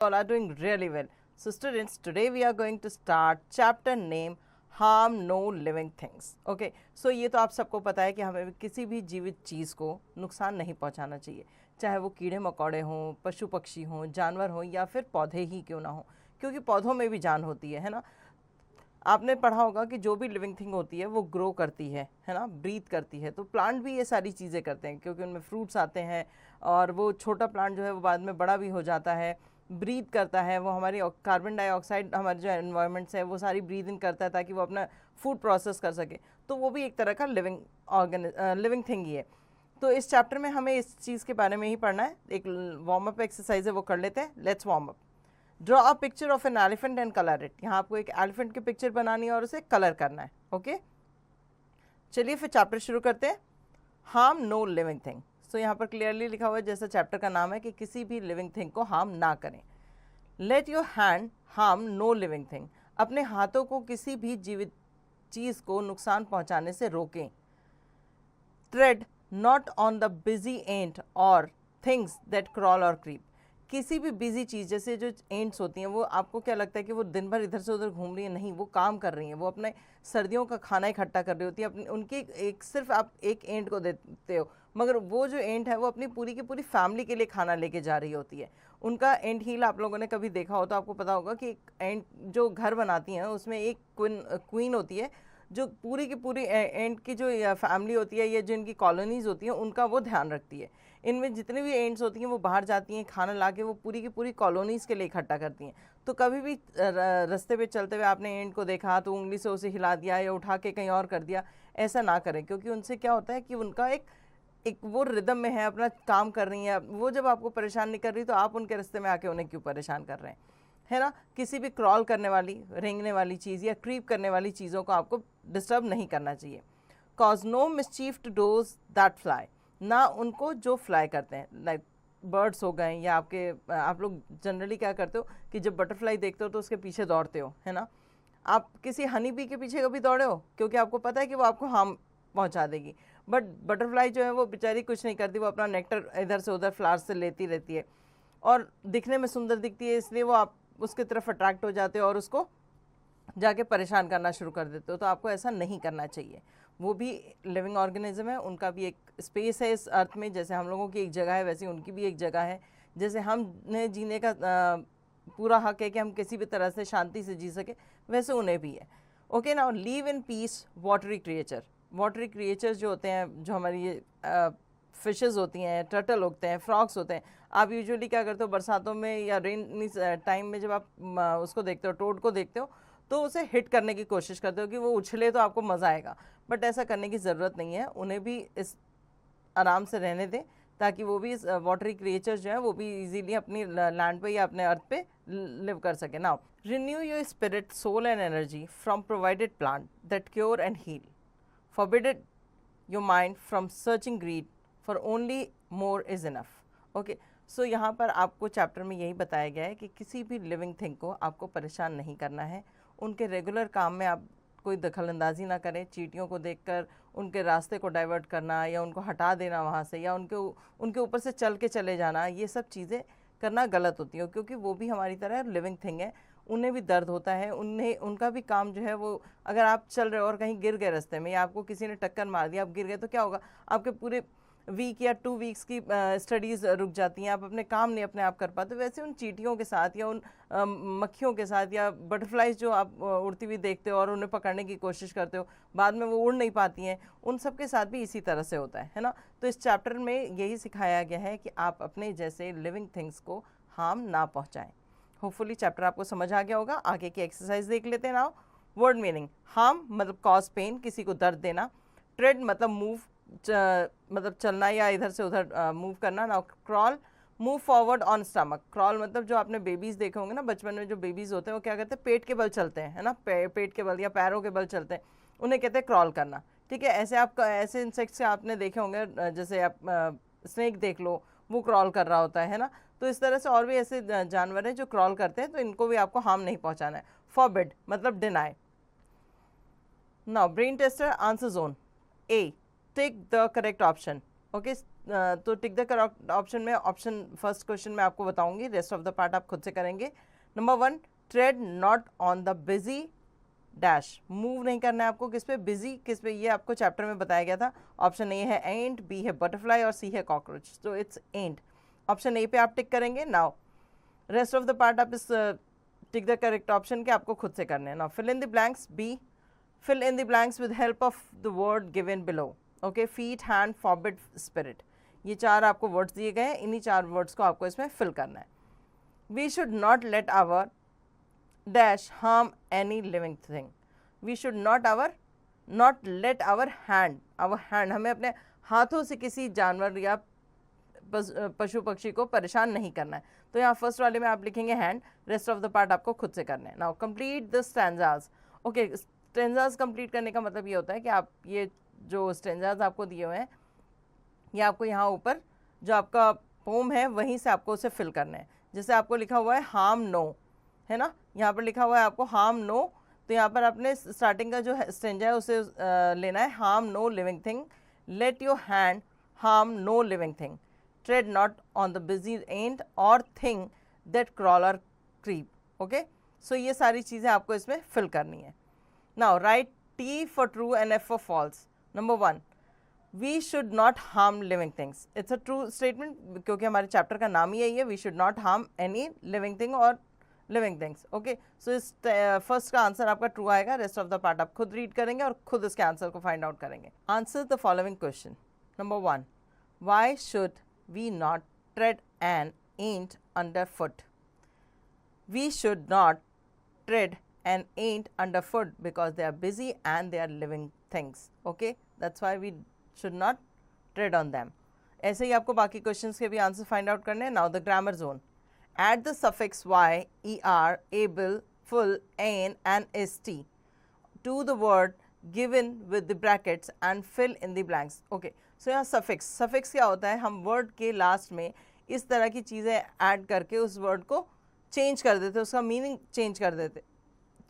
all are doing really well. So students, today we are going to start chapter name harm no living things. Okay, so ये तो आप सबको पता है कि हमें किसी भी जीवित चीज़ को नुकसान नहीं पहुंचाना चाहिए, चाहे वो कीड़े मकोड़े हों, पशु पक्षी हों, जानवर हों या फिर पौधे ही क्यों ना हों, क्योंकि पौधों में भी जान होती है ना। आपने पढ़ा होगा कि जो भी लिविंग थिंग होती है वो ग्रो करती है ना, ब्रीथ करती है। तो प्लांट भी ये सारी चीज़ें करते हैं क्योंकि उनमें फ्रूट्स आते हैं और वो छोटा प्लांट जो है वो बाद में बड़ा भी हो जाता है, ब्रीथ करता है, वो हमारी कार्बन डाइऑक्साइड हमारे जो एनवायरनमेंट्स है वो सारी ब्रीथ इन करता है ताकि वो अपना फूड प्रोसेस कर सके। तो वो भी एक तरह का लिविंग थिंग ही है। तो इस चैप्टर में हमें इस चीज़ के बारे में ही पढ़ना है। एक वार्म अप एक्सरसाइज है वो कर लेते हैं। Let's warm up. Draw a picture of an elephant and colour it. यहाँ आपको एक एलिफेंट की पिक्चर बनानी है और उसे कलर करना है। ओके, चलिए फिर चैप्टर शुरू करते हैं। Harm no living thing. So यहाँ पर क्लियरली लिखा हुआ है, जैसा चैप्टर का नाम है, कि किसी भी लिविंग थिंग को हार्म ना करें। Let your hand harm no living thing. अपने हाथों को किसी भी जीवित चीज़ को नुकसान पहुँचाने से रोकें। Tread not on the busy ant or things that crawl or creep. किसी भी बिजी चीज़, जैसे जो एंट्स होती हैं, वो आपको क्या लगता है कि वो दिन भर इधर से उधर घूम रही है? नहीं, वो काम कर रही हैं, वो अपने सर्दियों का खाना इकट्ठा कर रही होती है। अपनी उनकी एक सिर्फ आप एक एंट को देते हो, मगर वो जो एंट है वो अपनी पूरी की पूरी फैमिली के लिए खाना लेके जा रही होती है। उनका एंट हील आप लोगों ने कभी देखा हो तो आपको पता होगा कि एक एंट जो घर बनाती हैं उसमें एक क्वीन होती है जो पूरी की पूरी एंट की जो फैमिली होती है या जिनकी कॉलोनीज़ होती हैं उनका वो ध्यान रखती है। इनमें जितनी भी एंट्स होती हैं वो बाहर जाती हैं, खाना ला के वो पूरी की पूरी कॉलोनीज़ के लिए इकट्ठा करती हैं। तो कभी भी रास्ते पे चलते हुए आपने एंट को देखा तो उंगली से उसे हिला दिया या उठा के कहीं और कर दिया, ऐसा ना करें, क्योंकि उनसे क्या होता है कि उनका एक वो रिदम में है, अपना काम कर रही हैं। वो जब आपको परेशान नहीं कर रही तो आप उनके रास्ते में आके उन्हें क्यों परेशान कर रहे हैं, है ना। किसी भी क्रॉल करने वाली, रेंगने वाली चीज़ या क्रीप करने वाली चीज़ों को आपको डिस्टर्ब नहीं करना चाहिए। Cause no mischief to those that fly. ना उनको जो फ्लाई करते हैं, लाइक बर्ड्स हो गए, या आप लोग जनरली क्या करते हो कि जब बटरफ्लाई देखते हो तो उसके पीछे दौड़ते हो, है ना। आप किसी हनी बी के पीछे कभी दौड़े हो? क्योंकि आपको पता है कि वो आपको हार्म पहुंचा देगी। बट बटरफ्लाई जो है वो बेचारी कुछ नहीं करती, वो अपना नेक्टर इधर से उधर फ्लावर्स से लेती रहती है और दिखने में सुंदर दिखती है, इसलिए वो आप उसकी तरफ अट्रैक्ट हो जाते हो और उसको जाके परेशान करना शुरू कर देते हो। तो आपको ऐसा नहीं करना चाहिए। वो भी लिविंग ऑर्गेनिज्म है, उनका भी एक स्पेस है इस अर्थ में। जैसे हम लोगों की एक जगह है वैसे उनकी भी एक जगह है। जैसे हमने जीने का पूरा हक है कि हम किसी भी तरह से शांति से जी सके, वैसे उन्हें भी है। Okay, now leave in peace watery creature. Watery creatures जो होते हैं, जो हमारी ये फिशेस होती हैं, टर्टल होते हैं, फ्रॉग्स होते हैं। आप यूजुअली क्या करते हो बरसातों में या रेन टाइम में, जब आप उसको देखते हो, टोड को देखते हो, तो उसे हिट करने की कोशिश करते हो कि वो उछले तो आपको मज़ा आएगा। बट ऐसा करने की ज़रूरत नहीं है। उन्हें भी इस आराम से रहने दें ताकि वो भी इस वाटरी क्रिएचर्स जो है वो भी इजीली अपनी लैंड पे या अपने अर्थ पे लिव कर सके। Now renew your spirit, soul and energy from provided plant that cure and heal. Forbidded your mind from searching greed, for only more is enough. Okay, so यहाँ पर आपको चैप्टर में यही बताया गया है कि किसी भी लिविंग थिंग को आपको परेशान नहीं करना है। उनके रेगुलर काम में आप कोई दखलंदाजी ना करें। चींटियों को देखकर उनके रास्ते को डाइवर्ट करना या उनको हटा देना वहाँ से, या उनके ऊपर से चल के चले जाना, ये सब चीज़ें करना गलत होती हैं, क्योंकि वो भी हमारी तरह लिविंग थिंग है। उन्हें भी दर्द होता है, उनका भी काम जो है वो, अगर आप चल रहे हो और कहीं गिर गए रास्ते में या आपको किसी ने टक्कर मार दिया, आप गिर गए, तो क्या होगा? आपके पूरे वीक या 2 वीक्स की स्टडीज़ रुक जाती हैं, आप अपने काम नहीं अपने आप कर पाते। वैसे उन चींटियों के साथ या उन मक्खियों के साथ या बटरफ्लाइज जो आप उड़ती हुई देखते हो और उन्हें पकड़ने की कोशिश करते हो, बाद में वो उड़ नहीं पाती हैं, उन सब के साथ भी इसी तरह से होता है ना। तो इस चैप्टर में यही सिखाया गया है कि आप अपने जैसे लिविंग थिंग्स को हार्म ना पहुँचाएँ। होपफुली चैप्टर आपको समझ आ गया होगा। आगे की एक्सरसाइज देख लेते हैं। Now word meaning. हार्म मतलब कॉज पेन, किसी को दर्द देना। ट्रेड मतलब मूव, मतलब चलना या इधर से उधर मूव करना। Now crawl, move forward on stomach. Crawl मतलब जो आपने बेबीज़ देखे होंगे ना बचपन में, जो बेबीज़ होते हैं वो क्या करते हैं, पेट के बल चलते हैं, है ना, पेट के बल या पैरों के बल चलते हैं, उन्हें कहते हैं क्रॉल करना। ठीक है, ऐसे इंसेक्ट्स से आपने देखे होंगे, जैसे आप स्नेक देख लो, वो क्रॉल कर रहा होता है ना। तो इस तरह से और भी ऐसे जानवर हैं जो क्रॉल करते हैं, तो इनको भी आपको हार्म नहीं पहुंचाना है। फॉरबिड मतलब deny. Now brain tester answer zone. A, take the correct option. Okay, तो टिक द करेक्ट ऑप्शन में ऑप्शन फर्स्ट क्वेश्चन में आपको बताऊंगी, रेस्ट ऑफ द पार्ट आप खुद से करेंगे। Number 1, trade not on the busy dash, move नहीं करना है आपको किस पे, बिजी किस पे, ये आपको चैप्टर में बताया गया था। ऑप्शन ए है एंट, बी है बटरफ्लाई और सी है कॉकरोच, तो इट्स एंट। ऑप्शन ए पे आप टिक करेंगे। Now rest of the part आप इस टिक द करेक्ट ऑप्शन के आपको खुद से करने हैं। Now fill in the blanks, B fill in the blanks with help of the word given below. Okay, feet, hand, forbid, spirit, ये 4 आपको वर्ड्स दिए गए हैं, इन्हीं 4 वर्ड्स को आपको इसमें फिल करना है। We should not let our dash harm any living thing. We should not let our hand, हमें अपने हाथों से किसी जानवर या पशु पक्षी को परेशान नहीं करना है। तो यहाँ फर्स्ट वाले में आप लिखेंगे hand, rest of the part आपको खुद से करना है। Now complete the stanzas. Okay, stanzas complete करने का मतलब ये होता है कि आप ये जो स्टैंजाज आपको दिए हुए हैं, ये आपको यहाँ ऊपर जो आपका पोम है वहीं से आपको उसे फिल करना है। जैसे आपको लिखा हुआ है हार्म नो, है ना, यहाँ पर लिखा हुआ है आपको हार्म नो, तो यहाँ पर आपने स्टार्टिंग का जो स्टैंजा है उसे लेना है, harm no living thing, let your hand harm no living thing, tread not on the busy ant or thing that crawl or creep. Okay, so ये सारी चीज़ें आपको इसमें फिल करनी है। Now right T for true and F for false. Number 1, we should not harm living things. It's a true statement क्योंकि हमारे chapter का नाम ही यही है, we should not harm any living thing or living things. Okay, so इस first का answer आपका true आएगा। रेस्ट ऑफ द पार्ट आप खुद रीड करेंगे और खुद इसके आंसर को फाइंड आउट करेंगे। Answer the following question. Number 1, why should we not tread an ant underfoot? We should not tread an ant underfoot because they are busy and they are living things. Okay, that's why we should not tread on them. ऐसे ही आपको बाकी questions के भी answer find out करने हैं। Now the grammar zone, add the suffix y, er, able, full, an and st to the word given with the brackets and fill in the blanks. Okay, so यहाँ suffix क्या होता है, हम word के last में इस तरह की चीज़ें ऐड करके उस वर्ड को चेंज कर देते, उसका मीनिंग चेंज कर देते।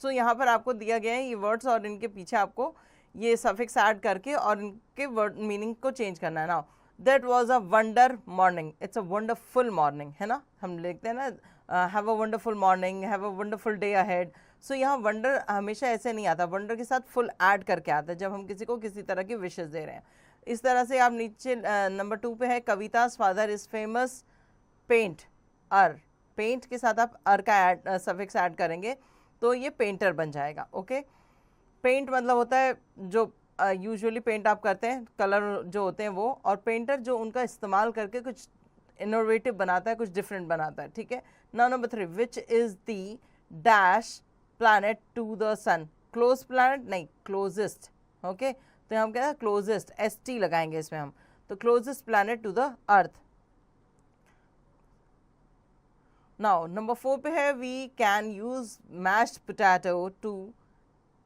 सो यहाँ पर आपको दिया गया है ये वर्ड्स और इनके पीछे आपको ये सफिक्स ऐड करके और इनके वर्ड मीनिंग को चेंज करना है। Now that was a wonder morning, it's a wonderful morning, है ना, हम लिखते हैं ना have a wonderful morning, have a wonderful day ahead. So यहाँ वंडर हमेशा ऐसे नहीं आता, वंडर के साथ फुल ऐड करके आता है जब हम किसी को किसी तरह की विशेष दे रहे हैं। इस तरह से आप नीचे नंबर 2 पे है Kavita's father is famous painter, paint के साथ आप अर का सफिक्स ऐड करेंगे तो ये पेंटर बन जाएगा। ओके, पेंट मतलब होता है जो यूजुअली पेंट आप करते हैं, कलर जो होते हैं वो, और पेंटर जो उनका इस्तेमाल करके कुछ इनोवेटिव बनाता है, कुछ डिफरेंट बनाता है। ठीक है। Now number 3, which is the dash planet to the sun, close planet नहीं, क्लोजेस्ट। ओके, तो हम कहते हैं क्लोजेस्ट, ST लगाएंगे इसमें हम, तो closest planet to the earth. Now number 4 पे है we can use mashed potato to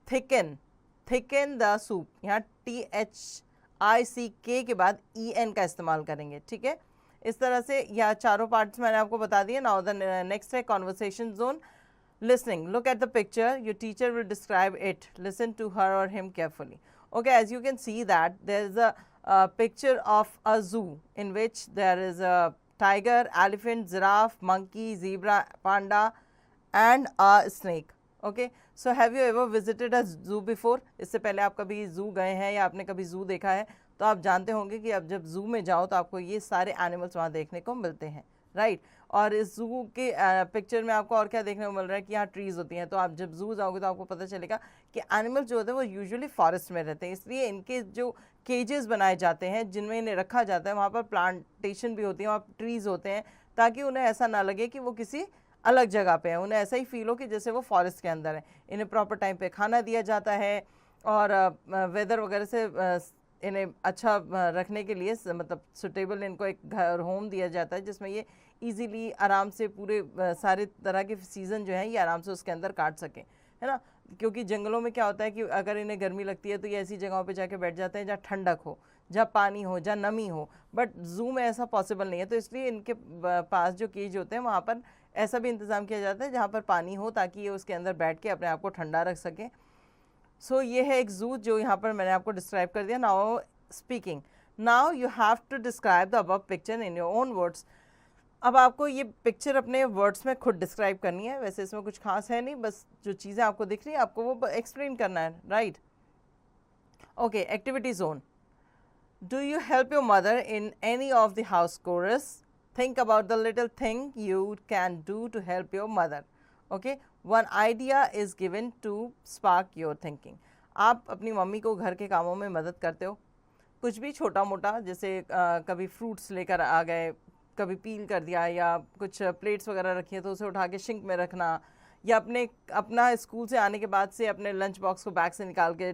thicken the soup, यहाँ THICK के बाद EN का इस्तेमाल करेंगे। ठीक है, इस तरह से यह चारों पार्ट्स मैंने आपको बता दिए। नाउ द नेक्स्ट है conversation zone, listening, look at the picture, your teacher will describe it, listen to her or him carefully. Okay, as you can see that there is a picture of a zoo in which there is a tiger, elephant, giraffe, monkey, zebra, panda and a snake. Okay, so have you ever visited a zoo before? इससे पहले आप कभी जू गए हैं या आपने कभी जू देखा है तो आप जानते होंगे कि अब जब जू में जाओ तो आपको ये सारे एनिमल्स वहाँ देखने को मिलते हैं, राइट। और इस जू के पिक्चर में आपको और क्या देखने को मिल रहा है कि यहाँ ट्रीज़ होती हैं, तो आप जब जू जाओगे तो आपको पता चलेगा कि एनिमल्स जो होते हैं वो यूजुअली फॉरेस्ट में रहते हैं, इसलिए इनके जो केजेस बनाए जाते हैं जिनमें इन्हें रखा जाता है वहाँ पर प्लांटेशन भी होती है, वहाँ ट्रीज़ होते हैं, ताकि उन्हें ऐसा ना लगे कि वो किसी अलग जगह पे है, उन्हें ऐसा ही फील हो कि जैसे वो फॉरेस्ट के अंदर है। इन्हें प्रॉपर टाइम पे खाना दिया जाता है और वेदर वगैरह से इन्हें अच्छा रखने के लिए मतलब सुटेबल इनको एक घर होम दिया जाता है जिसमें ये इजीली आराम से पूरे सारे तरह के सीज़न जो है ये आराम से उसके अंदर काट सकें, है ना। क्योंकि जंगलों में क्या होता है कि अगर इन्हें गर्मी लगती है तो ये ऐसी जगहों पे जाके बैठ जाते हैं जहाँ ठंडक हो, जहाँ पानी हो, जहाँ नमी हो, बट जू में ऐसा पॉसिबल नहीं है, तो इसलिए इनके पास जो केज होते हैं वहाँ पर ऐसा भी इंतज़ाम किया जाता है जहाँ पर पानी हो ताकि ये उसके अंदर बैठ के अपने आप को ठंडा रख सकें। सो ये है एक जू जो यहाँ पर मैंने आपको डिस्क्राइब कर दिया। Now speaking, now you have to describe the above picture in your own words. अब आपको ये पिक्चर अपने वर्ड्स में खुद डिस्क्राइब करनी है। वैसे इसमें कुछ खास है नहीं, बस जो चीज़ें आपको दिख रही है आपको वो एक्सप्लेन करना है, right. Okay, activity zone. Do you help your mother in any of the house chores? Think about the little thing you can do to help your mother. Okay, one idea is given to spark your thinking. आप अपनी mummy को घर के कामों में मदद करते हो, कुछ भी छोटा मोटा, जैसे कभी फ्रूट्स लेकर आ गए, कभी पील कर दिया, या कुछ प्लेट्स वगैरह रखी है तो उसे उठा के सिंक में रखना, या अपना स्कूल से आने के बाद से अपने लंच बॉक्स को बैग से निकाल के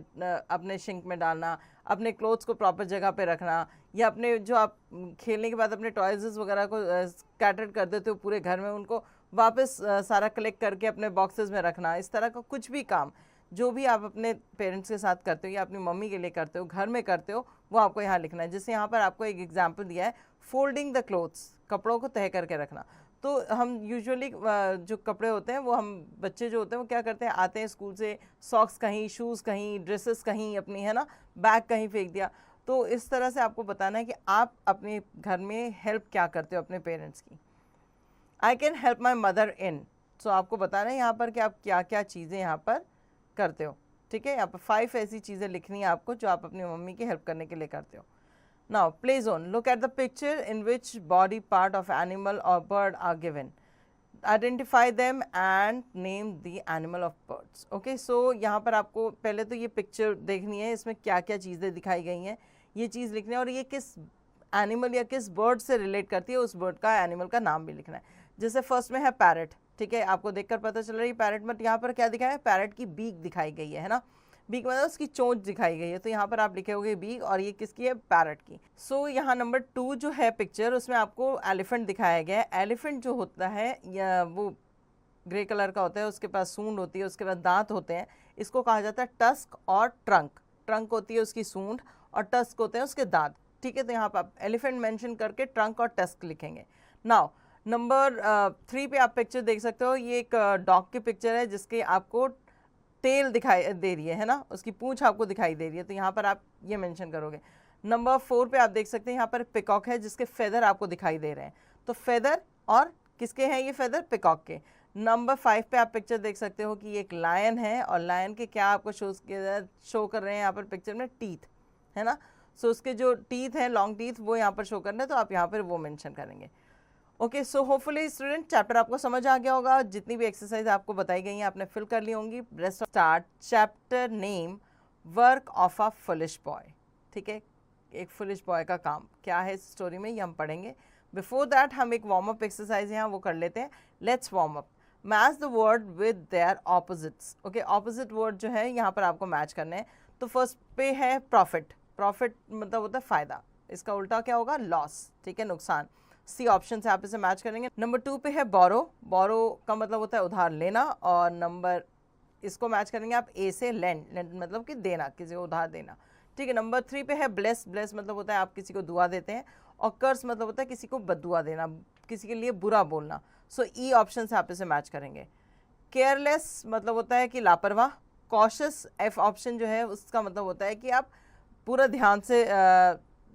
अपने सिंक में डालना, अपने क्लोथ्स को प्रॉपर जगह पे रखना, या अपने जो आप खेलने के बाद अपने टॉयज़ वगैरह को स्कैटर्ड कर देते हो पूरे घर में, उनको वापस सारा कलेक्ट करके अपने बॉक्सेस में रखना। इस तरह का कुछ भी काम जो भी आप अपने पेरेंट्स के साथ करते हो या अपनी मम्मी के लिए करते हो, घर में करते हो, वो आपको यहाँ लिखना है। जैसे यहाँ पर आपको एक एग्जाम्पल दिया है, फोल्डिंग द क्लोथ्स, कपड़ों को तह करके रखना। तो हम यूजुअली जो कपड़े होते हैं वो हम बच्चे जो होते हैं वो क्या करते हैं, आते हैं स्कूल से, सॉक्स कहीं, शूज़ कहीं, ड्रेसेस कहीं अपनी, है ना, बैग कहीं फेंक दिया। तो इस तरह से आपको बताना है कि आप अपने घर में हेल्प क्या करते हो अपने पेरेंट्स की। I can help my mother in, so आपको बताना है यहाँ पर कि आप क्या क्या चीज़ें यहाँ पर करते हो। ठीक है, यहाँ पर 5 ऐसी चीज़ें लिखनी है आपको जो आप अपनी मम्मी की हेल्प करने के लिए करते हो। Now, play zone. Look at the picture in which body part of animal or bird are given. Identify them and name the animal of birds. Okay, so यहाँ पर आपको पहले तो ये पिक्चर देखनी है, इसमें क्या क्या चीज़ें दिखाई गई हैं ये चीज़ लिखनी है, और ये किस एनिमल या किस बर्ड से रिलेट करती है, उस बर्ड का, एनिमल का नाम भी लिखना है। जैसे फर्स्ट में है पैरट, ठीक है, आपको देखकर पता चल रहा है पैरट, बट यहाँ पर क्या दिखाया है, पैरट की बीक दिखाई गई है ना, बीक मतलब उसकी चोंच दिखाई गई है, तो यहाँ पर आप लिखे होगे बीक, और ये किसकी है, पैरट की। सो यहाँ नंबर 2 जो है पिक्चर, उसमें आपको एलिफेंट दिखाया गया है। एलिफेंट जो होता है या वो ग्रे कलर का होता है, उसके पास सूंड होती है, उसके पास दांत होते हैं, इसको कहा जाता है टस्क और ट्रंक। ट्रंक होती है उसकी सूंड और टस्क होते हैं उसके दांत। ठीक है, तो यहाँ पर आप एलिफेंट मेंशन करके ट्रंक और टस्क लिखेंगे। नाउ नंबर 3 पे आप पिक्चर देख सकते हो, ये एक डॉग की पिक्चर है जिसके आपको टेल दिखाई दे रही है ना, उसकी पूंछ आपको दिखाई दे रही है, तो यहाँ पर आप ये मेंशन करोगे। नंबर 4 पे आप देख सकते हैं यहाँ पर पिकॉक है जिसके फेदर आपको दिखाई दे रहे हैं, तो फेदर और किसके हैं ये फेदर, पिकॉक के। नंबर 5 पे आप पिक्चर देख सकते हो कि एक लायन है, और लायन के क्या आपको शो कर रहे हैं यहाँ पर पिक्चर में, टीथ, है ना। सो उसके जो टीथ हैं, लॉन्ग टीथ, वो यहाँ पर शो करना है, तो आप यहाँ पर वो मेंशन करेंगे। Okay, so hopefully student chapter आपको समझ आ गया होगा, जितनी भी एक्सरसाइज आपको बताई गई हैं आपने फिल कर ली होंगी। Rest start chapter name work of a foolish boy. ठीक है, एक फुलिश बॉय का काम क्या है इस स्टोरी में, ये हम पढ़ेंगे। बिफोर दैट हम एक वार्म अप एक्सरसाइज यहाँ वो कर लेते हैं। Let's warm up. Match the word with their opposites. Okay, opposite word जो है यहाँ पर आपको मैच करने हैं। तो फर्स्ट पे है प्रॉफिट। प्रॉफिट मतलब होता है फायदा, इसका उल्टा क्या होगा, लॉस। ठीक है, नुकसान। सी ऑप्शन से आप इसे मैच करेंगे। नंबर 2 पे है बोरो। बोरो का मतलब होता है उधार लेना, और नंबर इसको मैच करेंगे आप ए से, लेंड। लेंड मतलब कि देना, किसी को उधार देना। ठीक है, नंबर 3 पे है ब्लेस। ब्लेस मतलब होता है आप किसी को दुआ देते हैं, और कर्स मतलब होता है किसी को बददुआ देना, किसी के लिए बुरा बोलना। सो ई ऑप्शन से आप इसे मैच करेंगे। केयरलेस मतलब होता है कि लापरवाह। कॉशियस, एफ ऑप्शन जो है उसका मतलब होता है कि आप पूरा ध्यान से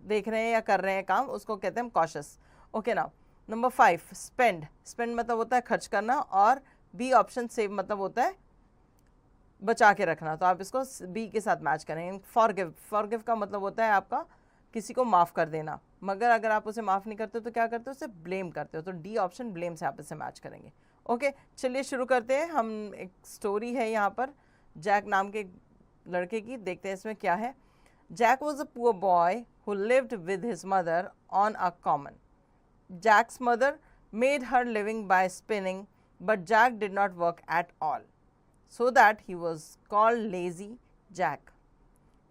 देख रहे हैं या कर रहे हैं काम, उसको कहते हैं कॉशियस। ओके ना। Number 5 spend. स्पेंड मतलब होता है खर्च करना, और बी ऑप्शन सेव मतलब होता है बचा के रखना, तो आप इसको बी के साथ मैच करेंगे। फॉरगिव। फॉरगिव का मतलब होता है आपका किसी को माफ़ कर देना, मगर अगर आप उसे माफ़ नहीं करते तो क्या करते हो, उसे ब्लेम करते हो, तो डी ऑप्शन ब्लेम से आप इसे मैच करेंगे। ओके, चलिए शुरू करते हैं। हम एक स्टोरी है यहाँ पर जैक नाम के लड़के की, देखते हैं इसमें क्या है। Jack was a poor boy who lived with his mother on a common. Jack's mother made her living by spinning, but Jack did not work at all, so that he was called Lazy Jack.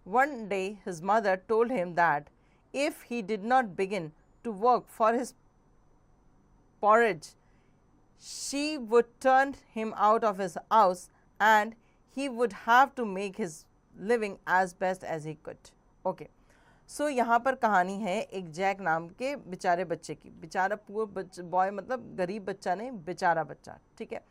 One day his mother told him that if he did not begin to work for his porridge, she would turn him out of his house and he would have to make his living as best as he could. Okay. सो यहाँ पर कहानी है एक Jack नाम के बेचारे बच्चे की। बेचारा पुअर बॉय मतलब गरीब बच्चा नहीं, बेचारा बच्चा। ठीक है,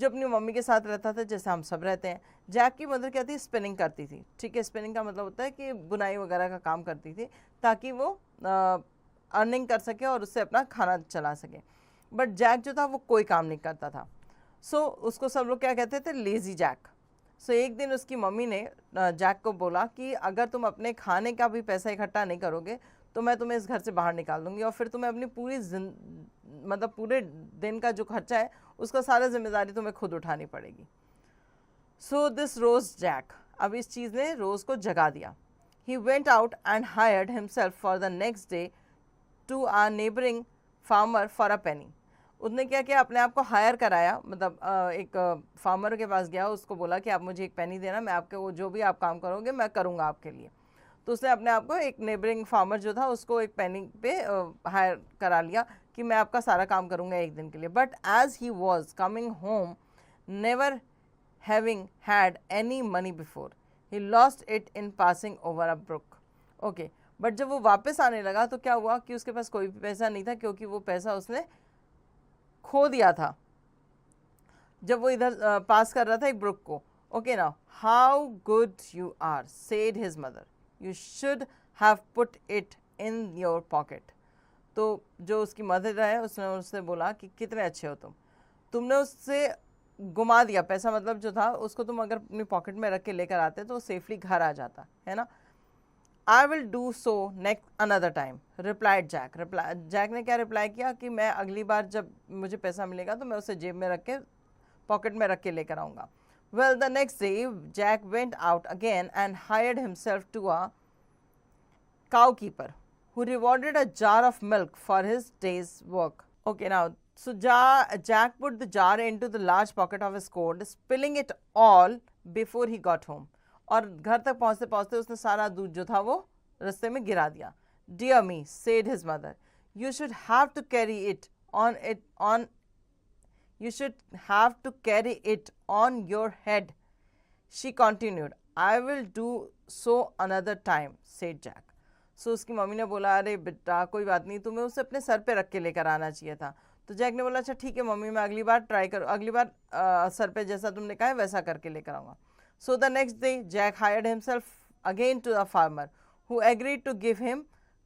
जो अपनी मम्मी के साथ रहता था, जैसे हम सब रहते हैं। जैक की मदर क्या थी, स्पिनिंग करती थी, ठीक है। स्पिनिंग का मतलब होता है कि बुनाई वगैरह का काम करती थी, ताकि वो अर्निंग कर सके और उससे अपना खाना चला सके। बट जैक जो था वो कोई काम नहीं करता था। सो उसको सब लोग क्या कहते थे, लेज़ी जैक। सो एक दिन उसकी मम्मी ने जैक को बोला कि अगर तुम अपने खाने का भी पैसा इकट्ठा नहीं करोगे तो मैं तुम्हें इस घर से बाहर निकाल दूंगी, और फिर तुम्हें अपनी मतलब पूरे दिन का जो खर्चा है उसका सारा जिम्मेदारी तुम्हें खुद उठानी पड़ेगी। सो दिस रोज जैक, अब इस चीज़ ने रोज को जगा दिया। He went out and hired himself for the next day to a neighbouring farmer for a penny. उसने क्या किया, अपने आप को हायर कराया, मतलब एक फार्मर के पास गया, उसको बोला कि आप मुझे एक पेनी देना, मैं आपके वो जो भी आप काम करोगे मैं करूँगा आपके लिए। तो उसने अपने आप को एक नेबरिंग फार्मर जो था उसको एक पेनी पे हायर करा लिया कि मैं आपका सारा काम करूँगा एक दिन के लिए। But as he was coming home, never having had any money before, he lost it in passing over a brook. Okay, but जब वो वापस आने लगा तो क्या हुआ कि उसके पास कोई भी पैसा नहीं था, क्योंकि वो पैसा उसने खो दिया था जब वो इधर पास कर रहा था एक ब्रुक को। Okay now, how good you are, said his mother, you should have put it in your pocket. तो जो उसकी मदर है उसने उससे बोला कि कितने अच्छे हो तुमने उससे घुमा दिया पैसा, मतलब जो था उसको तुम अगर अपनी पॉकेट में रख के लेकर आते तो सेफली घर आ जाता, है ना। I will do so next another time, replied Jack. Jack ने क्या रिप्लाई किया कि मैं अगली बार जब मुझे पैसा मिलेगा तो मैं उसे जेब में रख के, पॉकेट में रख के लेकर आऊँगा। Well, the next day Jack went out again and hired himself to a cow keeper who rewarded a jar of milk for his day's work. Okay, now, so Jack put the jar into the large pocket of his coat, spilling it all before he got home. और घर तक पहुंचते पहुंचते उसने सारा दूध जो था वो रास्ते में गिरा दिया। Dear me, said his mother, you should have to carry it on. You should have to carry it on your head. She continued. I will do so another time, said Jack. सो उसकी मम्मी ने बोला, अरे बेटा कोई बात नहीं, तुम्हें उसे अपने सर पे रख के लेकर आना चाहिए था। तो जैक ने बोला, अच्छा ठीक है मम्मी, मैं अगली बार ट्राई करूँ, अगली बार सर पे जैसा तुमने कहा है वैसा करके लेकर आऊँगा। So the next day Jack hired himself again to a farmer who agreed to give him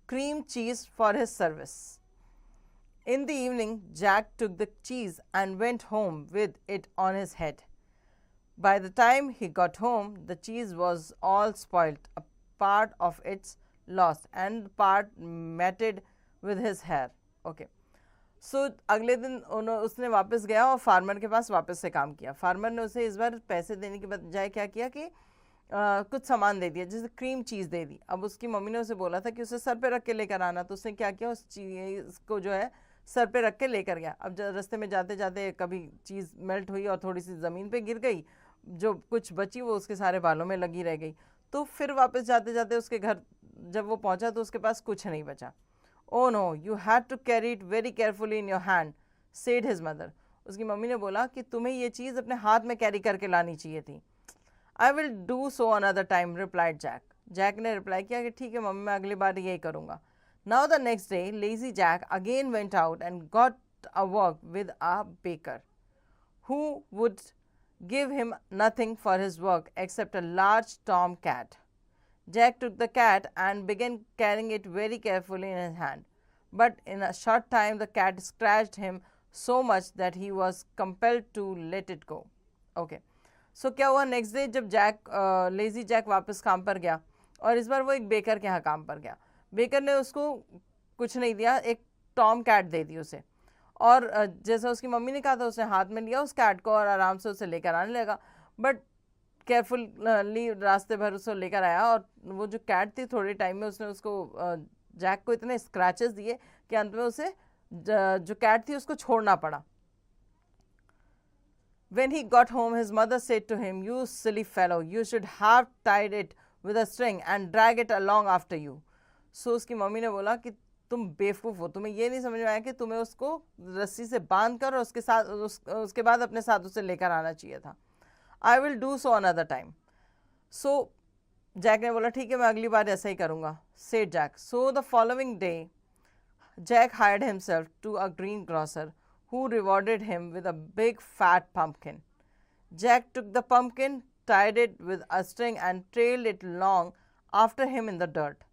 cream cheese for his service. In the evening, Jack took the cheese and went home with it on his head. By the time he got home, the cheese was all spoilt, a part of its lost and part matted with his hair. Okay. So अगले दिन उसने वापस गया और farmer के पास वापस से काम किया। फार्मर ने उसे इस बार पैसे देने के बजाय क्या किया कि कुछ सामान दे दिया, जैसे क्रीम चीज़ दे दी। अब उसकी मम्मी ने उसे बोला था कि उसे सर पे रख के लेकर आना, तो उसने क्या किया, उस चीज़ को जो है सर पे रख के लेकर गया। अब रास्ते में जाते जाते कभी चीज़ मेल्ट हुई और थोड़ी सी ज़मीन पे गिर गई, जो कुछ बची वो उसके सारे बालों में लगी रह गई। तो फिर वापस जाते जाते उसके घर जब वो पहुंचा तो उसके पास कुछ नहीं बचा। Oh no, you had to carry it very carefully in your hand, said his mother. उसकी मम्मी ने बोला कि तुम्हें ये चीज़ अपने हाथ में कैरी करके लानी चाहिए थी। I will do so another time, replied Jack. Jack ने रिप्लाई किया कि ठीक है मम्मी, मैं अगली बार यही करूँगा। Now the next day lazy Jack again went out and got a work with a baker who would give him nothing for his work except a large tom cat. Jack took the cat and began carrying it very carefully in his hand. But in a short time the cat scratched him so much that he was compelled to let it go. Okay. So क्या हुआ, next day जब Jack lazy Jack वापस काम पर गया और इस बार वो एक बेकर के यहाँ काम पर गया। बेकर ने उसको कुछ नहीं दिया, एक टॉम कैट दे दी उसे, और जैसा उसकी मम्मी ने कहा था उसने हाथ में लिया उस कैट को और आराम से उसे लेकर आने लगा। बट केयरफुली रास्ते भर उसे लेकर आया और वो जो कैट थी थोड़े टाइम में उसने उसको जैक को इतने स्क्रैचेस दिए कि अंत में उसे जो कैट थी उसको छोड़ना पड़ा। When he got home, his mother said to him, "You silly fellow, you should have tied it with a string and drag it along after you." So उसकी मम्मी ने बोला कि तुम बेवकूफ़ हो, तुम्हें ये नहीं समझ में आया कि तुम्हें उसको रस्सी से बांध कर और उसके साथ उसके बाद अपने साथ उसे लेकर आना चाहिए था। I will do so another time. So Jack ने बोला ठीक है मैं अगली बार ऐसा ही करूँगा, said Jack. So the following day Jack hired himself to a green grocer who rewarded him with a big fat pumpkin. Jack took the pumpkin, tied it with a string, and trailed it long after him in the dirt.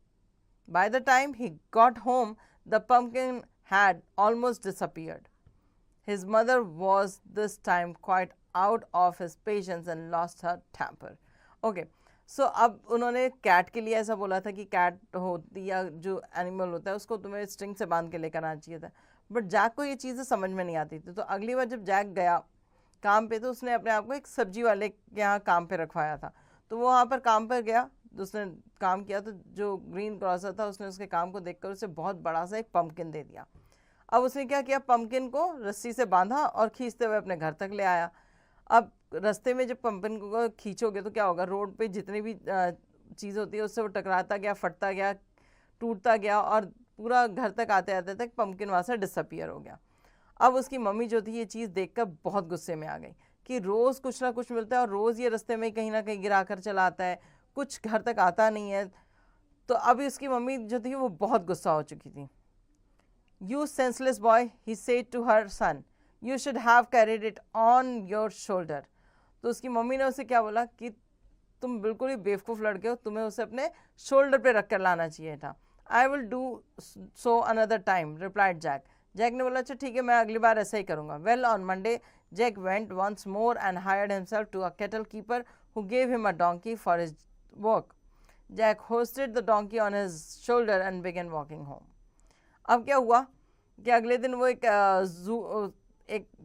By the time he got home, the pumpkin had almost disappeared. His mother was this time quite out of his patience and lost her temper. Okay, so अब उन्होंने cat के लिए ऐसा बोला था कि cat होती या जो एनिमल होता है उसको तुम्हें स्ट्रिंग से बांध के लेकर आना चाहिए था, बट जैक को ये चीज़ें समझ में नहीं आती थी। तो अगली बार जब जैक गया काम पे तो उसने अपने आप को एक सब्जी वाले के यहाँ काम पे रखवाया था। तो वो वहाँ पर काम पर गया, तो उसने काम किया, तो जो ग्रीन क्रॉसर था उसने उसके काम को देखकर उसे बहुत बड़ा सा एक पंपकिन दे दिया। अब उसने क्या किया, पंपकिन को रस्सी से बांधा और खींचते हुए अपने घर तक ले आया। अब रास्ते में जब पंपकिन को खींचोगे तो क्या होगा, रोड पे जितनी भी चीज़ होती है उससे वो टकराता गया, फटता गया, टूटता गया और पूरा घर तक आते आते तक पंपकिन वहाँ से डिसअपियर हो गया। अब उसकी मम्मी जो थी ये चीज़ देखकर बहुत गुस्से में आ गई कि रोज़ कुछ ना कुछ मिलता है और रोज़ ये रास्ते में कहीं ना कहीं गिरा कर चला आता है, कुछ घर तक आता नहीं है। तो अभी उसकी मम्मी जो थी वो बहुत गुस्सा हो चुकी थी। You senseless boy, he said to her son, you should have carried it on your shoulder. तो उसकी मम्मी ने उसे क्या बोला कि तुम बिल्कुल ही बेवकूफ़ लड़के हो, तुम्हें उसे अपने शोल्डर पे रख कर लाना चाहिए था। I will do so another time, replied Jack. Jack ने बोला अच्छा ठीक है, मैं अगली बार ऐसा ही करूँगा। Well, on Monday, Jack went once more and hired himself to a cattle keeper who gave him a donkey for his work. Jack hoisted the donkey on his shoulder and began walking home. अब क्या हुआ कि अगले दिन वो एक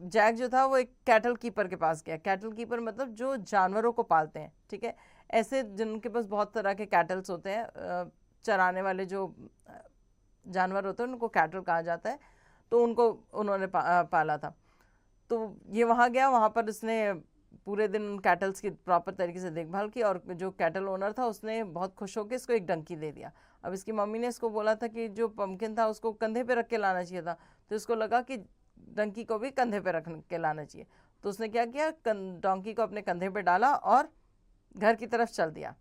Jack जो था वो एक कैटल कीपर के पास गया। कैटल कीपर मतलब जो जानवरों को पालते हैं, ठीक है, ऐसे जिनके पास बहुत तरह के कैटल्स होते हैं, चराने वाले जो जानवर होते हैं उनको कैटल कहा जाता है। तो उनको उन्होंने पाला था। तो ये वहाँ गया, वहाँ पर उसने पूरे दिन उन कैटल्स की प्रॉपर तरीके से देखभाल की और जो कैटल ओनर था उसने बहुत खुश होकर इसको एक डंकी दे दिया। अब इसकी मम्मी ने इसको बोला था कि जो पम्पकिन था उसको कंधे पे रख के लाना चाहिए था, तो इसको लगा कि डंकी को भी कंधे पे रख के लाना चाहिए। तो उसने क्या किया, डंकी को अपने कंधे पे डाला और घर की तरफ चल दिया।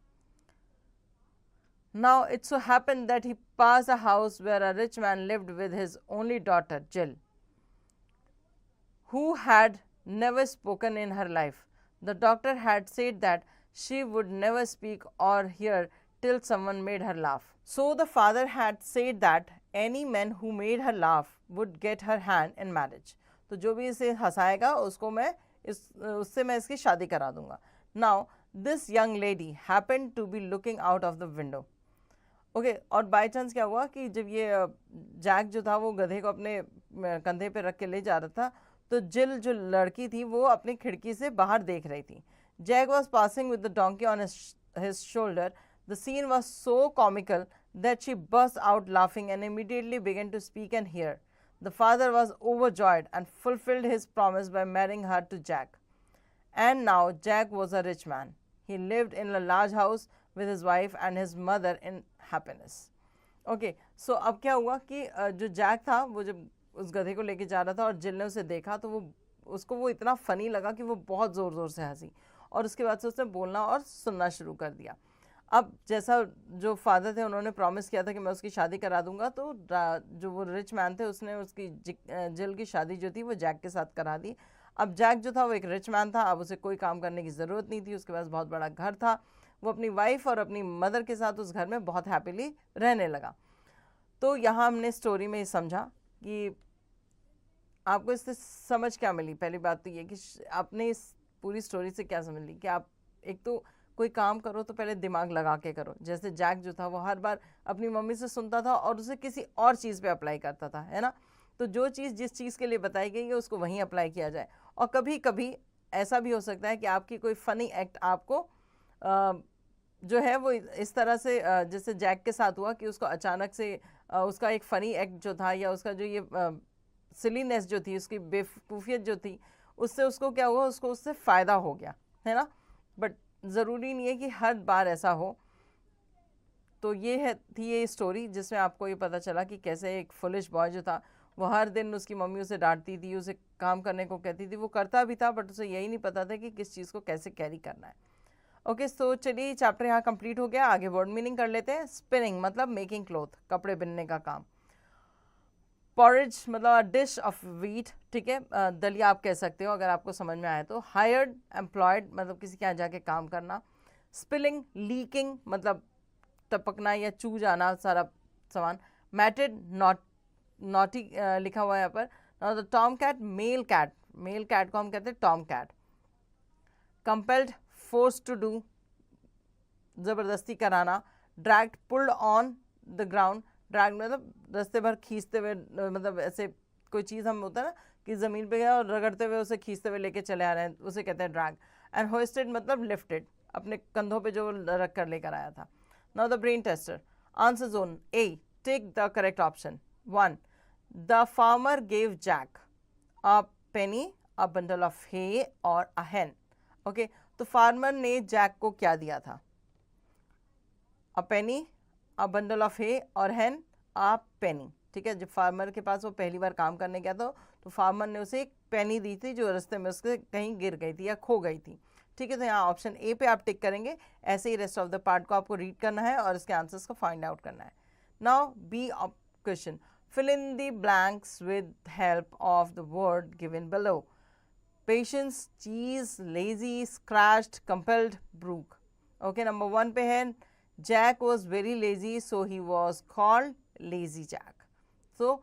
Now it so happened that he passed a house where a rich man lived with his only daughter, Jill, who had never spoken in her life. The doctor had said that she would never speak or hear till someone made her laugh. So the father had said that any man who made her laugh would get her hand in marriage. तो जो भी इसे हंसाएगा उसको मैं उससे मैं इसकी शादी करा दूंगा। Now this young lady happened to be looking out of the window. Okay और बाई चांस क्या हुआ कि जब ये जैक जो था वो गधे को अपने कंधे पे रख के ले जा रहा था, तो जिल जो लड़की थी वो अपनी खिड़की से बाहर देख रही थी। Jack was passing with the donkey on his shoulder. The scene was so comical that she burst out laughing and immediately began to speak and hear. The father was overjoyed and fulfilled his promise by marrying her to Jack. And now Jack was a rich man. He lived in a large house with his wife and his mother in happiness. Okay, so अब क्या हुआ कि जो Jack था वो जब उस गधे को लेके जा रहा था और जिल ने उसे देखा तो उसको वो इतना फनी लगा कि वो बहुत ज़ोर ज़ोर से हंसी और उसके बाद से उसने बोलना और सुनना शुरू कर दिया। अब जैसा जो फादर थे उन्होंने प्रॉमिस किया था कि मैं उसकी शादी करा दूंगा, तो जो वो रिच मैन थे उसने उसकी जिल की शादी जो थी वो जैक के साथ करा दी। अब जैक जो था वो एक रिच मैन था, अब उसे कोई काम करने की ज़रूरत नहीं थी, उसके पास बहुत बड़ा घर था, वो अपनी वाइफ और अपनी मदर के साथ उस घर में बहुत हैप्पीली रहने लगा। तो यहाँ हमने स्टोरी में समझा कि आपको इससे समझ क्या मिली। पहली बात तो ये कि आपने इस पूरी स्टोरी से क्या समझ ली कि आप एक तो कोई काम करो तो पहले दिमाग लगा के करो। जैसे जैक जो था वो हर बार अपनी मम्मी से सुनता था और उसे किसी और चीज़ पे अप्लाई करता था, है ना। तो जो चीज़ जिस चीज़ के लिए बताई गई है उसको वहीं अप्लाई किया जाए। और कभी कभी ऐसा भी हो सकता है कि आपकी कोई फ़नी एक्ट आपको जो है वो इस तरह से जैसे जैक के साथ हुआ कि उसको अचानक से उसका एक फ़नी एक्ट जो था या उसका जो ये सिलीनेस जो थी, उसकी बेवकूफ़ियत जो थी, उससे उसको क्या हुआ, उसको उससे फ़ायदा हो गया, है ना। बट ज़रूरी नहीं है कि हर बार ऐसा हो। तो ये थी ये स्टोरी जिसमें आपको ये पता चला कि कैसे एक फुलिश बॉय जो था वो हर दिन उसकी मम्मी उसे डांटती थी, उसे काम करने को कहती थी, वो करता भी था बट उसे यही नहीं पता था कि किस चीज़ को कैसे कैरी करना है। ओके, सो चलिए चैप्टर यहाँ कंप्लीट हो गया। आगे वर्ड मीनिंग कर लेते हैं। स्पिनिंग मतलब मेकिंग क्लॉथ, कपड़े बिनने का काम। पॉरेज मतलब डिश ऑफ वीट, ठीक है, दलिया आप कह सकते हो अगर आपको समझ में आए तो। हायर्ड एम्प्लॉयड मतलब किसी के यहाँ जाके काम करना। स्पिलिंग लीकिंग मतलब टपकना या चू जाना सारा सामान। मैटेड नॉटी लिखा हुआ है यहाँ पर। Now the tom cat male cat को हम कहते हैं tom cat. Compelled force to do जबरदस्ती कराना। Dragged pulled on the ground, drag मतलब रस्ते भर खींचते हुए, मतलब ऐसे कोई चीज़ हम होता है ना कि ज़मीन पे गया और रगड़ते हुए उसे खींचते हुए लेके चले आ रहे हैं, उसे कहते हैं ड्रैग। एंड होइस्टेड मतलब लिफ्टेड, अपने कंधों पे जो रख कर लेकर आया था। Now the brain tester. Answer zone A, take the correct option. 1, the farmer gave Jack a penny, a bundle of hay or a hen। Okay, तो फार्मर ने जैक को क्या दिया था? अ penny, a bundle of hay और hen अ पेनी, ठीक है। जब फार्मर के पास वो पहली बार काम करने गया था तो फार्मर ने उसे एक पेनी दी थी जो रास्ते में उसके कहीं गिर गई थी या खो गई थी, ठीक है। तो यहाँ ऑप्शन ए पे आप टिक करेंगे। ऐसे ही रेस्ट ऑफ द पार्ट को आपको रीड करना है और इसके आंसर्स को फाइंड आउट करना है। Now B question, fill in the blanks with help of the word given below. Patience, cheese, lazy, scratched, compelled, brook. Okay, number 1 पे है Jack was very lazy so he was called lazy Jack. So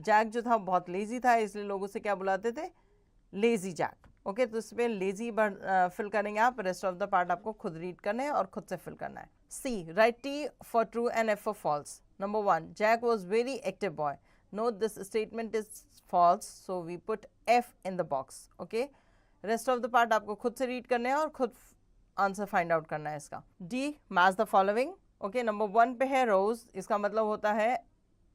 Jack जो था बहुत lazy था इसलिए लोग उसे क्या बुलाते थे? Lazy Jack. ओके, तो इस पर लेजी फिल करेंगे आप। रेस्ट ऑफ द पार्ट आपको खुद रीड करना है और खुद से फिल करना है। See, write T for true and F for false. Number 1, Jack was very active boy. Note this statement is false, so we put F in the box. Okay. Rest of the part आपको खुद से read करने हैं और खुद answer find out करना है इसका। D, match the following. Okay, number 1 पे है रोज, इसका मतलब होता है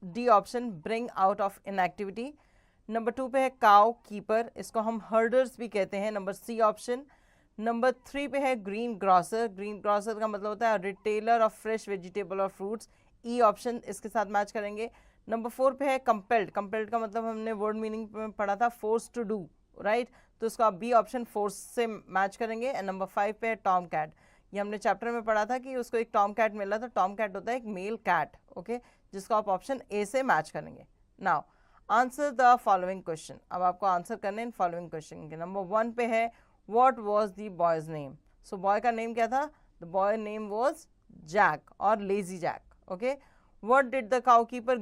D option, bring out of inactivity. Number 2 पे है काउ कीपर, इसको हम हर्डर्स भी कहते हैं, नंबर सी ऑप्शन। नंबर 3 पे है ग्रीन ग्रॉसर, ग्रीन ग्रॉसर का मतलब होता है रिटेलर ऑफ फ्रेश वेजिटेबल और फ्रूट्स, ई ऑप्शन इसके साथ मैच करेंगे। नंबर 4 पे है कंपेल्ड, कंपेल्ड का मतलब हमने वर्ड मीनिंग में पढ़ा था फोर्स टू डू, राइट, तो इसको आप बी ऑप्शन फोर्स से मैच करेंगे। एंड नंबर 5 पे है टॉम कैट, ये हमने चैप्टर में पढ़ा था कि उसको एक टॉम कैट मिला था। टॉम कैट होता है एक मेल कैट, ओके, जिसको आप ऑप्शन ए से मैच करेंगे। Now answer the following question, अब आपको आंसर करने इन फॉलोइंग क्वेश्चन के। नंबर 1 पे है what was the boy's name, so boy का नेम क्या था? The boy name was Jack or lazy Jack, okay. What did the cowkeeper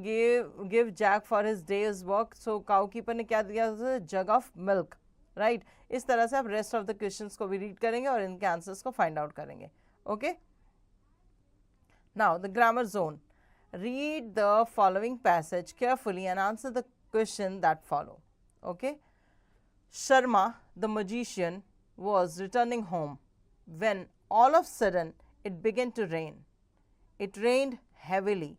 give Jack for his day's work? So cowkeeper ने क्या दिया उसे? Jug of milk, right? इस तरह से आप रेस्ट ऑफ द क्वेश्चंस को भी रीड करेंगे और इनके आंसर्स को फाइंड आउट करेंगे, okay. Now the grammar zone, read the following passage carefully and answer the question that follow, okay. Sharma the magician was returning home when all of a sudden it began to rain. It rained heavily.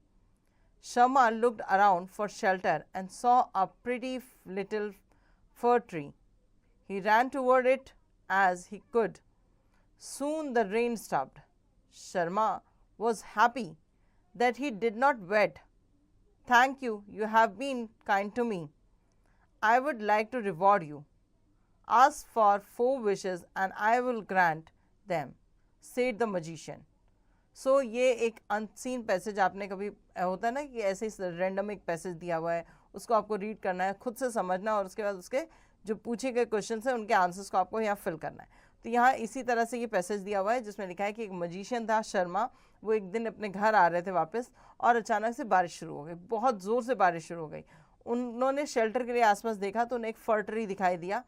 Sharma looked around for shelter and saw a pretty little fir tree. He ran toward it as he could. Soon the rain stopped. Sharma was happy that he did not wet. Thank you, you have been kind to me. I would like to reward you. Ask for 4 wishes and I will grant them, said the magician. सो ये एक unseen passage, आपने कभी होता है ना कि ऐसे ही random एक पैसेज दिया हुआ है, उसको आपको रीड करना है, खुद से समझना और उसके बाद उसके जो पूछे गए क्वेश्चन हैं उनके आंसर्स को आपको यहाँ फिल करना है। तो यहाँ इसी तरह से ये पैसेज दिया हुआ है जिसमें लिखा है कि एक मजिशियन था शर्मा, वो एक दिन अपने घर आ रहे थे वापस और अचानक से बारिश शुरू हो गई, बहुत ज़ोर से बारिश शुरू हो गई। उन्होंने शेल्टर के लिए आसपास देखा तो उन्हें एक फर ट्री दिखाई दिया,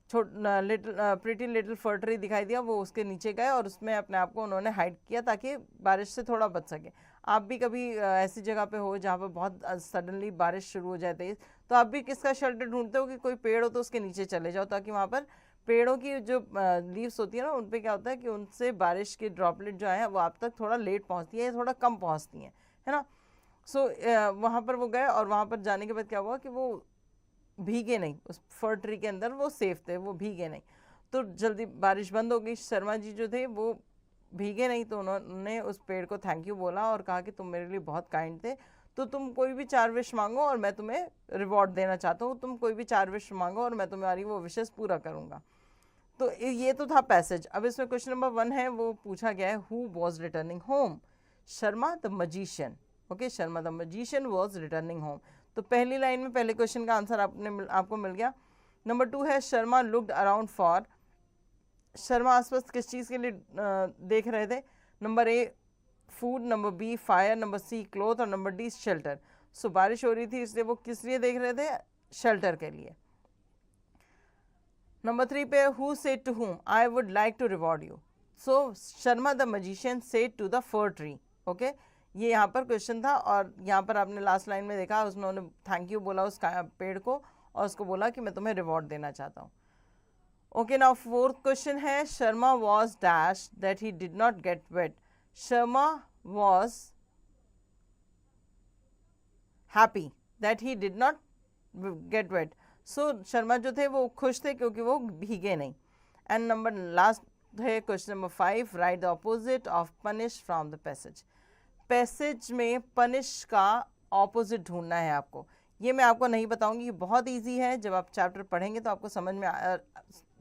प्रिटी लिटिल फर ट्री दिखाई दिया। वो उसके नीचे गए और उसमें अपने आप को उन्होंने हाइड किया ताकि बारिश से थोड़ा बच सके। आप भी कभी ऐसी जगह पे हो जहाँ पर बहुत सडनली बारिश शुरू हो जाती है तो आप भी किसका शेल्टर ढूंढते हो कि कोई पेड़ हो तो उसके नीचे चले जाओ ताकि वहाँ पर पेड़ों की जो लीव्स होती है ना उन पर क्या होता है कि उनसे बारिश की ड्रॉपलेट जो है वो आप तक थोड़ा लेट पहुँचती है या थोड़ा कम पहुँचती हैं, है ना। सो वहाँ पर वो गए और वहाँ पर जाने के बाद क्या हुआ कि वो भीगे नहीं, उस फर ट्री के अंदर वो सेफ थे, वो भीगे नहीं। तो जल्दी बारिश बंद हो गई, शर्मा जी जो थे वो भीगे नहीं तो उन्होंने उस पेड़ को थैंक यू बोला और कहा कि तुम मेरे लिए बहुत काइंड थे, तो तुम कोई भी 4 विश मांगो और मैं तुम्हें रिवॉर्ड देना चाहता हूँ, तुम कोई भी 4 विश मांगो और मैं तुम्हारी वो विशेष पूरा करूँगा। तो ये तो था पैसेज। अब इसमें क्वेश्चन नंबर 1 है, वो पूछा गया है who was returning home? Sharma the magician, okay, Sharma the magician was returning home. तो पहली लाइन में पहले क्वेश्चन का आंसर आपको मिल गया। नंबर 2 है Sharma looked around for, Sharma आसपास किस चीज़ के लिए देख रहे थे? Number A food, number B fire, number C cloth और नंबर डी शेल्टर। सो बारिश हो रही थी इसलिए वो किस लिए देख रहे थे? शेल्टर के लिए। नंबर 3 पे who said to whom I would like to reward you. So Sharma the magician said to the fir tree. Okay, ये यहाँ पर क्वेश्चन था और यहाँ पर आपने लास्ट लाइन में देखा उन्होंने थैंक यू बोला उस पेड़ को और उसको बोला कि मैं तुम्हें रिवॉर्ड देना चाहता हूँ। ओके, नाउ फोर्थ क्वेश्चन है Sharma was dash that he did not get wet. Sharma was happy that he did not get wet. So Sharma जो थे वो खुश थे क्योंकि वो भीगे नहीं। एंड नंबर लास्ट है question number 5, write the opposite of punish from the passage. Passage में पनिश का ऑपोजिट ढूंढना है आपको। ये मैं आपको नहीं बताऊंगी, ये बहुत इजी है। जब आप चैप्टर पढ़ेंगे तो आपको समझ में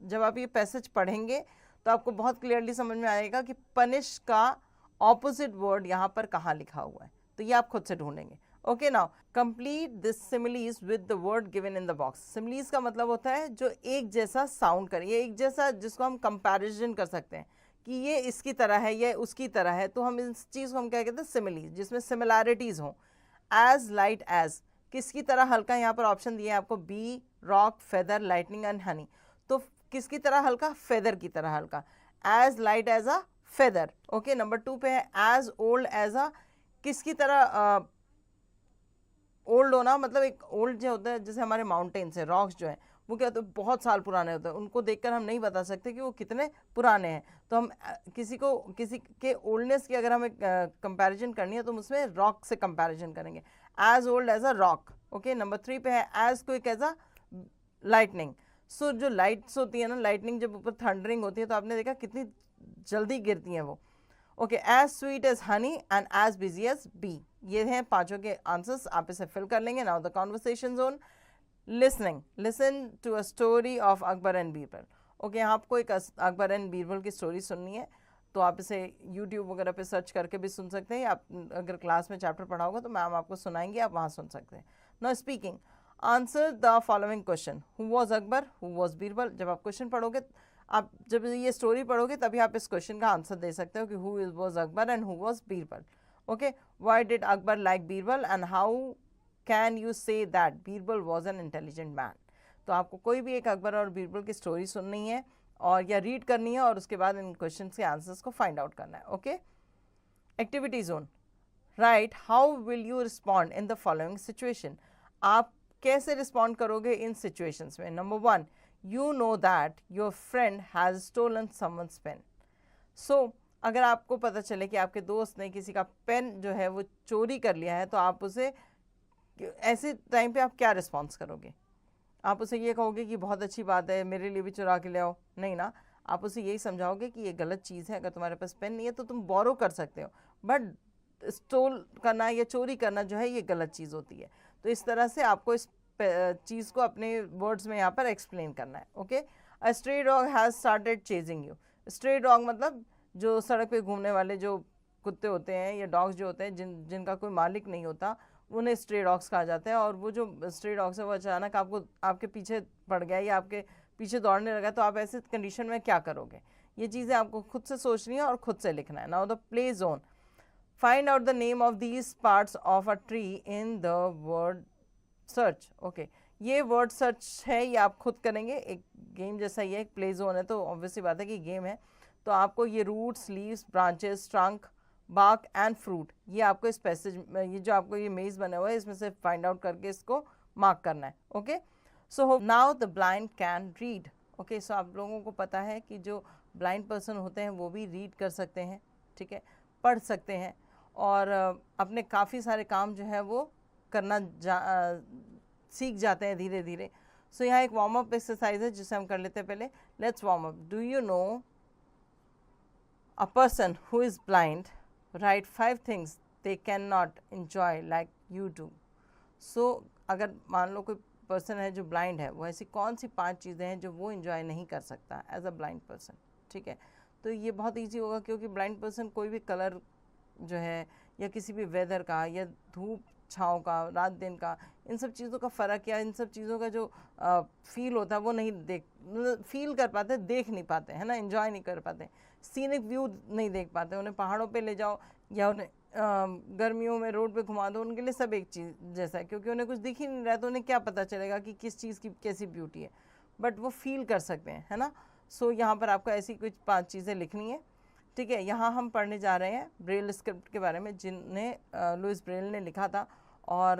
जब आप ये पैसेज पढ़ेंगे तो आपको बहुत क्लियरली समझ में आएगा कि पनिश का ऑपोजिट वर्ड यहाँ पर कहाँ लिखा हुआ है, तो ये आप खुद से ढूंढेंगे। Okay, now complete this similes with the word given in the box. Similes का मतलब होता है जो एक जैसा साउंड करे, ये एक जैसा जिसको हम कंपैरिजन कर सकते हैं कि ये इसकी तरह है, ये उसकी तरह है, तो हम इस चीज़ को हम क्या कहते हैं? सिमिलीज, जिसमें सिमिलैरिटीज हों। एज लाइट एज, किसकी तरह हल्का? यहाँ पर ऑप्शन दिए हैं आपको B rock, feather, lightning and honey. तो किसकी तरह हल्का? फेदर की तरह हल्का। As light as a feather. Okay, number 2 पे है एज ओल्ड एज अ, किसकी तरह ओल्ड होना मतलब एक ओल्ड जो होता है जैसे हमारे माउंटेन्स है, रॉक्स जो है वो क्या होते हैं? बहुत साल पुराने होते हैं, उनको देखकर हम नहीं बता सकते कि वो कितने पुराने हैं। तो हम किसी के ओल्डनेस की अगर हमें कंपैरिजन करनी है तो हम उसमें रॉक से कंपैरिजन करेंगे, as old as a rock. Okay, number 3 पे है as quick as a lightning. So जो लाइट्स होती है ना, लाइटनिंग जब ऊपर थंडरिंग होती है तो आपने देखा कितनी जल्दी गिरती हैं वो। Okay, as sweet as honey and as busy as a. Bee हैं पांचों के आंसर्स, आप इसे फिल कर लेंगे। Now the conversation zone, listening, listen to a story of Akbar and Birbal. Okay, आपको एक अकबर एंड बीरबल की स्टोरी सुननी है तो आप इसे यूट्यूब वगैरह पे सर्च करके भी सुन सकते हैं, आप अगर क्लास में चैप्टर पढ़ा होगा तो मैम आपको सुनाएंगे, आप वहाँ सुन सकते हैं। Now speaking, answer the following question, who was Akbar, who was Birbal. जब आप क्वेश्चन पढ़ोगे, आप जब ये स्टोरी पढ़ोगे तभी आप इस क्वेश्चन का आंसर दे सकते हो कि who was Akbar and who was Birbal. Okay, why did Akbar like Birbal and how can you say that Birbal was an intelligent man. तो आपको कोई भी एक अकबर और बीरबल की स्टोरी सुननी है और या रीड करनी है और उसके बाद इन क्वेश्चन के आंसर्स को फाइंड आउट करना है। Okay, activity zone, write how will you respond in the following situation. आप कैसे रिस्पॉन्ड करोगे इन सिचुएशंस में? Number 1, you know that your friend has stolen someone's pen. So अगर आपको पता चले कि आपके दोस्त ने किसी का पेन जो है वो चोरी कर लिया है तो आप उसे ऐसे टाइम पे आप क्या रिस्पॉन्स करोगे? आप उसे ये कहोगे कि बहुत अच्छी बात है, मेरे लिए भी चुरा के ले आओ? नहीं ना, आप उसे यही समझाओगे कि ये गलत चीज़ है, अगर तुम्हारे पास पेन नहीं है तो तुम बोरो कर सकते हो, बट स्टोल करना या चोरी करना जो है ये गलत चीज़ होती है। तो इस तरह से आपको इस चीज़ को अपने वर्ड्स में यहाँ पर एक्सप्लेन करना है। Okay, a stray dog has started chasing you. Stray dog मतलब जो सड़क पे घूमने वाले जो कुत्ते होते हैं या डॉग्स जो होते हैं जिनका कोई मालिक नहीं होता, उन्हें स्ट्रे डॉग्स कहा जाता है। और वो जो स्ट्रे डॉग्स है वो अचानक आपके पीछे पड़ गया या आपके पीछे दौड़ने लगा तो आप ऐसे कंडीशन में क्या करोगे? ये चीज़ें आपको खुद से सोचनी है और खुद से लिखना है। Now the play zone, find out the name of these parts of a tree in the word search. Okay, ये वर्ड सर्च है, ये आप खुद करेंगे, एक गेम जैसा ही है, एक प्ले जोन है तो ऑब्वियसली बात है कि गेम है। तो आपको ये roots, leaves, branches, trunk, bark and fruit, ये आपको इस पैसेज में, ये जो आपको ये मेज बना हुआ है इसमें से फाइंड आउट करके इसको मार्क करना है। Okay, so now the blind can read. Okay, so आप लोगों को पता है कि जो ब्लाइंड पर्सन होते हैं वो भी रीड कर सकते हैं, ठीक है, पढ़ सकते हैं और अपने काफ़ी सारे काम जो है वो करना सीख जाते हैं धीरे धीरे। सो यहाँ एक वार्म अप एक्सरसाइज है जिसे हम कर लेते हैं पहले। Let's warm up. Do you know a person who is blind write 5 things they cannot enjoy like you do. So अगर मान लो कोई पर्सन है जो ब्लाइंड है, वो ऐसी कौन सी 5 चीज़ें हैं जो वो इन्जॉय नहीं कर सकता एज अ ब्लाइंड पर्सन, ठीक है। तो ये बहुत ईजी होगा क्योंकि ब्लाइंड पर्सन कोई भी कलर जो है या किसी भी वेदर का या धूप छाँव का, रात दिन का, इन सब चीज़ों का फ़र्क या इन सब चीज़ों का जो फील होता है वो नहीं फील कर पाते, देख नहीं पाते, है ना, एंजॉय नहीं कर पाते, सीनिक व्यू नहीं देख पाते। उन्हें पहाड़ों पे ले जाओ या उन्हें गर्मियों में रोड पे घुमा दो, उनके लिए सब एक चीज़ जैसा है, क्योंकि उन्हें कुछ दिख ही नहीं रहा तो उन्हें क्या पता चलेगा कि किस चीज़ की कैसी ब्यूटी है, बट वो फील कर सकते हैं, है ना। सो यहाँ पर आपको ऐसी कुछ 5 चीज़ें लिखनी है, ठीक है। यहाँ हम पढ़ने जा रहे हैं ब्रेल स्क्रिप्ट के बारे में, जिन्हें लुइस ब्रेल ने लिखा था, और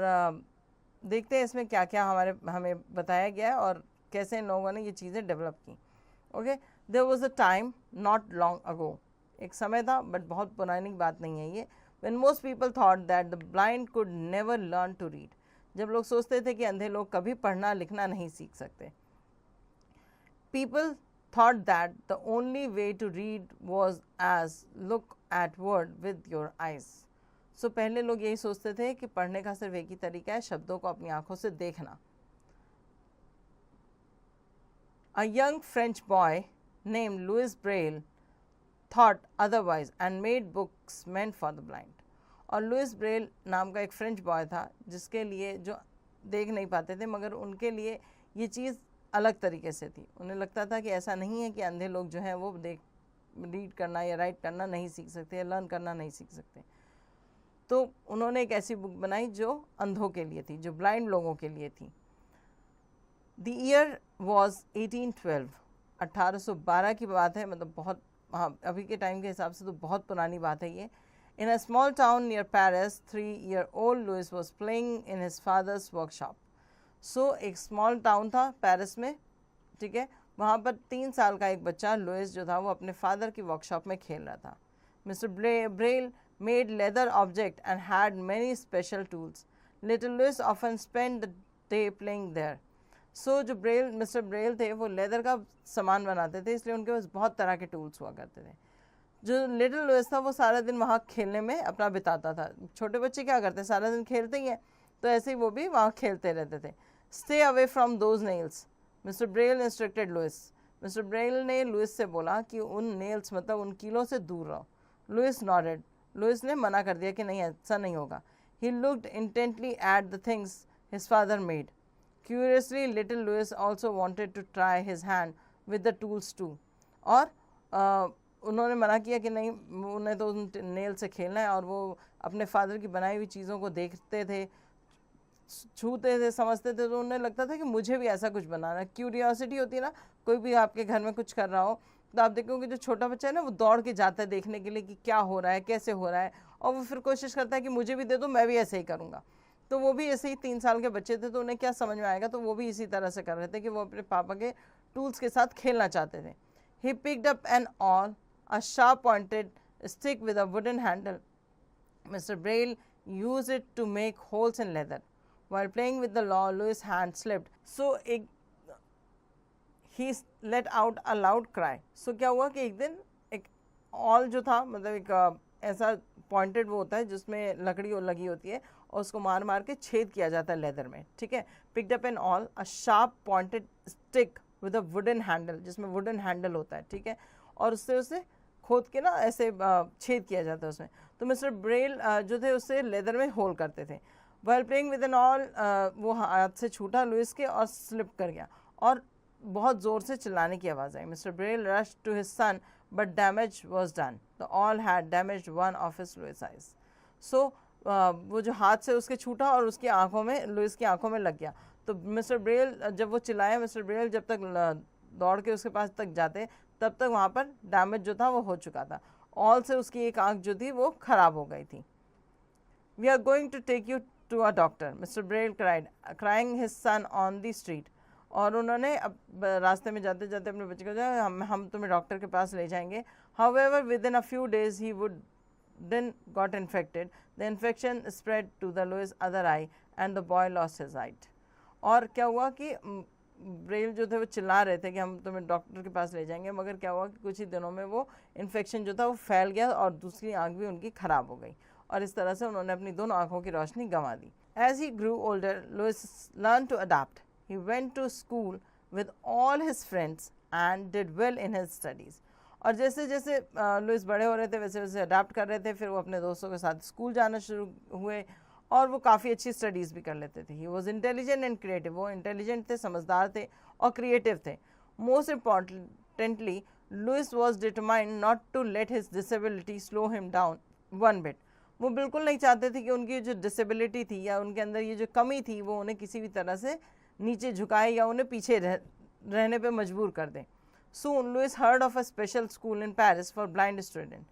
देखते हैं इसमें क्या क्या हमें बताया गया है और कैसे इन लोगों ने ये चीज़ें डेवलप की। Okay, there was a time not long ago, एक समय था बट बहुत पुरानी बात नहीं है ये, when most people thought that the blind could never learn to read, जब लोग सोचते थे कि अंधे लोग कभी पढ़ना लिखना नहीं सीख सकते। People thought that the only way to read was as look at word with your eyes. So पहले लोग यही सोचते थे कि पढ़ने का सिर्फ एक ही तरीका है, शब्दों को अपनी आंखों से देखना। A young French boy named Louis Braille thought otherwise and made books meant for the blind. और लुइस ब्रेल नाम का एक फ्रेंच बॉय था जिसके लिए, जो देख नहीं पाते थे मगर उनके लिए ये चीज़ अलग तरीके से थी। उन्हें लगता था कि ऐसा नहीं है कि अंधे लोग जो हैं वो रीड करना या राइट करना नहीं सीख सकते या लर्न करना नहीं सीख सकते। तो उन्होंने एक ऐसी बुक बनाई जो अंधों के लिए थी, जो ब्लाइंड लोगों के लिए थी। द ईयर वॉज 1812, 1812 की बात है, मतलब बहुत, हाँ, अभी के टाइम के हिसाब से तो बहुत पुरानी बात है ये। In a small town near Paris 3-year-old Louis was playing in his father's workshop. So एक स्मॉल टाउन था पेरिस में, ठीक है, वहाँ पर 3 साल का एक बच्चा लुइस जो था वो अपने फादर की वर्कशॉप में खेल रहा था। Mister Braille made leather object and had many special tools. Little Louis often spend the day playing there. So जो मिस्टर ब्रेल थे वो लेदर का सामान बनाते थे, इसलिए उनके पास बहुत तरह के टूल्स हुआ करते थे। जो लिटिल लुइस था वो सारा दिन वहाँ खेलने में अपना बिताता था। छोटे बच्चे क्या करते हैं, सारा दिन खेलते ही हैं, तो ऐसे ही वो भी वहाँ खेलते रहते थे। Stay away from those nails, Mr. Braille instructed Louis. Mr. Braille ने लुइस से बोला कि उन नेल्स मतलब उन कीलों से दूर रहो। Louis nodded. लुइस ने मना कर दिया कि नहीं, ऐसा नहीं होगा। He looked intently at the things his father made. Curiously, little Louis also wanted to try his hand with the tools too. और उन्होंने मना किया कि नहीं, उन्हें तो उन नेल से खेलना है, और वो अपने फादर की बनाई हुई चीज़ों को देखते थे, छूते थे, समझते थे, तो उन्हें लगता था कि मुझे भी ऐसा कुछ बनाना है। क्यूरियोसिटी होती है ना, कोई भी आपके घर में कुछ कर रहा हो तो आप देखोगे जो छोटा बच्चा है ना वो दौड़ के जाता है देखने के लिए कि क्या हो रहा है, कैसे हो रहा है, और वो फिर कोशिश करता है कि मुझे भी दे दो, मैं भी ऐसे ही करूँगा। तो वो भी ऐसे ही 3 साल के बच्चे थे, तो उन्हें क्या समझ में आएगा, तो वो भी इसी तरह से कर रहे थे कि वो अपने पापा के टूल्स के साथ खेलना चाहते थे। He picked up an all, a sharp pointed stick with a wooden handle. Mister Braille used it to make holes in leather. While playing with the law, Louis' hand slipped. So he let out a loud cry. So क्या हुआ कि एक दिन एक all जो था, मतलब एक ऐसा पॉइंटेड वो होता है जिसमें लकड़ी लगी होती है और उसको मार मार के छेद किया जाता है लेदर में, ठीक है। Picked up an all, a sharp pointed stick with a wooden handle, जिसमें वुडन हैंडल होता है, ठीक है, और उससे उसे खोद के ना ऐसे छेद किया जाता है उसमें। तो मिस्टर ब्रेल जो थे उससे लेदर में होल करते थे। While playing with an all, वो हाथ से छूटा लुइस के और स्लिप कर गया, और बहुत ज़ोर से चिल्लाने की आवाज़ आई। Mister Braille rushed to his son, but damage was done. The all had damaged one of his Louis' eyes. So वो जो हाथ से उसके छूटा और उसकी आंखों में, लुइस की आंखों में लग गया। तो मिस्टर ब्रेल जब वो चिल्लाया, मिस्टर ब्रेल जब तक दौड़ के उसके पास तक जाते तब तक वहाँ पर डैमेज जो था वो हो चुका था। ऑल से उसकी एक आंख जो थी वो ख़राब हो गई थी। We are going to take you to a doctor, Mr. Braille cried, crying his son on the street. और उन्होंने अब रास्ते में जाते जाते अपने बच्चे को कहा, हम तुम्हें डॉक्टर के पास ले जाएंगे। However, within a few days he then got infected. The infection spread to the Louis' other eye and the boy lost his sight. और क्या हुआ कि ब्रेल जो थे वो चिल्ला रहे थे कि हम तुम्हें डॉक्टर के पास ले जाएंगे, मगर क्या हुआ कि कुछ ही दिनों में वो इन्फेक्शन जो था वो फैल गया और दूसरी आँख भी उनकी ख़राब हो गई, और इस तरह से उन्होंने अपनी दोनों आँखों की रोशनी गंवा दी। As he grew older, Louis learned to adapt. He went to school with all his friends and did well in his studies. और जैसे जैसे लुइस बड़े हो रहे थे वैसे वैसे अडाप्ट कर रहे थे, फिर वो अपने दोस्तों के साथ स्कूल जाना शुरू हुए और वो काफ़ी अच्छी स्टडीज़ भी कर लेते थे। He was intelligent and creative, वो इंटेलिजेंट थे, समझदार थे और क्रिएटिव थे। Most importantly Louis was determined not to let his disability slow him down one bit. वो बिल्कुल नहीं चाहते थे कि उनकी जो डिसेबिलिटी थी या उनके अंदर ये जो कमी थी वो उन्हें किसी भी तरह से नीचे झुकाए या उन्हें पीछे रहने पे मजबूर कर दें। Soon Louis heard of a special school in Paris for blind student.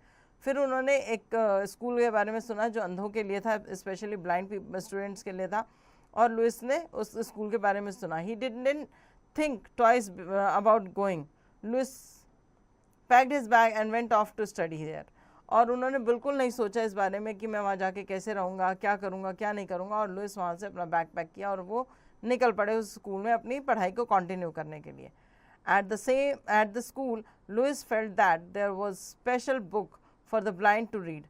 फिर उन्होंने एक स्कूल के बारे में सुना जो अंधों के लिए था, स्पेशली ब्लाइंड स्टूडेंट्स के लिए था, और लुइस ने उस स्कूल के बारे में सुना। He didn't think twice about going. Louis packed his bag and went off to study there. और उन्होंने बिल्कुल नहीं सोचा इस बारे में कि मैं वहाँ जाके कैसे रहूँगा, क्या करूँगा, क्या नहीं करूँगा, और लुइस वहाँ से अपना बैग पैक किया और वो निकल पड़े उस स्कूल में अपनी पढ़ाई को कंटिन्यू करने के लिए। At the school, Lewis felt that there was special book for the blind to read.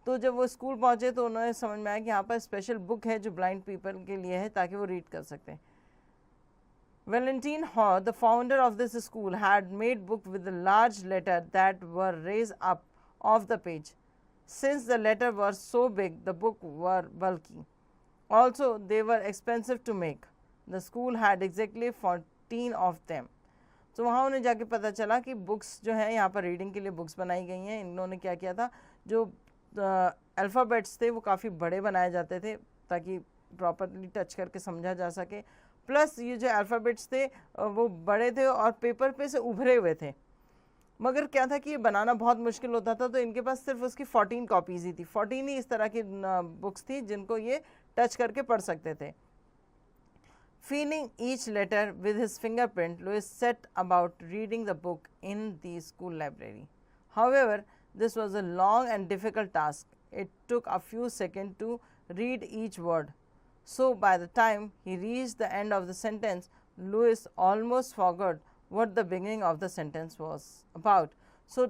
तो जब वो स्कूल पहुँचे तो उन्होंने समझ में आया कि यहाँ पर स्पेशल बुक है जो ब्लाइंड पीपल के लिए है ताकि वो रीड कर सकते हैं। Valentine Haw, the founder of this school, had made book with a large letter that were raised up off the page. Since the letter were so big, the book were bulky. Also, they were expensive to make. The school had exactly 14 of them. तो वहाँ उन्हें जाके पता चला कि books जो हैं यहाँ पर रीडिंग के लिए बुक्स बनाई गई हैं। इन्होंने क्या किया था, जो अल्फ़ाबेट्स थे वो काफ़ी बड़े बनाए जाते थे ताकि प्रॉपरली टच करके समझा जा सके। प्लस ये जो अल्फ़ाबेट्स थे वो बड़े थे और पेपर पे से उभरे हुए थे। मगर क्या था कि ये बनाना बहुत मुश्किल होता था, तो इनके पास सिर्फ उसकी 14 कॉपीज़ ही थी। 14 ही इस तरह की बुक्स थी जिनको ये टच करके पढ़ सकते थे। Feeling each letter with his fingerprint, Lewis set about reading the book in the school library. However, this was a long and difficult task. It took a few seconds to read each word. So, by the time he reached the end of the sentence, Lewis almost forgot what the beginning of the sentence was about. So,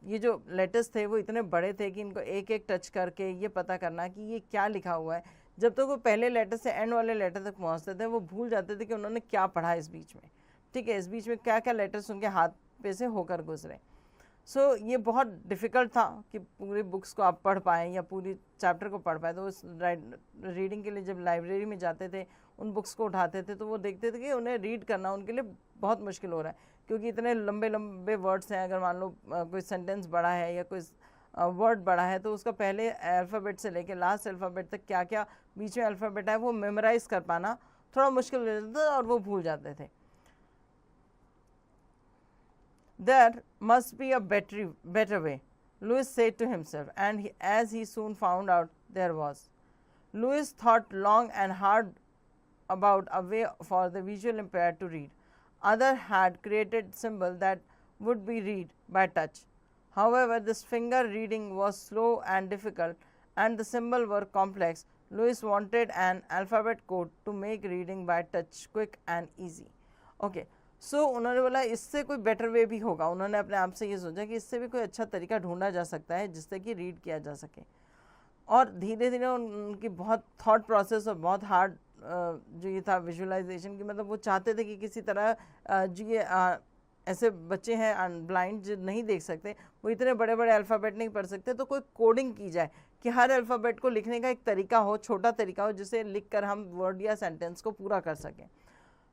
ये जो letters थे वो इतने बड़े थे कि इनको एक एक टच करके ये पता करना कि ये क्या लिखा हुआ है। जब तक वो पहले लेटर से एंड वाले लेटर तक पहुंचते थे वो भूल जाते थे कि उन्होंने क्या पढ़ा इस बीच में। ठीक है, इस बीच में क्या क्या लेटर्स उनके हाथ पे से होकर गुजरे। सो ये बहुत डिफ़िकल्ट था कि पूरी बुक्स को आप पढ़ पाएँ या पूरी चैप्टर को पढ़ पाए। तो उस रीडिंग के लिए जब लाइब्रेरी में जाते थे, उन बुक्स को उठाते थे तो वो देखते थे कि उन्हें रीड करना उनके लिए बहुत मुश्किल हो रहा है, क्योंकि इतने लंबे लंबे वर्ड्स हैं। अगर मान लो कोई सेंटेंस बड़ा है या कोई वर्ड बड़ा है तो उसका पहले अल्फ़ाबेट से लेकर लास्ट अल्फ़ाबेट तक क्या क्या बीच में अल्फ़ाबेट है वो मेमोराइज़ कर पाना थोड़ा मुश्किल हो जाता था और वो भूल जाते थे। There must be a better way, Lewis said to himself, and as he soon found out there was. Lewis thought long and hard about a way for the visually impaired to read. Others had created symbols that would be read by touch. However, this finger reading was slow and difficult, and the symbols were complex. Lewis wanted an alphabet code to make reading by touch quick and easy. Okay. सो उन्होंने बोला इससे कोई better way भी होगा। उन्होंने अपने आप से ये सोचा कि इससे भी कोई अच्छा तरीका ढूंढा जा सकता है जिससे कि रीड किया जा सके। और धीरे धीरे उनकी बहुत थॉट प्रोसेस और बहुत हार्ड जो ये था विजुअलाइजेशन की, मतलब वो चाहते थे कि किसी तरह जो ये ऐसे बच्चे हैं ब्लाइंड जो नहीं देख सकते, वो इतने बड़े बड़े अल्फ़ाबेट नहीं पढ़ सकते, तो कोई कोडिंग की जाए कि हर अल्फ़ाबेट को लिखने का एक तरीका हो, छोटा तरीका हो, जिसे लिख कर हम वर्ड या सेंटेंस को पूरा कर सकें।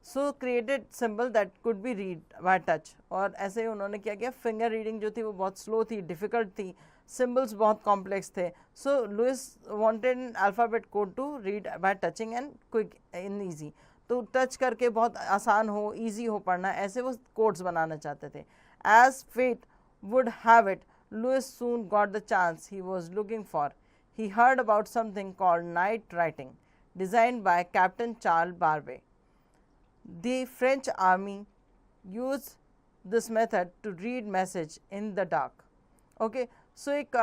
So created symbol that could be read by touch. और ऐसे ही उन्होंने क्या किया, फिंगर रीडिंग जो थी वो बहुत स्लो थी, डिफ़िकल्ट थी, सिंबल्स बहुत कॉम्प्लेक्स थे। So Louis wanted an alphabet code to read by touching and quick in easy. तो टच करके बहुत आसान हो, ईजी हो पढ़ना, ऐसे वो कोड्स बनाना चाहते थे। As fate would have it, Louis soon got the chance he was looking for. He heard about something called night writing designed by captain Charles Barbier. The French army used this method to read message in the dark. Okay, so एक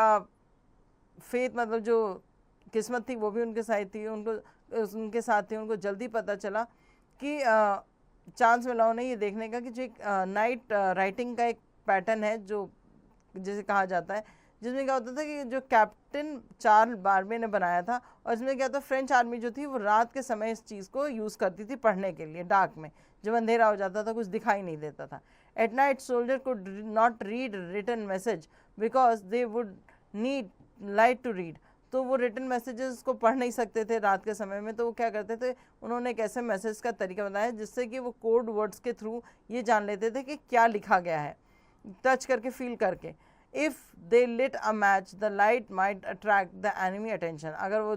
faith मतलब जो किस्मत थी वो भी उनके साथ थी, उनको जल्दी पता चला कि चांस मिला उन्हें ये देखने का कि जो एक नाइट राइटिंग का एक पैटर्न है जो जिसे कहा जाता है, जिसमें क्या होता था कि जो कैप्टन चार्ल्स बारबे ने बनाया था, और इसमें क्या था, फ्रेंच आर्मी जो थी वो रात के समय इस चीज़ को यूज़ करती थी पढ़ने के लिए, डार्क में, जब अंधेरा हो जाता था, कुछ दिखाई नहीं देता था। At night soldier could not read written message because they would need light to read. तो वो रिटन मैसेजेस को पढ़ नहीं सकते थे रात के समय में, तो वो क्या करते थे, उन्होंने एक ऐसे मैसेज का तरीका बनाया जिससे कि वो कोड वर्ड्स के थ्रू ये जान लेते थे कि क्या लिखा गया है, टच करके, फील करके। If they lit a match the light might attract the enemy attention. अगर वो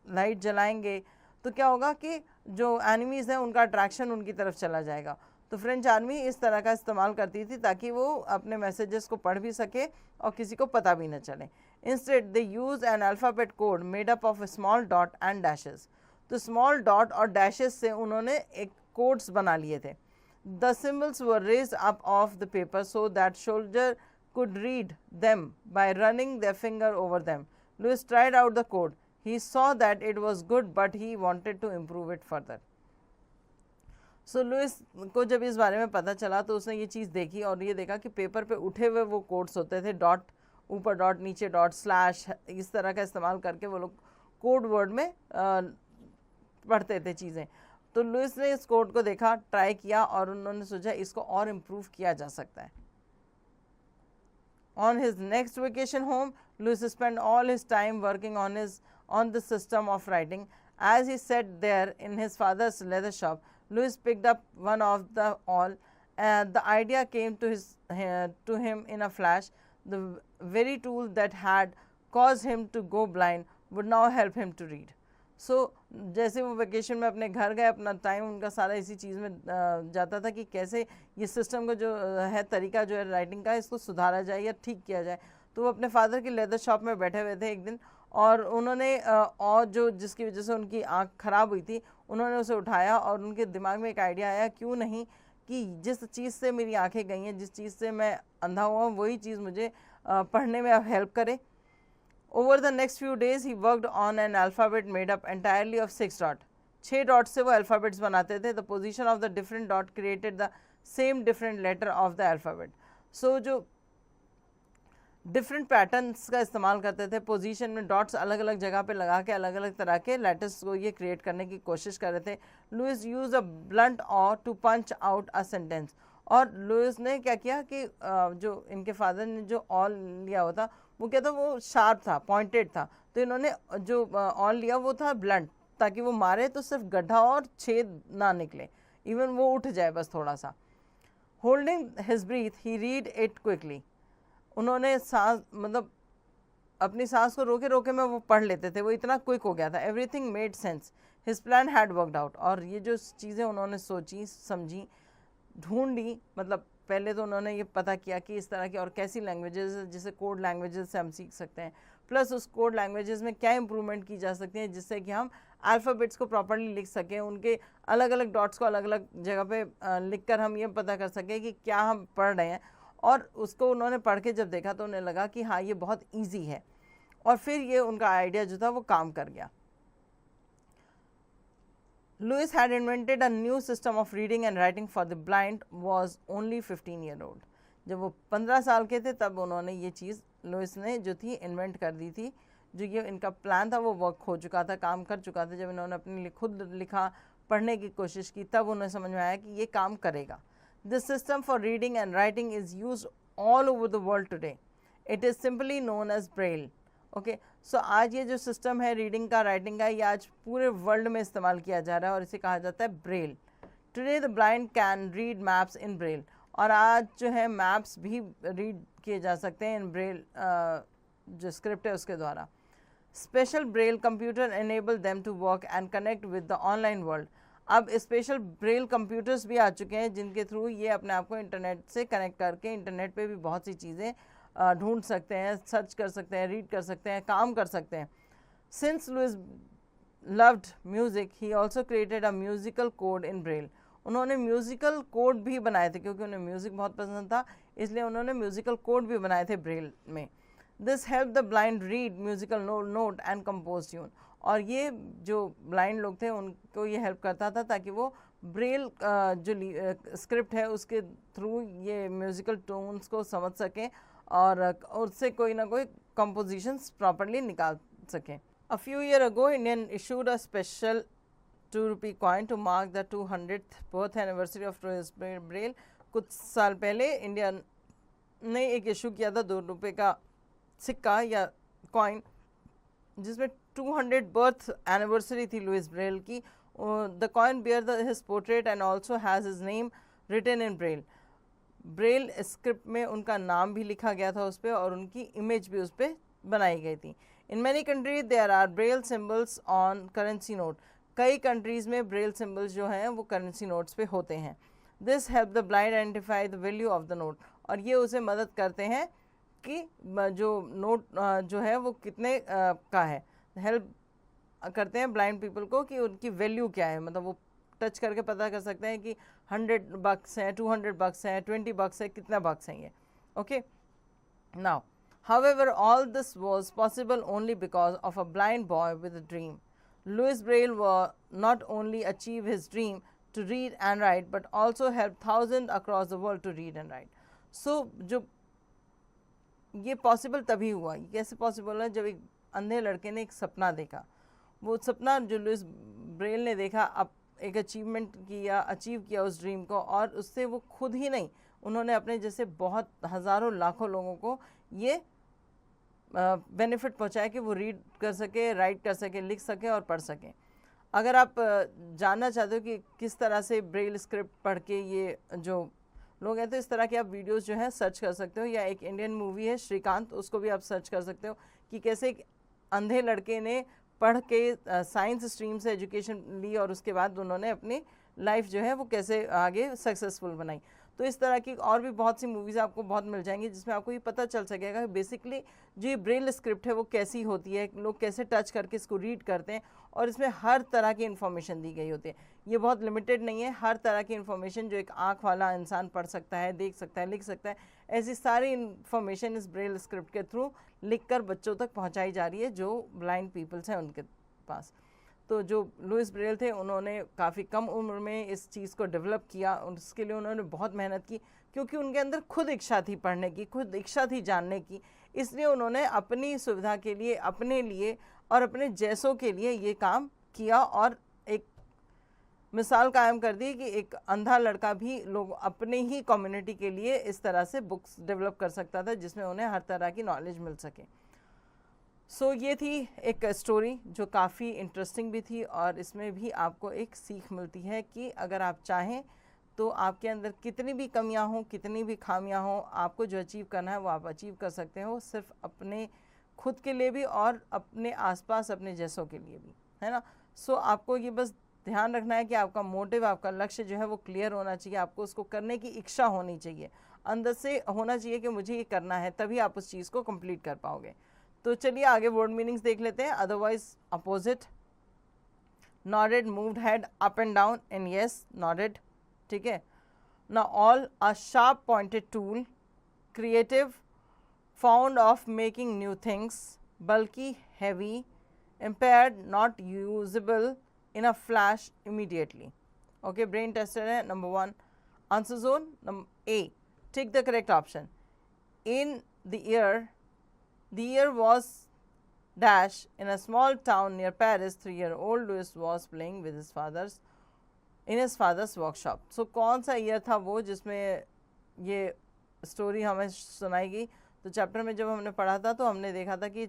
लाइट जलाएंगे तो क्या होगा कि जो एनिमीज़ हैं उनका अट्रैक्शन उनकी तरफ चला जाएगा। तो फ्रेंच आर्मी इस तरह का इस्तेमाल करती थी ताकि वो अपने मैसेजेस को पढ़ भी सके और किसी को पता भी न चले। Instead they use N alphabet code made up of small dot and dashes. तो स्मॉल डॉट और डैशेस से उन्होंने एक कोड्स बना लिए थे। The symbols were raised up of the paper so that soldier could read them by running their finger over them. Lewis tried out the code. He saw that it was good, but he wanted to improve it further. So Louis को जब इस बारे में पता चला तो उसने ये चीज़ देखी और ये देखा कि पेपर पे उठे हुए वो कोड्स होते थे, डॉट ऊपर डॉट नीचे डॉट स्लैश, इस तरह का इस्तेमाल करके वो लोग कोड वर्ड में पढ़ते थे चीज़ें। तो लुइस ने इस कोड को देखा, ट्राई किया और उन्होंने सोचा इसको और इम्प्रूव किया जा सकता है। On his next vacation home, Lewis spent all his time working on the system of writing. As he sat there in his father's leather shop, Lewis picked up one of the all. The idea came to him in a flash. The very tool that had caused him to go blind would now help him to read. सो जैसे वो vacation में अपने घर गए, अपना time उनका सारा इसी चीज़ में जाता था कि कैसे ये सिस्टम का जो है तरीका जो है राइटिंग का, इसको सुधारा जाए या ठीक किया जाए। तो वो अपने फादर की लेदर शॉप में बैठे हुए थे एक दिन और उन्होंने और जो जिसकी वजह से उनकी आँख ख़राब हुई थी, उन्होंने उसे उठाया और उनके दिमाग में एक आइडिया आया, क्यों नहीं कि जिस चीज़ से मेरी आँखें गई हैं, जिस चीज़ से मैं अंधा हुआ हूँ, वही चीज़ मुझे पढ़ने में अब हेल्प करे। Over the next few days, he worked on an alphabet made up entirely of 6 dots. 6 dots से वो alphabets बनाते थे. The position of the different dot created the same different letter of the alphabet. So जो different patterns का इस्तेमाल करते थे, position में डॉट्स अलग अलग जगह पे लगा के अलग अलग तरह के लेटर्स को ये क्रिएट करने की कोशिश कर रहे थे। Louis use a blunt awl to punch out a sentence. और लुइस ने क्या किया कि जो इनके फादर ने जो ऑल लिया हुआ था वो क्या था, वो शार्प था, पॉइंटेड था। तो इन्होंने जो ऑल लिया वो था ब्लंट, ताकि वो मारे तो सिर्फ गड्ढा और छेद ना निकले, इवन वो उठ जाए बस थोड़ा सा। Holding his breath he read it quickly. उन्होंने सांस मतलब अपनी सांस को रोके रोके में वो पढ़ लेते थे, वो इतना क्विक हो गया था। Everything made sense, his plan had worked out. और ये जो चीज़ें उन्होंने सोची, समझी, ढूंढी, मतलब पहले तो उन्होंने ये पता किया कि इस तरह की और कैसी लैंग्वेजेस जिसे कोड लैंग्वेजेस से हम सीख सकते हैं, प्लस उस कोड लैंग्वेजेस में क्या इंप्रूवमेंट की जा सकती है जिससे कि हम अल्फ़ाबेट्स को प्रॉपर्ली लिख सकें, उनके अलग अलग डॉट्स को अलग अलग जगह पे लिखकर हम ये पता कर सकें कि क्या हम पढ़ रहे हैं। और उसको उन्होंने पढ़ के जब देखा तो उन्हें लगा कि हाँ ये बहुत ईजी है, और फिर ये उनका आइडिया जो था वो काम कर गया। Lewis had invented a new system of reading and writing for the blind was only 15-year-old. जब वो 15 साल के थे तब उन्होंने ये चीज़ लुइस ने जो थी इन्वेंट कर दी थी। जो ये इनका प्लान था वो वर्क हो चुका था, काम कर चुका था। जब इन्होंने अपने लिए खुद लिखा, पढ़ने की कोशिश की, तब उन्हें समझ में आया कि ये काम करेगा। This system for reading and writing is used all over the world today. It is simply known as Braille. Okay so आज ये जो सिस्टम है रीडिंग का, राइटिंग का, ये आज पूरे वर्ल्ड में इस्तेमाल किया जा रहा है और इसे कहा जाता है Braille. Today the blind can read maps in Braille. और आज जो है मैप्स भी रीड किए जा सकते हैं इन ब्रेल, जो स्क्रिप्ट है उसके द्वारा। Special Braille computer enable them to work and connect with the online world. अब स्पेशल ब्रेल कंप्यूटर्स भी आ चुके हैं जिनके थ्रू ये अपने आप को इंटरनेट से कनेक्ट करके इंटरनेट पे भी बहुत सी चीज़ें ढूंढ सकते हैं, सर्च कर सकते हैं, रीड कर सकते हैं, काम कर सकते हैं। Since Louis loved music he also created a musical code in Braille. उन्होंने म्यूज़िकल कोड भी बनाए थे क्योंकि उन्हें म्यूज़िक बहुत पसंद था, इसलिए उन्होंने म्यूज़िकल कोड भी बनाए थे ब्रेल में। This help the blind read musical note and compose tune. और ये जो ब्लाइंड लोग थे उनको ये हेल्प करता था ताकि वो ब्रेल जो स्क्रिप्ट है उसके थ्रू ये म्यूज़िकल टोन्स को समझ सकें और उससे कोई ना कोई कंपोजिशंस प्रॉपरली निकाल सकें। A few year ago Indian issued a special ₹2 coin to mark the 200th birth anniversary of Louis Braille. कुछ साल पहले इंडिया ने एक इशू किया था ₹2 का सिक्का या कॉइन जिसमें 200 बर्थ एनिवर्सरी थी लुइस ब्रेल की. The coin bear his portrait and also has his name written in Braille. Braille script में उनका नाम भी लिखा गया था उस पर और उनकी इमेज भी उस पर बनाई गई थी. In many countries there are Braille symbols on currency note. कई कंट्रीज़ में ब्रेल सिम्बल्स जो हैं वो करेंसी नोट्स पे होते हैं. This help the blind identify the value of the note. और ये उसे मदद करते हैं कि जो नोट जो है वो कितने का है. हेल्प करते हैं ब्लाइंड पीपल को कि उनकी वैल्यू क्या है, मतलब वो टच करके पता कर सकते हैं कि 100 बक्स हैं, 200 बक्स हैं, 20 बक्स है, कितना बक्स हैं ये. Okay, now however all this was possible only because of a blind boy with a dream. Louis Braille not only achieved his dream to read and write but also helped thousands across the world to read and write. So जो ये possible तभी हुआ. ये कैसे possible है? जब एक अंधे लड़के ने एक सपना देखा. वो सपना जो लुइस ब्रेल ने देखा, अब एक अचीव किया उस ड्रीम को, और उससे वो खुद ही नहीं, उन्होंने अपने जैसे बहुत हज़ारों लाखों लोगों को ये बेनिफिट पहुंचाया कि वो रीड कर सके, राइट कर सके, लिख सके और पढ़ सके. अगर आप जानना चाहते हो कि किस तरह से ब्रेल स्क्रिप्ट पढ़ के ये जो लोग हैं, तो इस तरह के आप वीडियोस जो हैं सर्च कर सकते हो. या एक इंडियन मूवी है श्रीकांत, उसको भी आप सर्च कर सकते हो कि कैसे एक अंधे लड़के ने पढ़ के साइंस स्ट्रीम से एजुकेशन ली और उसके बाद उन्होंने अपनी लाइफ जो है वो कैसे आगे सक्सेसफुल बनाई. तो इस तरह की और भी बहुत सी मूवीज़ आपको बहुत मिल जाएंगी जिसमें आपको ये पता चल सकेगा कि बेसिकली जो ये ब्रेल स्क्रिप्ट है वो कैसी होती है, लोग कैसे टच करके इसको रीड करते हैं, और इसमें हर तरह की इन्फॉर्मेशन दी गई होती है. ये बहुत लिमिटेड नहीं है, हर तरह की इन्फॉर्मेशन जो एक आँख वाला इंसान पढ़ सकता है, देख सकता है, लिख सकता है, ऐसी सारी इन्फॉर्मेशन इस ब्रेल स्क्रिप्ट के थ्रू लिखकर बच्चों तक पहुँचाई जा रही है जो ब्लाइंड पीपल्स हैं उनके पास. तो जो लुइस ब्रेल थे उन्होंने काफ़ी कम उम्र में इस चीज़ को डेवलप किया, उसके लिए उन्होंने बहुत मेहनत की, क्योंकि उनके अंदर खुद इच्छा थी पढ़ने की, खुद इच्छा थी जानने की. इसलिए उन्होंने अपनी सुविधा के लिए, अपने लिए और अपने जैसों के लिए ये काम किया और एक मिसाल कायम कर दी कि एक अंधा लड़का भी लोग अपने ही कम्युनिटी के लिए इस तरह से बुक्स डेवलप कर सकता था जिसमें उन्हें हर तरह की नॉलेज मिल सके. सो ये थी एक स्टोरी जो काफ़ी इंटरेस्टिंग भी थी, और इसमें भी आपको एक सीख मिलती है कि अगर आप चाहें तो आपके अंदर कितनी भी कमियां हों, कितनी भी खामियां हों, आपको जो अचीव करना है वो आप अचीव कर सकते हो, सिर्फ अपने खुद के लिए भी और अपने आसपास अपने जैसों के लिए भी, है ना. सो आपको ये बस ध्यान रखना है कि आपका मोटिव, आपका लक्ष्य जो है वो क्लियर होना चाहिए. आपको उसको करने की इच्छा होनी चाहिए, अंदर से होना चाहिए कि मुझे ये करना है, तभी आप उस चीज़ को कंप्लीट कर पाओगे. तो चलिए आगे वर्ड मीनिंग्स देख लेते हैं. Otherwise opposite, nodded, moved head up and down, and yes, nodded. ठीक है ना. Awl, a sharp pointed tool. Creative, found of making new things. Bulky, heavy. Impaired, not usable in a flash immediately. Okay, brain tester है. Number 1 answer zone. Number A, tick the correct option. In the year, the year was dash in a small town near Paris. 3-year-old Louis was playing with his in his father's workshop. So कौन सा year था वो जिसमें ये story हमें सुनाई गई? तो चैप्टर में जब हमने पढ़ा था तो हमने देखा था कि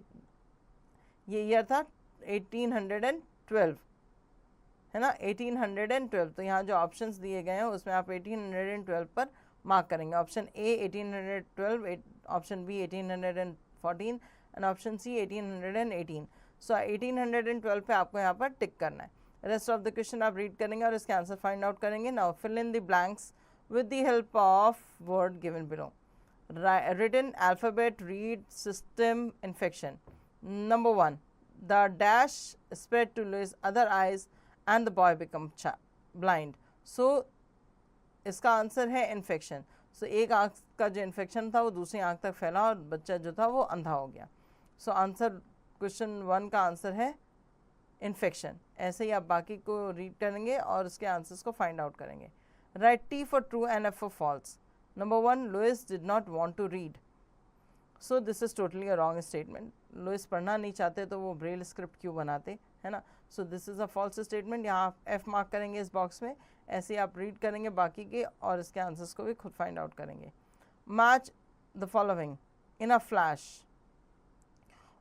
ये ईयर था 1812, है ना, 1812. तो यहाँ जो ऑप्शंस दिए गए हैं उसमें आप 1812 पर मार्क करेंगे. Option A 1812, option B 1814 and option C 1818. So 1812 पे आपको यहाँ पर टिक करना है. रेस्ट ऑफ द क्वेश्चन आप रीड करेंगे और इसके आंसर फाइंड आउट करेंगे. Now fill in the blanks with the help of word given below. Written alphabet, read, system, infection. Number 1, the dash spread to Louis' other eyes and the boy become blind. So इसका answer है infection. सो एक आँख का जो infection था वो दूसरी आँख तक फैला और बच्चा जो था वो अंधा हो गया. सो आंसर क्वेश्चन 1 का आंसर है इन्फेक्शन. ऐसे ही आप बाकी को रीड करेंगे और उसके आंसर्स को फाइंड आउट करेंगे. Write T for true and F for false. Number 1, Louis did not want to read. So this is totally a wrong statement. Louis पढ़ना नहीं चाहते तो वो ब्रेल स्क्रिप्ट क्यों बनाते, है ना. So this is a false statement. यहाँ आप F मार्क करेंगे इस बॉक्स में. ऐसे आप रीड करेंगे बाकी के और इसके आंसर्स को भी खुद फाइंड आउट करेंगे. Match the following in a flash.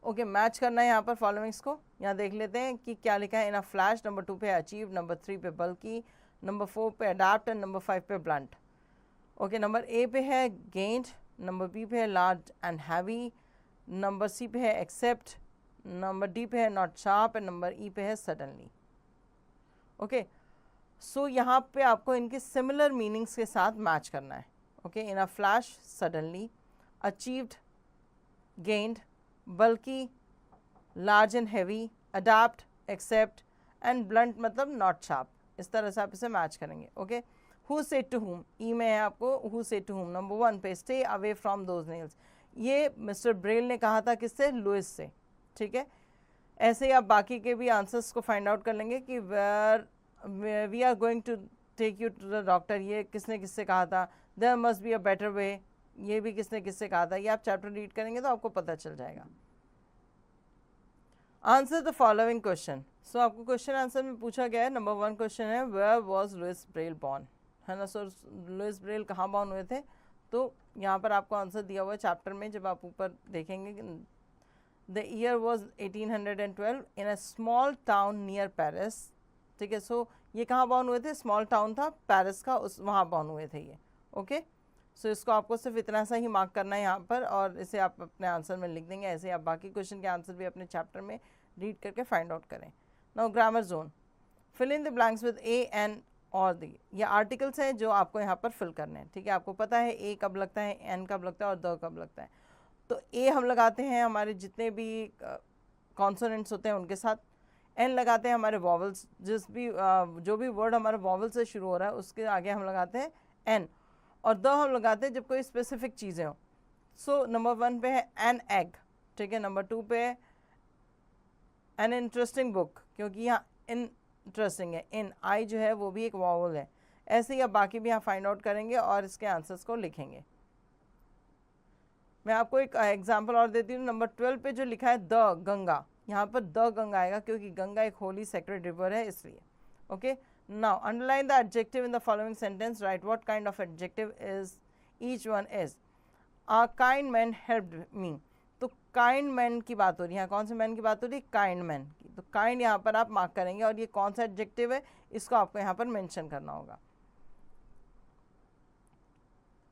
Okay, match करना है यहाँ पर फॉलोइंग्स को। यहाँ देख लेते हैं कि क्या लिखा है। इन अ फ्लैश, नंबर 2 पे अचीव, नंबर 3 पे बल्कि, नंबर 4 पे अडाप्ट एंड नंबर 5 पे ब्लंट। ओके, नंबर ए पे है गेंड, नंबर बी पे है large and heavy, number C पे है एक्सेप्ट, नंबर डी पे है not sharp and number E पे है सडनली। ओके, सो यहाँ पे आपको इनके सिमिलर मीनिंग्स के साथ मैच करना है। Okay, in a flash suddenly, achieved gained, bulky large and heavy, adapt accept and blunt मतलब नॉट शार्प। इस तरह से आप इसे मैच करेंगे। ओके, हु सेड टू हुम, ई में है आपको who said to whom. Number 1 पे stay away from those nails, ये मिस्टर ब्रेल ने कहा था किससे, लुइस से। ठीक है, ऐसे ही आप बाकी के भी आंसर्स को फाइंड आउट कर लेंगे कि we are going to take you to the doctor, ये किसने किससे कहा था। There must be a better way, ये भी किसने किससे कहा था। ये आप चैप्टर रीड करेंगे तो आपको पता चल जाएगा। Answer the following question. So आपको क्वेश्चन आंसर में पूछा गया है। नंबर 1 क्वेश्चन है where was Louis Braille born, है ना सर। लुइस ब्रेल कहाँ बॉर्न हुए थे, तो यहाँ पर आपको आंसर दिया हुआ है चैप्टर में। जब आप ऊपर देखेंगे, the year was 1812 in a small town near Paris. ठीक है, सो ये कहाँ बॉर्न हुए थे, स्मॉल टाउन था पेरिस का, उस वहाँ बॉर्न हुए थे ये। ओके, सो इसको आपको सिर्फ इतना सा ही मार्क करना है यहाँ पर, और इसे आप अपने आंसर में लिख देंगे। ऐसे आप बाकी क्वेश्चन के आंसर भी अपने चैप्टर में रीड करके फाइंड आउट करें। Now grammar zone, fill in the blanks with a an or the. ये आर्टिकल्स हैं जो आपको यहाँ पर फिल करने हैं। ठीक है, आपको पता है ए कब लगता है, एन कब लगता है और द कब लगता है। तो ए हम लगाते हैं हमारे जितने भी कॉन्सोनेंट्स होते हैं उनके साथ, एन लगाते हैं हमारे वॉवल्स, जो भी वर्ड हमारे वॉवल से शुरू हो रहा है उसके आगे हम लगाते हैं एन, और द हम लगाते हैं जब कोई स्पेसिफिक चीज़ें हो। सो नंबर 1 पे है एन एग। ठीक है, नंबर 2 पे एन इंटरेस्टिंग बुक, क्योंकि यहाँ इंटरेस्टिंग है, इन आई जो है वो भी एक वॉवल है। ऐसे ही आप बाकी भी यहाँ फाइंड आउट करेंगे और इसके आंसर्स को लिखेंगे। मैं आपको एक एग्जांपल और देती हूँ। नंबर 12 पे जो लिखा है द गंगा, यहाँ पर द गंगा आएगा क्योंकि गंगा एक होली सेक्रेड रिवर है, इसलिए। Okay, now underline the adjective in the following sentence, right what kind of adjective is each one is. A kind man helped me, तो काइंड मैन की बात हो रही है। कौन से मैन की बात हो रही है, काइंड मैन की। तो काइंड यहाँ पर आप मार्क करेंगे, और ये कौन सा एडजेक्टिव है इसको आपको यहाँ पर मेंशन करना होगा।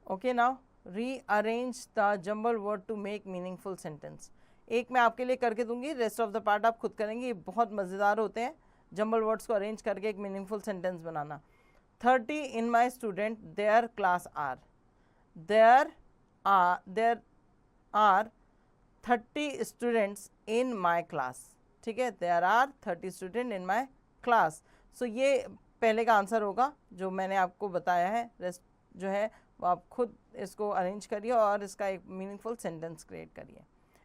Okay, now rearrange the jumble word to make meaningful sentence. एक मैं आपके लिए करके दूंगी, रेस्ट ऑफ द पार्ट आप खुद करेंगे। ये बहुत मज़ेदार होते हैं जम्बल वर्ड्स को अरेंज करके एक मीनिंगफुल सेंटेंस बनाना। 30 in my student there class are, there are 30 students in my class. ठीक है, there are 30 student in my class. So ये पहले का आंसर होगा जो मैंने आपको बताया है। रेस्ट जो है वो आप खुद इसको अरेंज करिए और इसका एक मीनिंगफुल सेंटेंस क्रिएट करिए।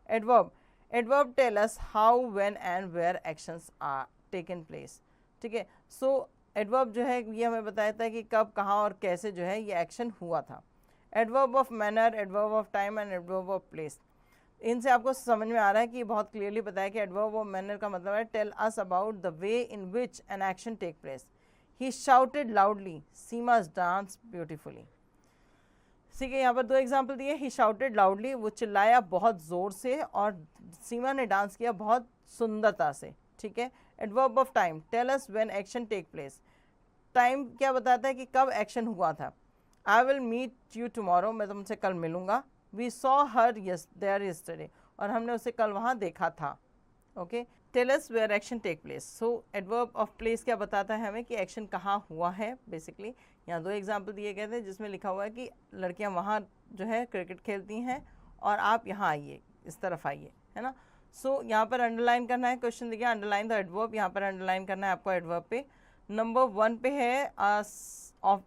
Adverb, adverb tell us how, when and where actions are taken place. ठीक है, सो एडवर्ब जो है ये हमें बताता है कि कब, कहाँ और कैसे जो है ये एक्शन हुआ था। Adverb of manner, adverb of time and adverb of place, इनसे आपको समझ में आ रहा है कि बहुत क्लियरली बताया कि एडवर्ब ऑफ मैनर का मतलब है tell us about the way in which an action take place. He shouted loudly, सीमास डांस ब्यूटिफुली। ठीक है, यहाँ पर 2 एग्जाम्पल दिए। ही शाउटेड लाउडली, वो चिल्लाया बहुत ज़ोर से, और सीमा ने डांस किया बहुत सुंदरता से। ठीक है, adverb of time, tell us when action take place. Time क्या बताता है कि कब एक्शन हुआ था। I will meet you tomorrow, मैं तुमसे कल मिलूंगा। We saw her there yesterday, और हमने उसे कल वहाँ देखा था। Okay, tell us where action take place. So adverb of place क्या बताता है हमें कि एक्शन कहाँ हुआ है। बेसिकली यहाँ 2 एग्जाम्पल दिए गए थे जिसमें लिखा हुआ है कि लड़कियाँ वहाँ जो है क्रिकेट खेलती हैं और आप यहाँ आइए, इस तरफ आइए, है ना। सो यहाँ पर अंडरलाइन करना है, क्वेश्चन देखिए अंडरलाइन द एडवर्ब, यहाँ पर अंडरलाइन करना है आपको एडवर्ब पे। नंबर 1 पे है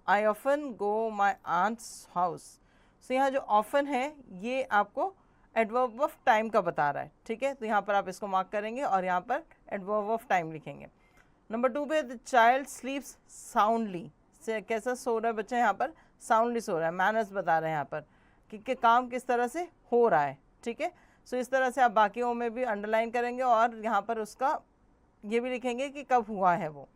I often go my aunt's house. So यहाँ जो ऑफन है ये आपको एडवर्ब ऑफ टाइम का बता रहा है। ठीक है, तो यहाँ पर आप इसको मार्क करेंगे और यहाँ पर एडवर्ब ऑफ टाइम लिखेंगे। नंबर 2 पे द चाइल्ड स्लीप्स साउंडली, से कैसा सो रहा है बच्चा, यहाँ पर साउंडली सो रहा है। मैनर्स बता रहे हैं यहाँ पर कि काम किस तरह से हो रहा है। ठीक है, सो इस तरह से आप बाकियों में भी अंडरलाइन करेंगे और यहाँ पर उसका ये भी लिखेंगे कि कब हुआ है वो,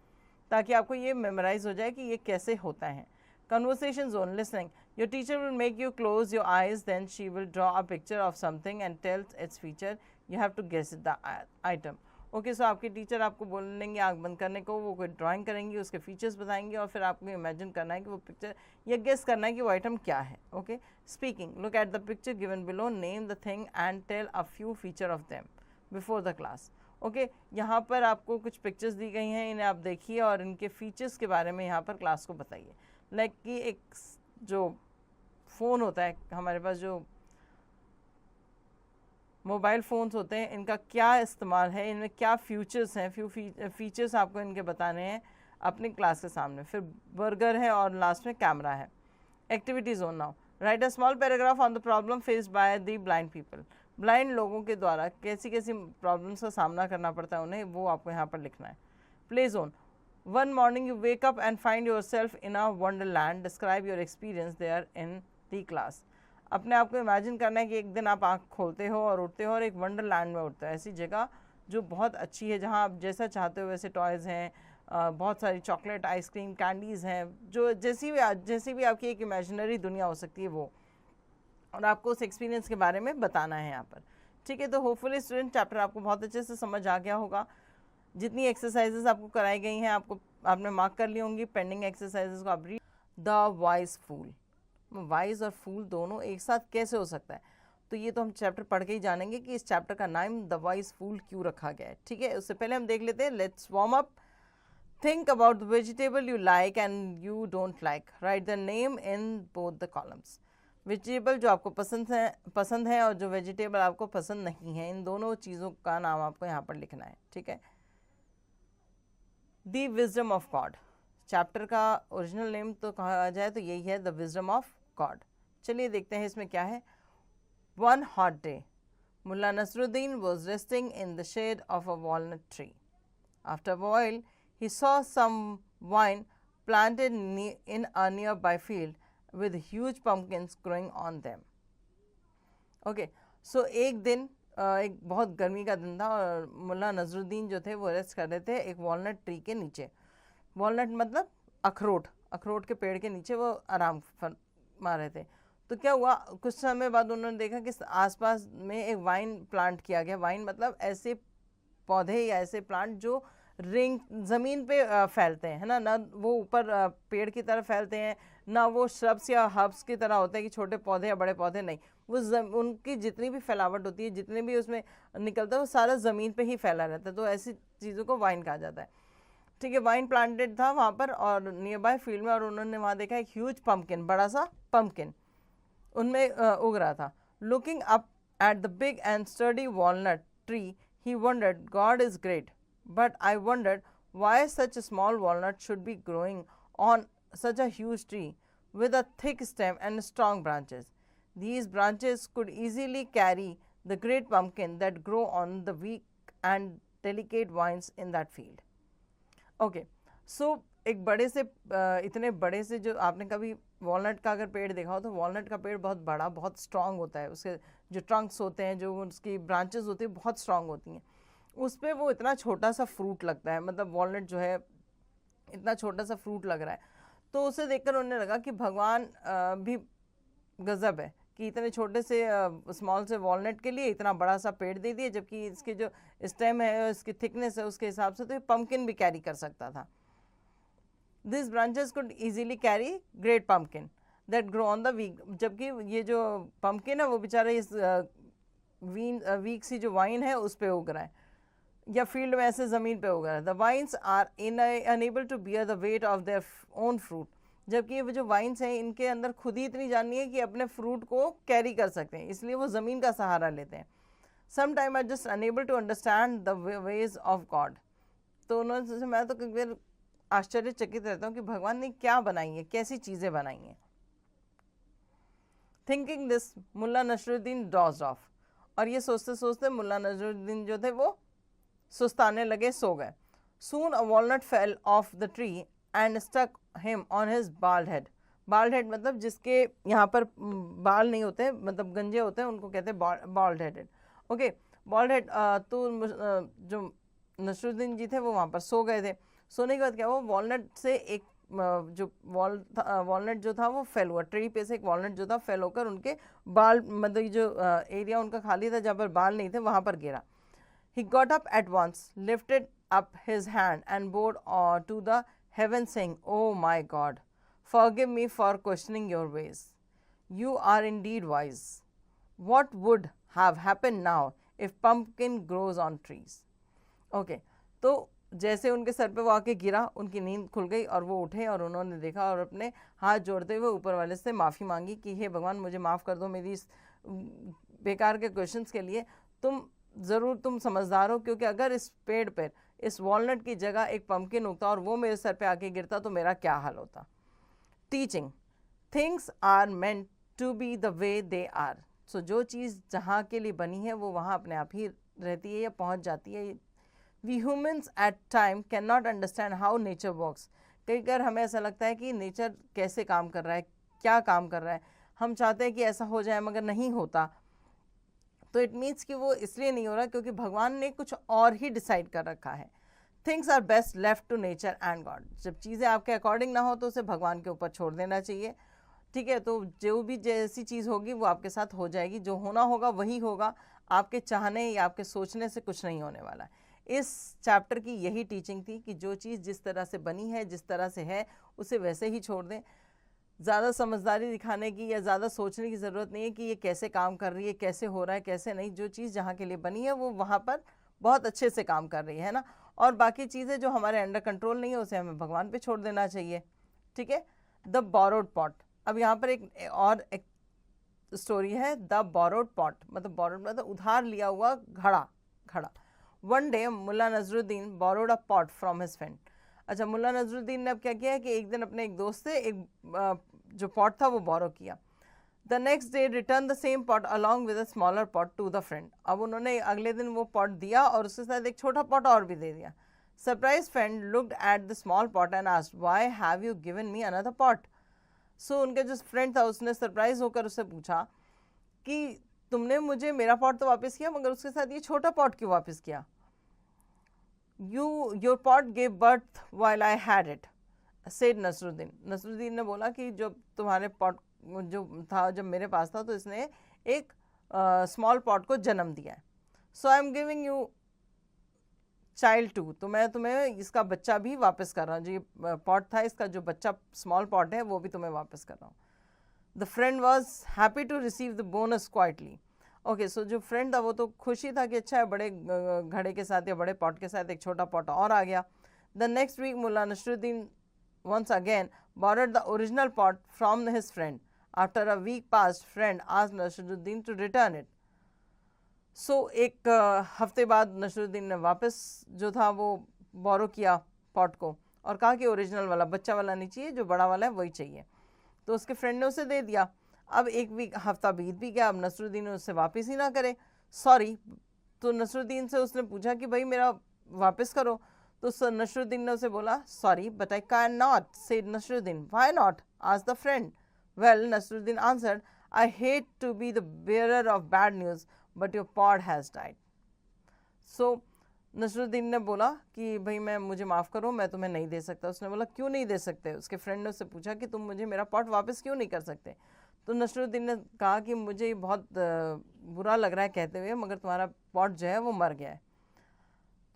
ताकि आपको ये मेमोराइज हो जाए कि ये कैसे होता है। Conversation zone, listening, Your teacher will make you close your eyes, then she will draw a picture of something and tell its feature. You have to guess the item. Okay, so आपके teacher आपको बोलेंगे आँख बंद करने को, वो कोई drawing करेंगी, उसके फीचर्स बताएंगे और फिर आपको इमेजिन करना है कि वो पिक्चर या गेस करना है कि वो आइटम क्या है. Okay, speaking. Look at the picture given below, name the thing and tell a few feature of them before the class. Okay, यहाँ पर आपको कुछ पिक्चर्स दी गई हैं, इन्हें आप देखिए और इनके फीचर्स के बारे में यहाँ पर क्लास को बताइए. लाइक कि एक जो फ़ोन होता है हमारे पास, जो मोबाइल फ़ोन्स होते हैं, इनका क्या इस्तेमाल है, इनमें क्या फ्यूचर्स हैं, फ्यू फीचर्स आपको इनके बताने हैं अपनी क्लास के सामने. फिर बर्गर है और लास्ट में कैमरा है. Activity zone. Now right a small paragraph on the problem faced by the blind people. Blind लोगों के द्वारा कैसी कैसी प्रॉब्लम्स का सामना करना पड़ता है उन्हें, वो आपको यहाँ पर लिखना है. Play zone. One morning you wake up and find yourself in a wonderland. Describe your experience there in the class. अपने आप को इमेजिन करना है कि एक दिन आप आँख खोलते हो और उठते हो और एक वंडरलैंड में उठते हो, ऐसी जगह जो बहुत अच्छी है, जहाँ आप जैसा चाहते हो वैसे टॉयज़ हैं, बहुत सारी चॉकलेट, आइसक्रीम, कैंडीज़ हैं, जो जैसी भी आपकी एक इमेजिनरी दुनिया हो सकती है वो, और आपको उस एक्सपीरियंस के बारे में बताना है यहाँ पर. ठीक है, तो होपफुली स्टूडेंट चैप्टर आपको बहुत अच्छे से समझ आ गया होगा. जितनी एक्सरसाइजेस आपको कराई गई हैं आपने मार्क कर ली होंगी. पेंडिंग एक्सरसाइजेस को आप read. The wise fool. Wise और फूल दोनों एक साथ कैसे हो सकता है, तो ये तो हम चैप्टर पढ़ के ही जानेंगे कि इस चैप्टर का नाम द वाइज फूल क्यों रखा गया है. ठीक है, उससे पहले हम देख लेते हैं. Let's warm up. Think about the vegetable you like and you don't like. Right the name in both the columns. Vegetable जो आपको पसंद है और जो वेजिटेबल आपको पसंद नहीं है, इन दोनों चीज़ों का नाम आपको यहाँ पर लिखना है. ठीक है. The wisdom of God. Chapter का ओरिजिनल नेम तो कहा जाए तो यही है, द विजडम ऑफ गॉड. चलिए देखते हैं इसमें क्या है. One hot day Mulla Nasruddin was resting in the shade of a walnut tree. After while he saw some vine planted in a nearby field with huge pumpkins growing on them. Okay, so एक दिन एक बहुत गर्मी का दिन था और मुल्ला नजरुद्दीन जो थे वो रेस्ट कर रहे थे एक वॉलनट ट्री के नीचे. वॉलनट मतलब अखरोट के पेड़ के नीचे वो आराम फरमा रहे थे. तो क्या हुआ, कुछ समय बाद उन्होंने देखा कि आसपास में एक वाइन प्लांट किया गया. वाइन मतलब ऐसे पौधे या ऐसे प्लांट जो रिंग ज़मीन पे फैलते हैं, है ना वो ऊपर पेड़ की तरह फैलते हैं, ना वो श्रब्स या हर्ब्स की तरह होते हैं कि छोटे पौधे या बड़े पौधे. नहीं, वो उनकी जितनी भी फैलावट होती है, जितने भी उसमें निकलता है, वो सारा ज़मीन पे ही फैला रहता है. तो ऐसी चीज़ों को वाइन कहा जाता है. ठीक है, वाइन प्लांटेड था वहाँ पर और नियर बाय फील्ड में, और उन्होंने वहाँ देखा एक ह्यूज पम्पकिन, बड़ा सा पम्पकिन उनमें उग रहा था. Looking up at the big and sturdy walnut tree he wondered, God is great, but I wondered why such a small walnut should be growing on such a huge tree with a thick stem and strong branches. These branches could easily carry the great pumpkin that grow on the weak and delicate vines in that field. Okay, so एक बड़े से इतने बड़े से, जो आपने कभी walnut का अगर पेड़ देखा हो तो वॉलनट का पेड़ बहुत बड़ा, बहुत स्ट्रांग होता है. उसके जो ट्रंक्स होते हैं, जो उसकी ब्रांचेस होती हैं, बहुत स्ट्रांग होती हैं. उस पर वो इतना छोटा सा फ्रूट लगता है, मतलब वॉलनट जो है इतना छोटा सा फ्रूट लग रहा है. तो उसे देखकर उन्हें लगा कि भगवान भी गज़ब है कि इतने छोटे से स्मॉल से वॉलनट के लिए इतना बड़ा सा पेड़ दे दिए, जबकि इसके जो स्टेम है, इसकी थिकनेस है, उसके हिसाब से तो ये पम्पकिन भी कैरी कर सकता था. This branches could easily carry great pumpkin that grow on the weak. जबकि ये जो पम्पकिन है वो बेचारा इस वीक सी जो वाइन है उस पर उग रहा है, या फील्ड में ऐसे ज़मीन पे उगा है. The vines are unable to bear the weight of their own fruit. जबकि ये जो वाइन्स हैं इनके अंदर खुद ही इतनी जाननी है कि अपने फ्रूट को कैरी कर सकते हैं, इसलिए वो ज़मीन का सहारा लेते हैं. Some time I just unable to understand the ways of God. तो उन्होंने, मैं तो कई बार आश्चर्यचकित रहता हूँ कि भगवान ने क्या बनाई है, कैसी चीज़ें बनाई हैं. Thinking this Mulla Nasruddin dozed off. और ये सोचते सोचते मुल्ला नसरुद्दीन जो थे वो सुस्ताने लगे, सो गए. Soon a walnut fell off the tree and stuck him on his bald head. Bald head मतलब जिसके यहाँ पर बाल नहीं होते, मतलब गंजे होते हैं, उनको कहते हैं bald headed. Okay, bald head. तो जो नसरुद्दीन जी थे वो वहाँ पर सो गए थे. सोने के बाद क्या हुआ, वॉलनट से एक जो वॉलनट जो था वो फेल हुआ, ट्री पे से एक वॉलनट जो था फेल होकर उनके बाल, मतलब जो एरिया उनका खाली था जहाँ पर बाल नहीं थे वहाँ पर गिरा. He got up at once, lifted up his hand and bowed to the heavens, saying, "Oh my God, forgive me for questioning your ways. You are indeed wise. What would have happened now if pumpkin grows on trees?" Okay, तो जैसे उनके sir पे वो आके गिरा, उनकी नींद खुल गई और वो उठे और उन्होंने देखा और अपने हाथ जोड़ते हुए ऊपर वाले से माफ़ी मांगी कि हे भगवान, मुझे माफ़ कर दो मेरी इस बेकार के क्वेश्चंस के लिए. तुम समझदार हो, क्योंकि अगर इस पेड़ पर इस वॉलनट की जगह एक पम्पकिन उगता और वो मेरे सर पे आके गिरता तो मेरा क्या हाल होता. Teaching, things are meant to be the way they are. So जो चीज़ जहाँ के लिए बनी है वो वहाँ अपने आप ही रहती है या पहुँच जाती है. We humans at time cannot understand how nature works. कई बार हमें ऐसा लगता है कि नेचर कैसे काम कर रहा है, क्या काम कर रहा है. हम चाहते हैं कि ऐसा हो जाए मगर नहीं होता. तो इट मीन्स कि वो इसलिए नहीं हो रहा क्योंकि भगवान ने कुछ और ही डिसाइड कर रखा है. Things are best left to nature and God. जब चीज़ें आपके अकॉर्डिंग ना हो तो उसे भगवान के ऊपर छोड़ देना चाहिए. ठीक है, तो जो भी जैसी चीज़ होगी वो आपके साथ हो जाएगी. जो होना होगा वही होगा. आपके चाहने या आपके सोचने से कुछ नहीं होने वाला है. इस चैप्टर की यही टीचिंग थी कि जो चीज़ जिस तरह से बनी है, जिस तरह से है, उसे वैसे ही छोड़ दें. ज़्यादा समझदारी दिखाने की या ज़्यादा सोचने की ज़रूरत नहीं है कि ये कैसे काम कर रही है, कैसे हो रहा है, कैसे नहीं. जो चीज़ जहाँ के लिए बनी है वो वहाँ पर बहुत अच्छे से काम कर रही है ना. और बाकी चीज़ें जो हमारे अंडर कंट्रोल नहीं है उसे हमें भगवान पे छोड़ देना चाहिए. ठीक है. The borrowed pot. अब यहाँ पर एक स्टोरी है, द बोरोड पॉट. मतलब बोरोड मतलब उधार लिया हुआ घड़ा. One day Mulla Nasruddin borrowed a pot from his friend. अच्छा, मुल्ला नजरुद्दीन ने अब क्या किया कि एक दिन अपने एक दोस्त से एक जो पॉट था वो बोरो किया. The next day return the same pot along with a smaller pot to the friend. अब उन्होंने अगले दिन वो पॉट दिया और उसके साथ एक छोटा पॉट और भी दे दिया. Surprise friend looked at the small pot and asked, why have you given me another pot. So उनका जो फ्रेंड था उसने सरप्राइज होकर उससे पूछा कि तुमने मुझे मेरा पॉट तो वापस किया मगर उसके साथ ये छोटा पॉट क्यों वापस किया. Your pot gave birth while I had it, said Nasruddin. Nasruddin ने बोला कि जब तुम्हारे पॉट जो था जब मेरे पास था तो इसने एक स्मॉल पॉट को जन्म दिया है. So I am giving you child too. तो मैं तुम्हें इसका बच्चा भी वापस कर रहा हूँ. जो ये पॉट था इसका जो बच्चा स्मॉल पॉट है वो भी तुम्हें वापस कर रहा हूँ. The friend was happy to receive the bonus quietly. Okay, so जो फ्रेंड था वो तो खुशी था कि अच्छा है, बड़े घड़े के साथ या बड़े पॉट के साथ एक छोटा पॉट और आ गया. The next week Mulla Nasruddin once again borrowed the original pot from his friend. After a week passed, friend asked Nasruddin to return it. So एक हफ्ते बाद नसरुद्दीन ने वापस जो था वो बोरो किया पॉट को और कहा कि ओरिजिनल वाला, बच्चा वाला नहीं चाहिए, जो बड़ा वाला है वही चाहिए. तो उसके फ्रेंड ने उसे दे दिया. अब एक वीक हफ्ता बीत भी गया. अब नसरुद्दीन ने उससे वापस ही ना करे, सॉरी. तो नसरुद्दीन से उसने पूछा कि भाई मेरा वापस करो. तो नसरुद्दीन ने उसे बोला, sorry but I can not. Said Nasruddin, why not, asked the friend. Well, Nasruddin answered, I hate to be the bearer of bad news but your pot has died. So Nasruddin ने बोला कि भाई मुझे माफ़ करो, मैं तुम्हें नहीं दे सकता. उसने बोला क्यों नहीं दे सकते. उसके फ्रेंड ने उससे पूछा कि तुम मुझे मेरा पॉट वापस क्यों नहीं कर सकते. तो नसरुद्दीन ने कहा कि मुझे बहुत बुरा लग रहा है कहते हुए, मगर तुम्हारा पॉट जो है वो मर गया है.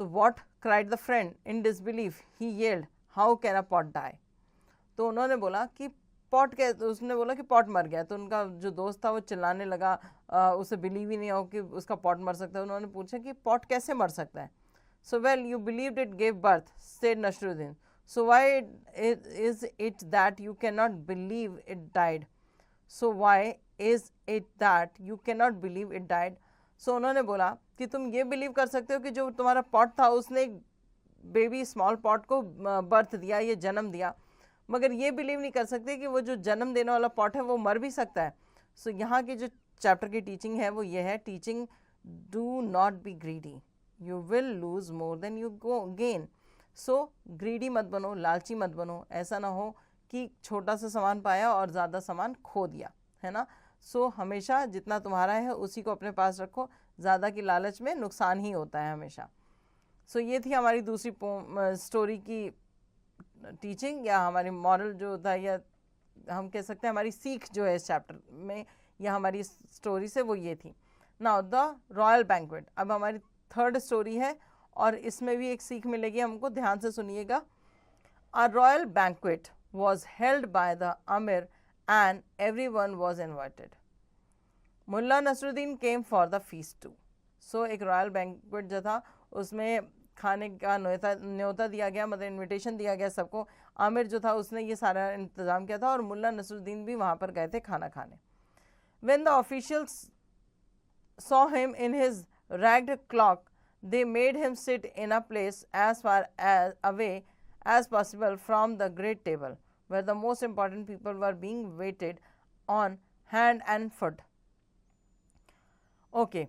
तो what, cried the friend in disbelief. He yelled, how can a pot die. तो उन्होंने बोला कि पॉट तो उसने बोला कि पॉट मर गया. तो उनका जो दोस्त था वो चिल्लाने लगा, उसे बिलीव ही नहीं हो कि उसका पॉट मर सकता है. उन्होंने पूछा कि पॉट कैसे मर सकता है. So well, you believed it gave birth, said Nasruddin. So why is it that you cannot believe it died. So why is it that you cannot believe it died? So उन्होंने बोला कि तुम ये believe कर सकते हो कि जो तुम्हारा पॉट था उसने एक बेबी स्मॉल पॉट को बर्थ दिया, ये जन्म दिया, मगर ये बिलीव नहीं कर सकते कि वो जो जन्म देने वाला पॉट है वो मर भी सकता है. सो यहाँ की जो चैप्टर की टीचिंग है वो ये है, teaching do not be greedy, you will lose more than you gain. So greedy मत बनो, लालची मत बनो. ऐसा ना हो कि छोटा सा सामान पाया और ज़्यादा सामान खो दिया, है ना. सो हमेशा जितना तुम्हारा है उसी को अपने पास रखो. ज़्यादा की लालच में नुकसान ही होता है हमेशा. सो ये थी हमारी दूसरी स्टोरी की टीचिंग या हमारी मॉरल जो था, या हम कह सकते हैं हमारी सीख जो है इस चैप्टर में या हमारी स्टोरी से, वो ये थी। नाउ द रॉयल बैंक्वेट, अब हमारी थर्ड स्टोरी है और इसमें भी एक सीख मिलेगी हमको, ध्यान से सुनिएगा। A royal banquet was held by the Amir and everyone was invited. Mulla Nasruddin came for the feast too. So एक रॉयल बैंक्वेट जो था उसमें खाने का न्योता दिया गया, मतलब इनविटेशन दिया गया सबको। आमिर जो था उसने ये सारा इंतज़ाम किया था और मुल्ला नसरुद्दीन भी वहाँ पर गए थे खाना खाने। When the officials saw him in his ragged cloak, they made him sit in a place as far as away as possible from the great table where the most important people were being waited on hand and foot. Okay,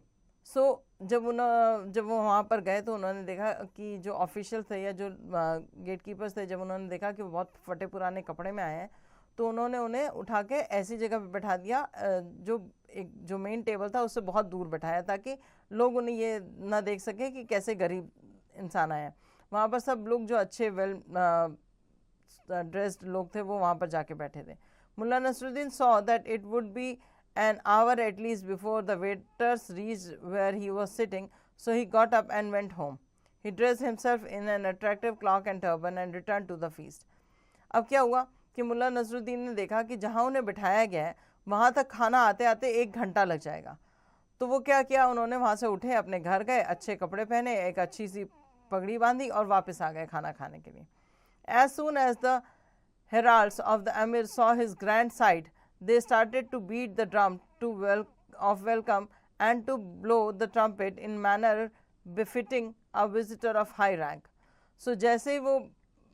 so जब वो वहाँ पर गए तो उन्होंने देखा कि जो ऑफिशियल थे या जो गेट कीपर्स थे, जब उन्होंने देखा कि वो बहुत फटे पुराने कपड़े में आए हैं, तो उन्होंने उन्हें उठा के ऐसी जगह पे बैठा दिया जो मेन टेबल था उससे बहुत दूर बैठाया, ताकि लोग उन्हें ये ना देख सके कि कैसे गरीब इंसान आए हैं। वहाँ पर सब लोग जो अच्छे वेल ड्रेस्ड लोग थे वो वहाँ पर जाके बैठे थे। Mulla Nasruddin saw that it would be an hour at least before the waiters reached where he was sitting, so he got up and went home. He dressed himself in an attractive cloak and turban and returned to the feast. अब क्या हुआ कि मुल्ला नसरुद्दीन ने देखा कि जहाँ उन्हें बिठाया गया है वहाँ तक खाना आते आते 1 घंटा लग जाएगा। तो वो क्या किया, उन्होंने वहाँ से उठे, अपने घर गए, अच्छे कपड़े पहने, एक अच्छी सी पगड़ी बांधी और वापस आ गए खाना खाने के लिए। As soon as the heralds of the Amir saw his grand sight, they started to beat the drum of welcome and to blow the trumpet in manner befitting a visitor of high rank. So जैसे ही वो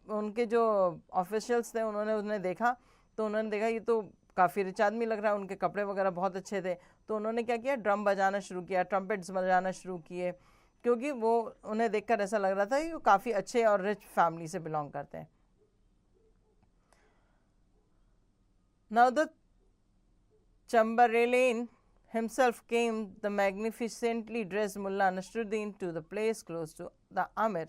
उनके जो officials थे उन्होंने देखा, तो उन्होंने देखा ये तो काफ़ी रिच आदमी लग रहा है, उनके कपड़े वगैरह बहुत अच्छे थे, तो उन्होंने क्या किया, ड्रम बजाना शुरू किया, ट्रम्पेट्स बजाना शुरू किए, क्योंकि वो उन्हें देखकर ऐसा लग रहा था कि वो काफ़ी अच्छे और रिच फैमिली से बिलोंग करते हैं। Now the Chamberlain himself came the magnificently dressed Mullah Nasruddin to the place close to the Amir.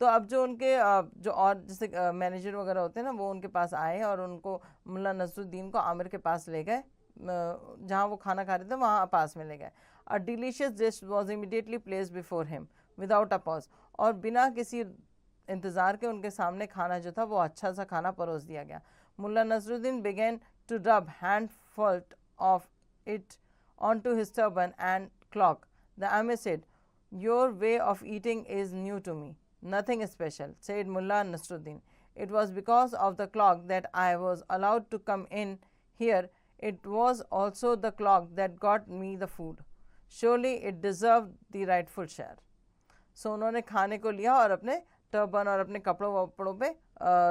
तो अब जो उनके जो और जैसे मैनेजर वगैरह होते हैं ना, वो उनके पास आए और उनको मुल्ला नसरुद्दीन को आमिर के पास ले गए, जहाँ वो खाना खा रहे थे वहाँ पास में ले गए। A delicious dish was immediately placed before him without a pause. और बिना किसी इंतज़ार के उनके सामने खाना जो था वो अच्छा सा खाना परोस दिया गया। Mulla Nasruddin began to rub handful of it onto his turban and cloak. The Amir said, "Your way of eating is new to me. Nothing special," said Mullah Nasruddin. "It was because of the clock that I was allowed to come in here. It was also the clock that got me the food. Surely it deserved the rightful share." So उन्होंने खाने को लिया और अपने turban और अपने कपड़ों वपड़ों पे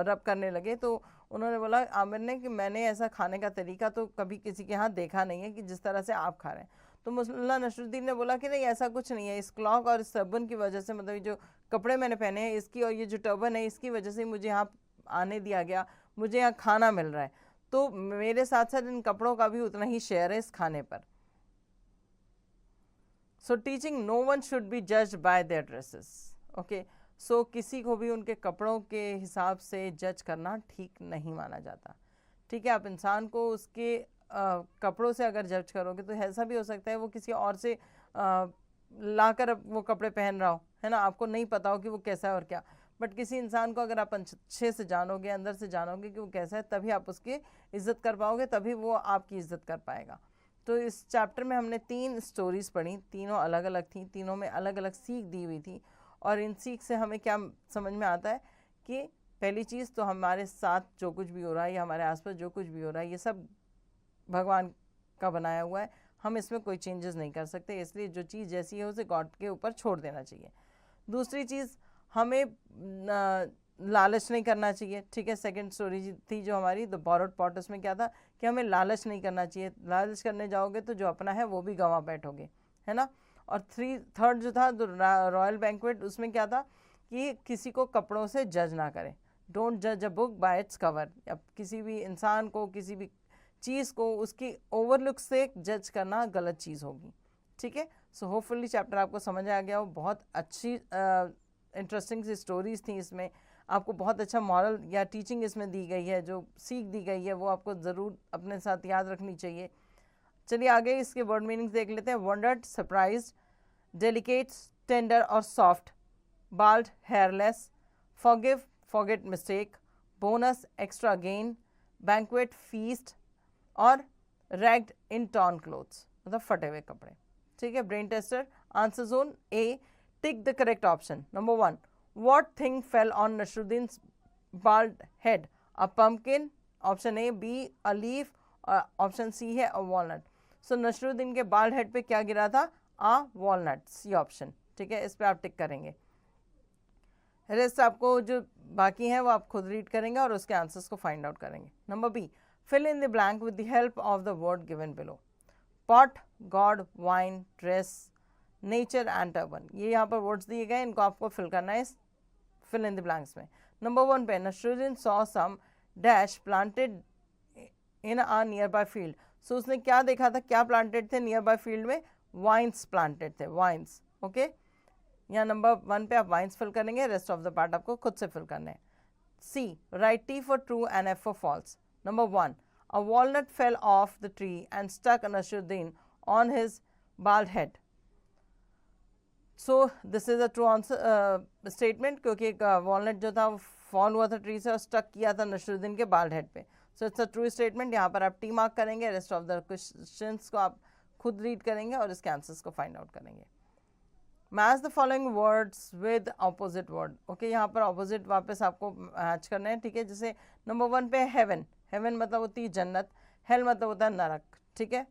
रब करने लगे। तो उन्होंने बोला आमिर ने कि मैंने ऐसा खाने का तरीका तो कभी किसी के यहाँ देखा नहीं है कि जिस तरह से आप खा रहे हैं। तो मुल्ला नसरुद्दीन ने बोला कि नहीं, ऐसा कुछ नहीं है, इस क्लॉक और इस टर्बन की वजह से, मतलब जो कपड़े मैंने पहने हैं इसकी और ये जो टर्बन है इसकी वजह से मुझे यहाँ आने दिया गया, मुझे यहाँ खाना मिल रहा है, तो मेरे साथ साथ इन कपड़ों का भी उतना ही शेयर है इस खाने पर। So teaching no one should be judged by their dresses. Okay, so किसी को भी उनके कपड़ों के हिसाब से जज करना ठीक नहीं माना जाता। ठीक है, आप इंसान को उसके कपड़ों से अगर जज करोगे तो ऐसा भी हो सकता है वो किसी और से लाकर वो कपड़े पहन रहा हो, है ना, आपको नहीं पता हो कि वो कैसा है और क्या। बट किसी इंसान को अगर आप अच्छे से जानोगे, अंदर से जानोगे कि वो कैसा है, तभी आप उसकी इज़्ज़त कर पाओगे, तभी वो आपकी इज़्ज़त कर पाएगा। तो इस चैप्टर में हमने 3 स्टोरीज़ पढ़ी, तीनों अलग अलग थी, तीनों में अलग अलग सीख दी हुई थी। और इन सीख से हमें क्या समझ में आता है कि पहली चीज़ तो हमारे साथ जो कुछ भी हो रहा है या हमारे आसपास जो कुछ भी हो रहा है ये सब भगवान का बनाया हुआ है, हम इसमें कोई चेंजेस नहीं कर सकते, इसलिए जो चीज़ जैसी है उसे गॉड के ऊपर छोड़ देना चाहिए। दूसरी चीज़, हमें लालच नहीं करना चाहिए। ठीक है, सेकंड स्टोरी थी जो हमारी द बोरोड पॉट, उसमें क्या था कि हमें लालच नहीं करना चाहिए। लालच करने जाओगे तो जो अपना है वो भी गंवा बैठोगे, है ना। और थर्ड जो था रॉयल बैंक्वेट, उसमें क्या था कि किसी को कपड़ों से जज ना करें। डोंट जज a book by its cover. अब किसी भी इंसान को, किसी भी चीज़ को उसकी ओवरलुक से जज करना गलत चीज़ होगी। ठीक है, सो होपफुली चैप्टर आपको समझ आ गया हो। बहुत अच्छी इंटरेस्टिंग सी स्टोरीज थी इसमें। आपको बहुत अच्छा मॉरल या टीचिंग इसमें दी गई है, जो सीख दी गई है वो आपको ज़रूर अपने साथ याद रखनी चाहिए। चलिए आगे इसके वर्ड मीनिंग्स देख लेते हैं। वंडर्ड, सरप्राइज्ड, डेलिकेट, टेंडर और soft, bald, hairless, forgive, forget, mistake, bonus, extra gain, banquet, feast और रैग्ड इन टॉर्न क्लोथ्स, मतलब फटे हुए कपड़े। ठीक है, brain tester. Answer zone A, tick the correct option. Number 1, what thing fell on Nasruddin bald head? A pumpkin, option A, B a leaf, option C है a walnut. सो नसरुद्दीन के bald head पे क्या गिरा था? आ वॉलनट, सी ऑप्शन। ठीक है, इस पे आप टिक करेंगे। रेस्ट आपको जो बाकी हैं वो आप खुद रीड करेंगे और उसके आंसर्स को फाइंड आउट करेंगे। Number B, fill in the blank with the help of the word given below. Pot, God, vine, dress, nature and turban, ये यहाँ पर वर्ड्स दिए गए, इनको आपको फिल करना है फिल इन द ब्लैंक्स में। नंबर 1 पे Nasruddin saw some dash planted in a nearby field. So उसने क्या देखा था, क्या प्लांटेड थे नियर बाय फील्ड में? वाइन्स प्लांटेड थे, वाइन्स। ओके, यहाँ नंबर 1 पे आप वाइन्स फिल करेंगे, रेस्ट ऑफ द पार्ट आपको खुद से फिल करने हैं। See, write T for true and F for false. Number 1, a walnut fail off the tree and stuck Nasruddin on his bald head. So this is a true answer statement, क्योंकि एक walnut जो था fall हुआ था tree से और stuck किया था नसरुद्दीन के बाल्ड हेड पे। So it's a true statement. यहाँ पर आप टी मार्क करेंगे, रेस्ट ऑफ द क्वेश्चंस को आप खुद रीड करेंगे और इसके आंसर्स को फाइंड आउट करेंगे। Match the following words with opposite word. Okay, यहाँ पर ऑपोजिट वापस आपको मैच करना है। ठीक है, जैसे नंबर 1 पे हेवन, हेवन मतलब होती है जन्नत, हेल मतलब होता है नरक। ठीक है,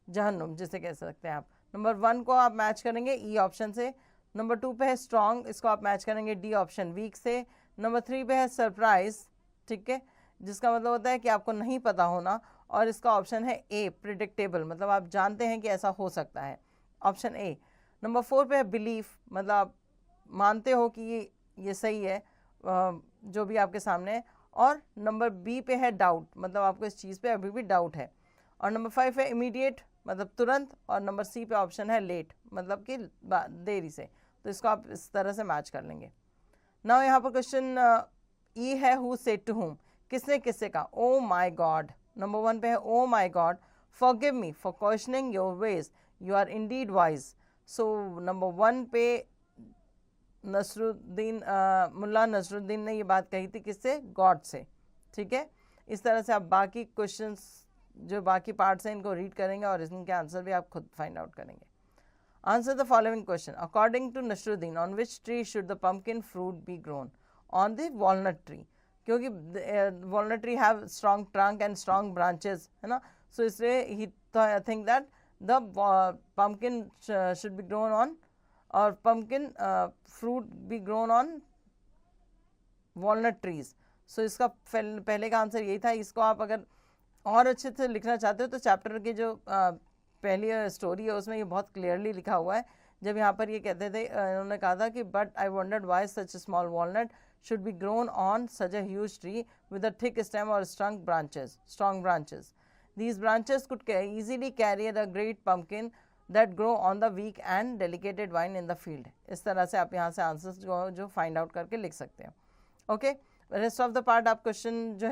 जहन्नुम जिसे कह सकते हैं आप। नंबर 1 को आप मैच करेंगे ई ऑप्शन से। नंबर 2 पे है स्ट्रॉन्ग, इसको आप मैच करेंगे डी ऑप्शन, वीक से। नंबर 3 पे है सरप्राइज, ठीक है, जिसका मतलब होता है कि आपको नहीं पता होना, और इसका ऑप्शन है ए, प्रिडिक्टेबल, मतलब आप जानते हैं कि ऐसा हो सकता है, ऑप्शन ए। नंबर 4 पे है बिलीफ, मतलब आप मानते हो कि ये सही है जो भी आपके सामने है। और नंबर बी पे है डाउट, मतलब आपको इस चीज़ पे अभी भी डाउट है। और नंबर 5 है इमीडिएट, मतलब तुरंत। और नंबर सी पे ऑप्शन है लेट, मतलब कि देरी से। तो इसको आप इस तरह से मैच कर लेंगे। नाउ यहाँ पर क्वेश्चन ई है, हु सेड टू हुम, किसने किससे कहा? ओ माई गॉड, नंबर 1 पे है oh my God, forgive me for questioning your ways, you are indeed wise. So number 1 पे नसरुद्दीन मुल्ला नसरुद्दीन ने ये बात कही थी किससे? गॉड से। ठीक है, इस तरह से आप बाकी क्वेश्चंस जो बाकी पार्ट्स हैं इनको रीड करेंगे और इनके आंसर भी आप खुद फाइंड आउट करेंगे। Answer the following question according to Nasruddin, on which tree should the pumpkin fruit be grown? On the walnut tree, क्योंकि walnut tree have strong trunk and strong branches, है ना। सो इसलिए he think that the pumpkin should be grown on, और pumpkin fruit be grown on walnut trees. So इसका पहले का answer यही था। इसको आप अगर और अच्छे से लिखना चाहते हो तो चैप्टर की जो पहली स्टोरी है उसमें ये बहुत क्लियरली लिखा हुआ है। जब यहाँ पर ये कहते थे, इन्होंने कहा था कि but I wandered why such a small walnut should be grown on such a huge tree with a thick stem or strong branches. These branches could easily carry a great pumpkin that grow on the weak and delicate vine in the field. इस तरह से आप यहाँ से answers जो find out करके लिख सकते हैं। Okay, rest of the part आप क्वेश्चंस जो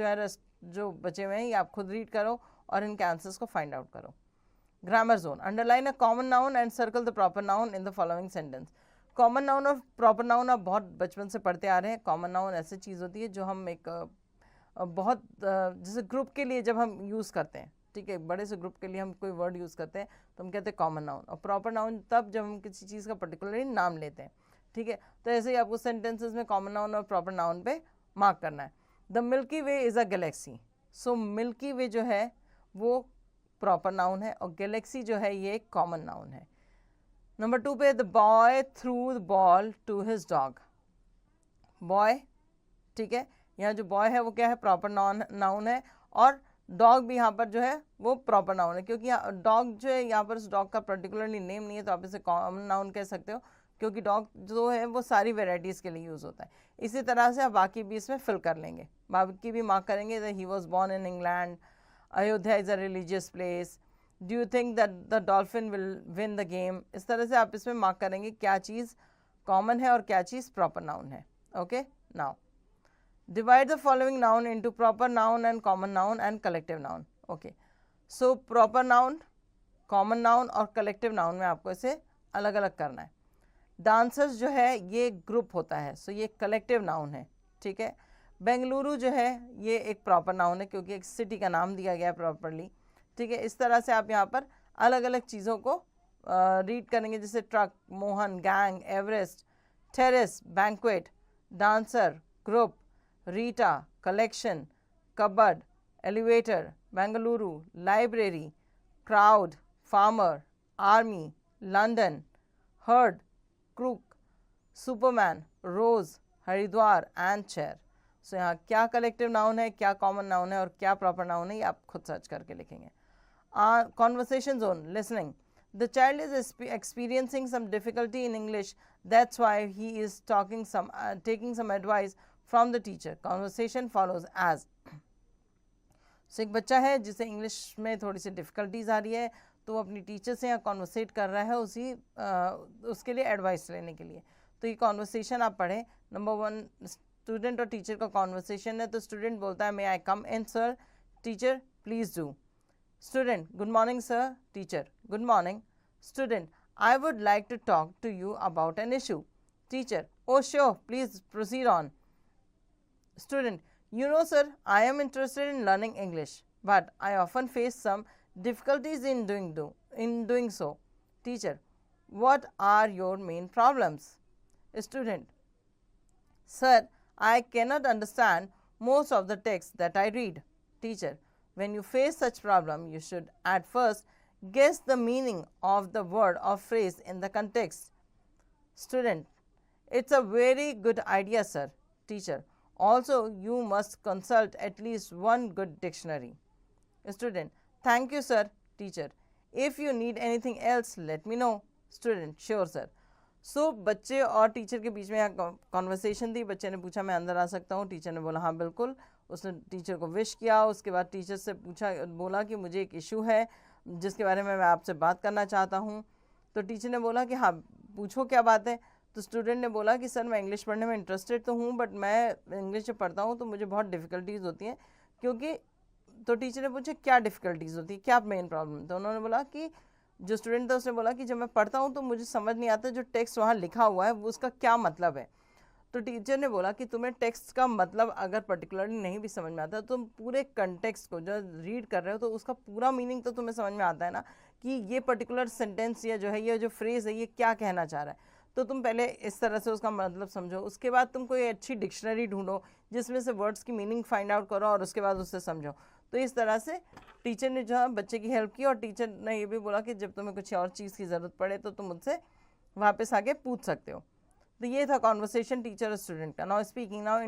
है जो बचे हुए हैं ये आप खुद रीड करो और इनके आंसर्स को फाइंड आउट करो। Grammar zone, underline a common noun and circle the proper noun in the following sentence. Common noun और प्रॉपर नाउन आप बहुत बचपन से पढ़ते आ रहे हैं। कॉमन नाउन ऐसी चीज़ होती है जो हम एक बहुत जैसे ग्रुप के लिए जब हम यूज़ करते हैं, ठीक है, बड़े से ग्रुप के लिए हम कोई वर्ड यूज़ करते हैं तो हम कहते हैं कॉमन नाउन। और प्रॉपर नाउन तब जब हम किसी चीज़ का पर्टिकुलरली नाम लेते हैं, ठीक है। तो ऐसे ही आपको सेंटेंसेस में कॉमन नाउन और प्रॉपर नाउन पे मार्क करना है। The Milky Way is a galaxy. So Milky Way जो है वो प्रॉपर नाउन है और गैलेक्सी जो है ये एक कॉमन नाउन है। नंबर 2 पे the boy threw the ball to his dog. Boy, ठीक है, यहाँ जो बॉय है वो क्या है? प्रॉपर नाउन है। और डॉग भी यहाँ पर जो है वो प्रॉपर नाउन है, क्योंकि डॉग जो है यहाँ पर उस डॉग का पर्टिकुलरली नेम नहीं है तो आप इसे कॉमन नाउन कह सकते हो, क्योंकि डॉग जो है वो सारी वेराइटीज़ के लिए यूज़ होता है। इसी तरह से आप बाकी भी इसमें फिल कर लेंगे, बाकी भी मार्क करेंगे। He was born in England, Ayodhya is a religious place, do you think that the dolphin will win the game. इस तरह से आप इसमें मार्क करेंगे क्या चीज़ कॉमन है और क्या चीज़ प्रॉपर नाउन है। Okay, now divide the following noun into proper noun and common noun and collective noun. Okay, so proper noun, common noun और कलेक्टिव नाउन में आपको इसे अलग अलग करना है. डांसर्स जो है ये ग्रुप होता है, सो ये कलेक्टिव नाउन है. ठीक है, बेंगलुरु जो है ये एक प्रॉपर नाउन है क्योंकि एक सिटी का नाम दिया गया है प्रॉपरली. ठीक है, इस तरह से आप यहाँ पर अलग अलग चीज़ों को रीड करेंगे, जैसे truck, Mohan, gang, Everest, terrace, banquet, dancer, group, Rita, collection, cupboard, elevator, Bengaluru, library, crowd, farmer, army, London, herd, crook, Superman, rose, Haridwar and chair. So यहाँ क्या कलेक्टिव नाउन है, क्या कॉमन नाउन है और क्या प्रॉपर नाउन है, ये आप खुद सर्च करके लिखेंगे. Conversation zone, listening. The child is experiencing some difficulty in English. That's why he is taking some advice from the teacher. Conversation follows as. So एक बच्चा है जिसे इंग्लिश में थोड़ी सी डिफ़िकल्टीज आ रही है, तो वो अपनी टीचर से यहाँ कॉन्वर्सेट कर रहा है उसके लिए एडवाइस लेने के लिए. तो ये कॉन्वर्सेशन आप पढ़ें. नंबर 1, स्टूडेंट और टीचर का कॉन्वर्सेशन है. तो स्टूडेंट बोलता है, may I come in sir. Teacher, please do. Student, good morning sir. Teacher, good morning. Student, I would like to talk to you about an issue. Teacher, oh sure, please proceed on. Student, you know sir, I am interested in learning English, but I often face some difficulties in doing so. Teacher, what are your main problems? Student, sir, I cannot understand most of the text that I read. Teacher, when you face such problem, you should at first guess the meaning of the word or phrase in the context. Student, it's a very good idea sir. Teacher, also you must consult at least one good dictionary. Student, thank you sir. Teacher, if you need anything else, let me know. Student, sure sir. सो बच्चे और teacher के बीच में यहाँ conversation थी. बच्चे ने पूछा, मैं अंदर आ सकता हूँ? टीचर ने बोला हाँ बिल्कुल. उसने टीचर को विश किया. उसके बाद टीचर से बोला कि मुझे एक इशू है जिसके बारे में मैं आपसे बात करना चाहता हूँ. तो टीचर ने बोला कि हाँ पूछो क्या बात है. तो स्टूडेंट ने बोला कि सर मैं इंग्लिश पढ़ने में इंटरेस्टेड तो हूँ, बट मैं इंग्लिश जब पढ़ता हूँ तो मुझे बहुत डिफ़िकल्टीज़ होती हैं क्योंकि. तो टीचर ने पूछा क्या डिफ़िकल्टीज़ होती है, क्या मेन प्रॉब्लम. तो उन्होंने बोला कि जो स्टूडेंट था उसने बोला कि जब मैं पढ़ता हूँ तो मुझे समझ नहीं आता जो टेक्स्ट वहाँ लिखा हुआ है वो उसका क्या मतलब है. तो टीचर ने बोला कि तुम्हें टेक्स्ट का मतलब अगर पर्टिकुलरली नहीं भी समझ में आता तो तुम पूरे कंटेक्स्ट को जो रीड कर रहे हो तो उसका पूरा मीनिंग तो तुम्हें समझ में आता है ना, कि ये पर्टिकुलर सेंटेंस या जो है ये जो फ्रेज़ है ये क्या कहना चाह रहा है. तो तुम पहले इस तरह से उसका मतलब समझो, उसके बाद तुम कोई अच्छी डिक्शनरी ढूंढो जिसमें से वर्ड्स की मीनिंग फाइंड आउट करो और उसके बाद उससे समझो. तो इस तरह से टीचर ने जो है बच्चे की हेल्प की और टीचर ने ये भी बोला कि जब तुम्हें कुछ और चीज़ की ज़रूरत पड़े तो तुम मुझसे वापस आके पूछ सकते हो. तो ये था कॉन्वर्सेशन टीचर और स्टूडेंट का. Now speaking. Now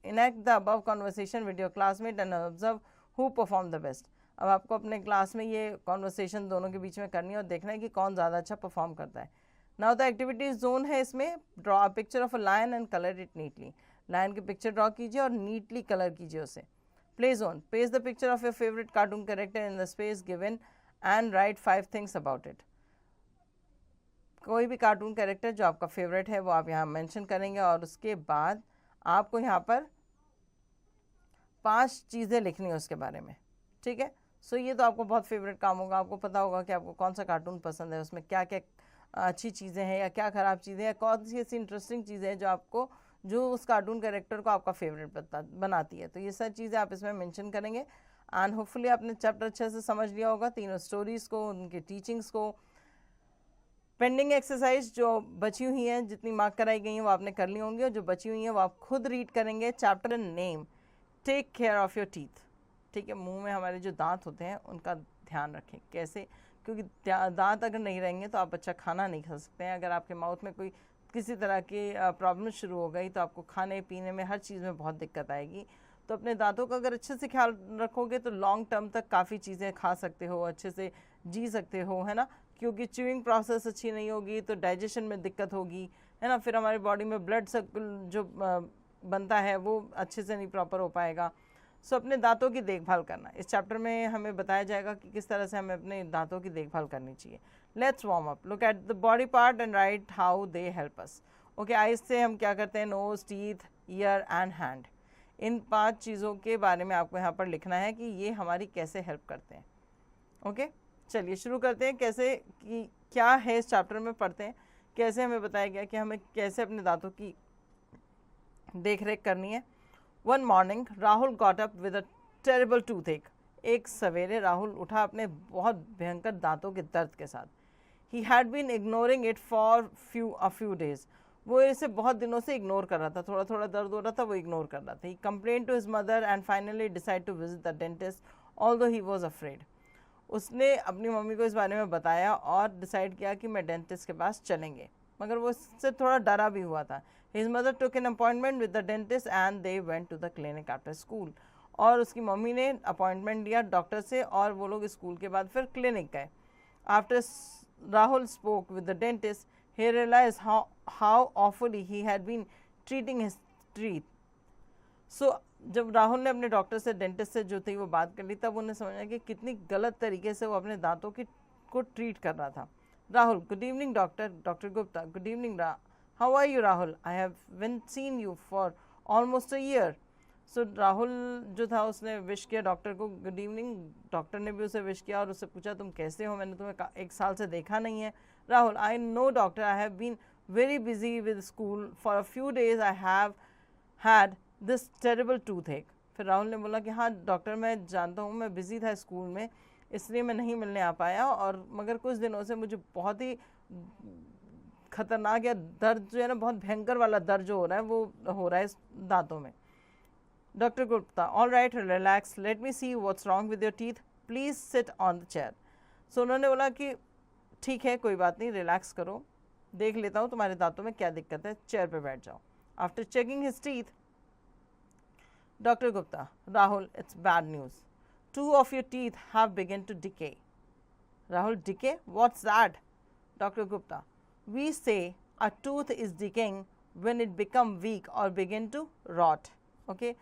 enact the above conversation with your classmate and observe who perform the best. अब आपको अपने क्लास में ये कॉन्वर्सेशन दोनों के बीच में करनी है और देखना है कि कौन ज़्यादा अच्छा परफॉर्म करता है. नाउ द एक्टिविटीज जोन है इसमें. Draw a picture of a lion and colour it neatly. Lion की पिक्चर ड्रॉ कीजिए और नीटली कलर कीजिए उसे. Play zone. Paste the picture of your favorite cartoon character in the space given and write 5 things about it. कोई भी cartoon character जो आपका favourite है वो आप यहाँ मेंशन करेंगे और उसके बाद आपको यहाँ पर 5 चीज़ें लिखनी है उसके बारे में. ठीक है. सो ये तो आपको बहुत फेवरेट काम होगा. आपको पता होगा कि आपको कौन सा कार्टून पसंद है, उसमें क्या क्या अच्छी चीज़ें हैं या क्या ख़राब चीज़ें हैं, कौन सी ऐसी इंटरेस्टिंग चीज़ें हैं जो उस कार्टून कैरेक्टर को आपका फेवरेट बनाती है. तो ये सारी चीज़ें आप इसमें मेंशन करेंगे. एंड होपफुली आपने चैप्टर अच्छे से समझ लिया होगा, तीनों स्टोरीज़ को, उनके टीचिंग्स को. पेंडिंग एक्सरसाइज जो बची हुई हैं, जितनी मार्क कराई गई हैं वो आपने कर ली होंगी और जो बची हुई हैं वो आप खुद रीड करेंगे. Chapter name, take care of your teeth. ठीक है, मुँह में हमारे जो दाँत होते हैं उनका ध्यान रखें. कैसे? क्योंकि दाँत अगर नहीं रहेंगे तो आप अच्छा खाना नहीं खा सकते हैं. अगर आपके माउथ में कोई किसी तरह की प्रॉब्लम शुरू हो गई तो आपको खाने पीने में हर चीज़ में बहुत दिक्कत आएगी. तो अपने दांतों का अगर अच्छे से ख्याल रखोगे तो लॉन्ग टर्म तक काफ़ी चीज़ें खा सकते हो, अच्छे से जी सकते हो, है ना. क्योंकि च्यूइंग प्रोसेस अच्छी नहीं होगी तो डाइजेशन में दिक्कत होगी, है ना. फिर हमारी बॉडी में ब्लड सर्कुल जो बनता है वो अच्छे से नहीं प्रॉपर हो पाएगा. सो अपने दांतों की देखभाल करना. इस चैप्टर में हमें बताया जाएगा कि किस तरह से हमें अपने दांतों की देखभाल करनी चाहिए. Let's warm up. Look at the body part and write how they help us. Okay, eyes से हम क्या करते हैं, nose, teeth, ear and hand. इन 5 चीज़ों के बारे में आपको यहाँ पर लिखना है कि ये हमारी कैसे हेल्प करते हैं। ओके, चलिए शुरू करते हैं। कैसे कि क्या है इस चैप्टर में पढ़ते हैं, कैसे हमें बताया गया कि हमें कैसे अपने दांतों की देख रेख करनी है। One morning Rahul got up with a terrible tooth एक सवेरे राहुल उठा अपने बहुत भयंकर दांतों के दर्द के साथ। He had been ignoring it for few days. वो इसे बहुत दिनों से इग्नोर कर रहा था, थोड़ा थोड़ा दर्द हो रहा था, वो इग्नोर कर रहा था। He complain to his mother and finally decide to visit the dentist although he was afraid. उसने अपनी मम्मी को इस बारे में बताया और डिसाइड किया कि मैं डेंटिस्ट के पास चलेंगे, मगर वो इससे थोड़ा डरा भी हुआ था। His mother took an appointment with the dentist and they went to the clinic after school. और उसकी मम्मी ने अपॉइंटमेंट लिया डॉक्टर से और वो लोग स्कूल के बाद फिर क्लिनिक गए। After Rahul spoke with the dentist he realized how awfully he had been treating his teeth. So जब राहुल ने अपने डॉक्टर से, डेंटिस्ट से जो थी वो बात कर ली, तब उन्हें समझा कि कितनी गलत तरीके से वो अपने दांतों की को ट्रीट कर रहा था। Rahul, good evening doctor. Doctor Gupta, good evening how are you Rahul, I have been seen you for almost a year. So Rahul जो था उसने विश किया डॉक्टर को गुड इवनिंग, डॉक्टर ने भी उसे विश किया और उससे पूछा तुम कैसे हो, मैंने तुम्हें 1 साल से देखा नहीं है। Rahul, I know doctor, I have been very busy with school. For a few days I have had this terrible toothache. फिर राहुल ने बोला कि हाँ डॉक्टर मैं जानता हूँ, मैं बिज़ी था स्कूल में इसलिए मैं नहीं मिलने आ पाया, और मगर कुछ दिनों से मुझे बहुत ही खतरनाक या दर्द जो है ना, बहुत भयंकर वाला दर्द जो हो रहा है वो हो रहा है इस दांतों में। Doctor Gupta, all right relax, let me see what's wrong with your teeth, please sit on the chair. So उन्होंने बोला कि ठीक है कोई बात नहीं, रिलैक्स करो, देख लेता हूँ तुम्हारे दांतों में क्या दिक्कत है, चेयर पे बैठ जाओ। After checking his teeth, doctor Gupta, Rahul it's bad news, 2 of your teeth have begun to decay. Rahul, decay? What's that? Dr. Gupta, we say a tooth is decaying when it become weak or begin to rot. Okay?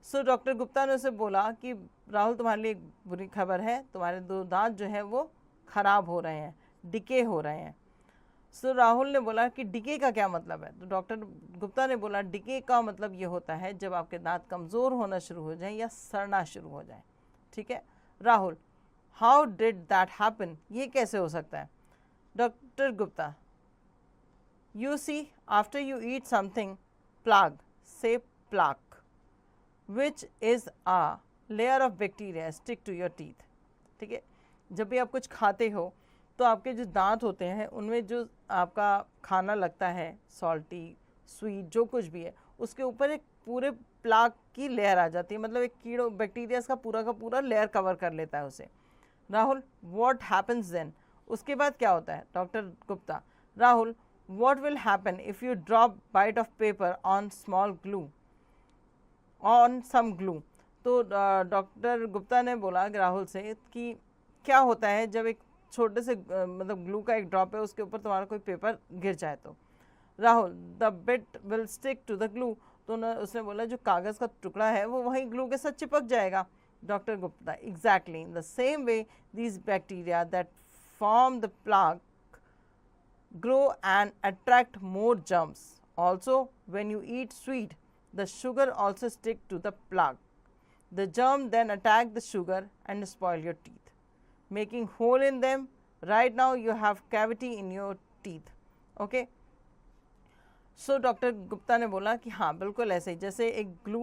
So doctor Gupta ने उसे बोला कि राहुल तुम्हारे लिए एक बुरी खबर है, तुम्हारे 2 दांत जो है वो ख़राब हो रहे हैं, डिके हो रहे हैं। सो राहुल ने बोला कि डिके का क्या मतलब है, तो डॉक्टर गुप्ता ने बोला डिके का मतलब ये होता है जब आपके दांत कमज़ोर होना शुरू हो जाए या सड़ना शुरू हो जाए। ठीक है Rahul, how did that happen, ये कैसे हो सकता है। Doctor Gupta, you see after you eat something plaque से plaque which is a layer of bacteria stick to your teeth. ठीक है, जब भी आप कुछ खाते हो तो आपके जो दांत होते हैं उनमें जो आपका खाना लगता है, सॉल्टी, स्वीट, जो कुछ भी है, उसके ऊपर एक पूरे प्लाक की लेयर आ जाती है, मतलब एक कीड़ों बैक्टीरिया का पूरा लेयर कवर कर लेता है उसे। राहुल, व्हाट हैपन्स देन, उसके बाद क्या होता है। Doctor Gupta, Rahul, what will happen if you drop bite of paper on small glue on some glue. तो डॉक्टर गुप्ता ने बोला राहुल से कि क्या होता है जब एक छोटे से मतलब ग्लू का एक ड्रॉप है उसके ऊपर तुम्हारा कोई पेपर गिर जाए तो। Rahul, the bit will stick to the glue, तो उसने बोला जो कागज़ का टुकड़ा है वो वहीं ग्लू के साथ चिपक जाएगा। Doctor Gupta, exactly in the same way these bacteria that form the plaque grow and attract more germs. Also, when you eat sweet, the sugar also stick to the plaque. The germ then attack the sugar and spoil your teeth, making hole in them. Right now you have cavity in your teeth. Okay? So doctor Gupta ने बोला कि हाँ बिल्कुल ऐसे ही, जैसे एक glue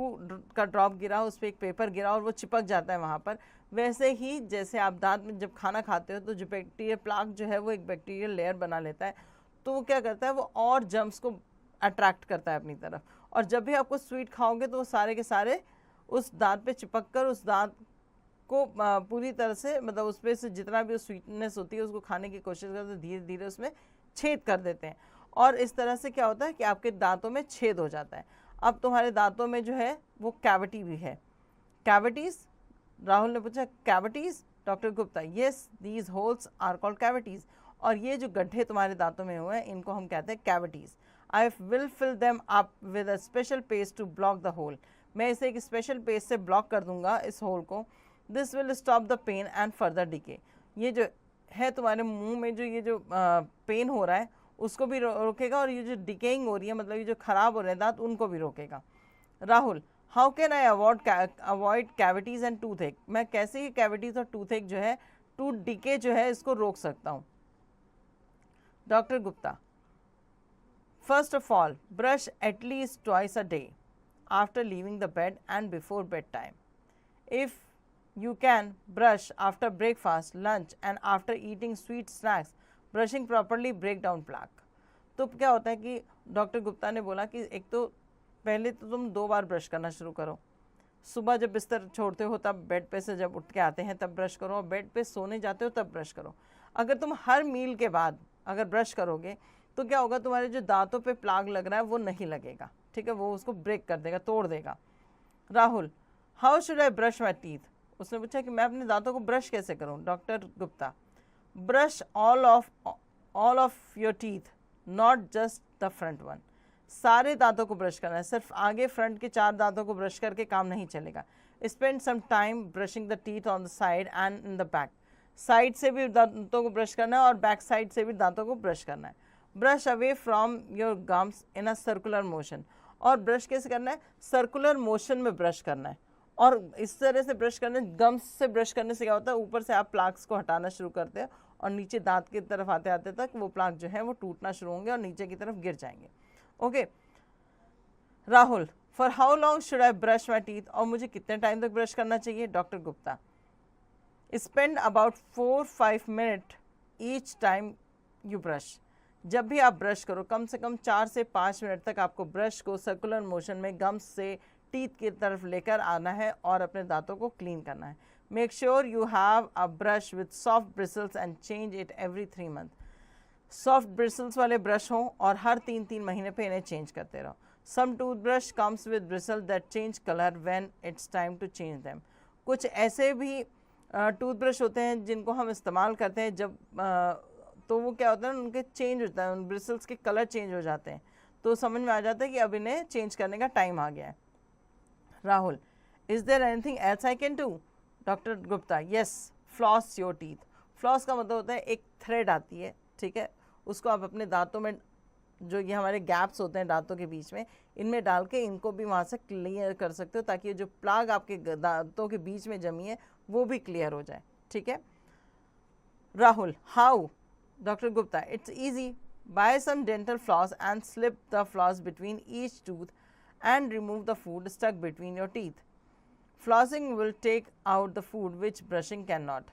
का drop गिरा, उस पर एक पेपर गिरा और वो चिपक जाता है वहाँ पर, वैसे ही जैसे आप दांत में जब खाना खाते हो तो जो बैक्टीरिया प्लाक जो है वो एक बैक्टीरियल लेयर बना लेता है, तो वो क्या करता है, वो और जर्म्स को अट्रैक्ट करता है अपनी तरफ, और जब भी आपको स्वीट खाओगे तो वो सारे के सारे उस दांत पे चिपक कर उस दांत को पूरी तरह से, मतलब उस पर से जितना भी स्वीटनेस होती है उसको खाने की कोशिश करते, धीरे धीरे उसमें छेद कर देते हैं, और इस तरह से क्या होता है कि आपके दांतों में छेद हो जाता है। अब तुम्हारे दांतों में जो है वो कैविटी भी है। कैविटीज़, राहुल ने पूछा cavities. Doctor Gupta, yes these holes are called cavities, और ये जो गड्ढे तुम्हारे दांतों में हुए हैं इनको हम कहते हैं cavities. I will fill them up with a special paste to block the hole, मैं इसे एक स्पेशल पेस्ट से ब्लॉक कर दूंगा इस होल को। This will stop the pain and further decay, ये जो है तुम्हारे मुंह में जो ये जो पेन हो रहा है उसको भी रोकेगा, और ये जो डिकेइंग हो रही है, मतलब ये जो खराब हो रहे हैं दांत, उनको भी रोकेगा। Rahul, how can I avoid cavities and tooth एक, मैं कैसे ही कैविटीज और टूथ एक जो है, टूथ डिके जो है, इसको रोक सकता हूँ? Doctor Gupta, first of all brush at least twice a day after leaving the bed and before bedtime. If you can brush after breakfast, lunch and after eating sweet snacks, brushing properly break down plaque. तो क्या होता है कि doctor Gupta ने बोला कि एक तो पहले तो तुम 2 बार ब्रश करना शुरू करो, सुबह जब बिस्तर छोड़ते हो तब, बेड पे से जब उठ के आते हैं तब ब्रश करो, और बेड पे सोने जाते हो तब ब्रश करो। अगर तुम हर मील के बाद अगर ब्रश करोगे तो क्या होगा, तुम्हारे जो दांतों पे प्लाग लग रहा है वो नहीं लगेगा, ठीक है, वो उसको ब्रेक कर देगा, तोड़ देगा। Rahul, how should I brush my teeth, उसने पूछा कि मैं अपने दांतों को ब्रश कैसे करूं? Doctor Gupta, brush all of your teeth, not just the front one. सारे दांतों को ब्रश करना है, सिर्फ आगे फ्रंट के 4 दांतों को ब्रश करके काम नहीं चलेगा। Spend some time brushing the teeth on the side and in the back, side से भी दांतों को ब्रश करना है और बैक साइड से भी दांतों को ब्रश करना है। Brush away from your gums in a circular motion, और ब्रश कैसे करना है, सर्कुलर मोशन में ब्रश करना है, और इस तरह से ब्रश करना है। गम्स से ब्रश करने से क्या होता है, ऊपर से आप प्लाक्स को हटाना शुरू करते हैं और नीचे दांत की तरफ आते आते तक वो प्लाक जो है वो टूटना शुरू होंगे और नीचे की तरफ गिर जाएंगे। Okay Rahul, for how long should I brush my teeth, और मुझे कितने टाइम तक ब्रश करना चाहिए? Doctor Gupta, spend about 4-5 minute each time you brush, जब भी आप ब्रश करो कम से कम 4 से 5 मिनट तक आपको ब्रश को सर्कुलर मोशन में गम्स से टीथ की तरफ लेकर आना है और अपने दांतों को क्लीन करना है। Make sure you have a brush with soft bristles and change it every 3 month. Soft bristles वाले ब्रश हों और हर 3-3 महीने पे इन्हें चेंज करते रहो। Some toothbrush comes with bristle that change colour when it's time to change them. कुछ ऐसे भी टूथ ब्रश होते हैं जिनको हम इस्तेमाल करते हैं जब तो वो क्या होता है, उनके चेंज होता है, उन ब्रिसल्स के कलर चेंज हो जाते हैं, तो समझ में आ जाता है कि अब इन्हें चेंज करने का टाइम आ गया है। Rahul, is there anything else I can do? Doctor Gupta, yes, floss your teeth. Floss का मतलब होता है एक थ्रेड आती है, ठीक है, उसको आप अपने दांतों में, जो ये हमारे गैप्स होते हैं दांतों के बीच में, इनमें डाल के इनको भी वहाँ से क्लियर कर सकते हो, ताकि जो प्लाग आपके दांतों के बीच में जमी है वो भी क्लियर हो जाए, ठीक है। Rahul, how? Dr. Gupta, it's easy. Buy some dental floss and slip the floss between each tooth and remove the food stuck between your teeth. Flossing will take out the food which brushing cannot.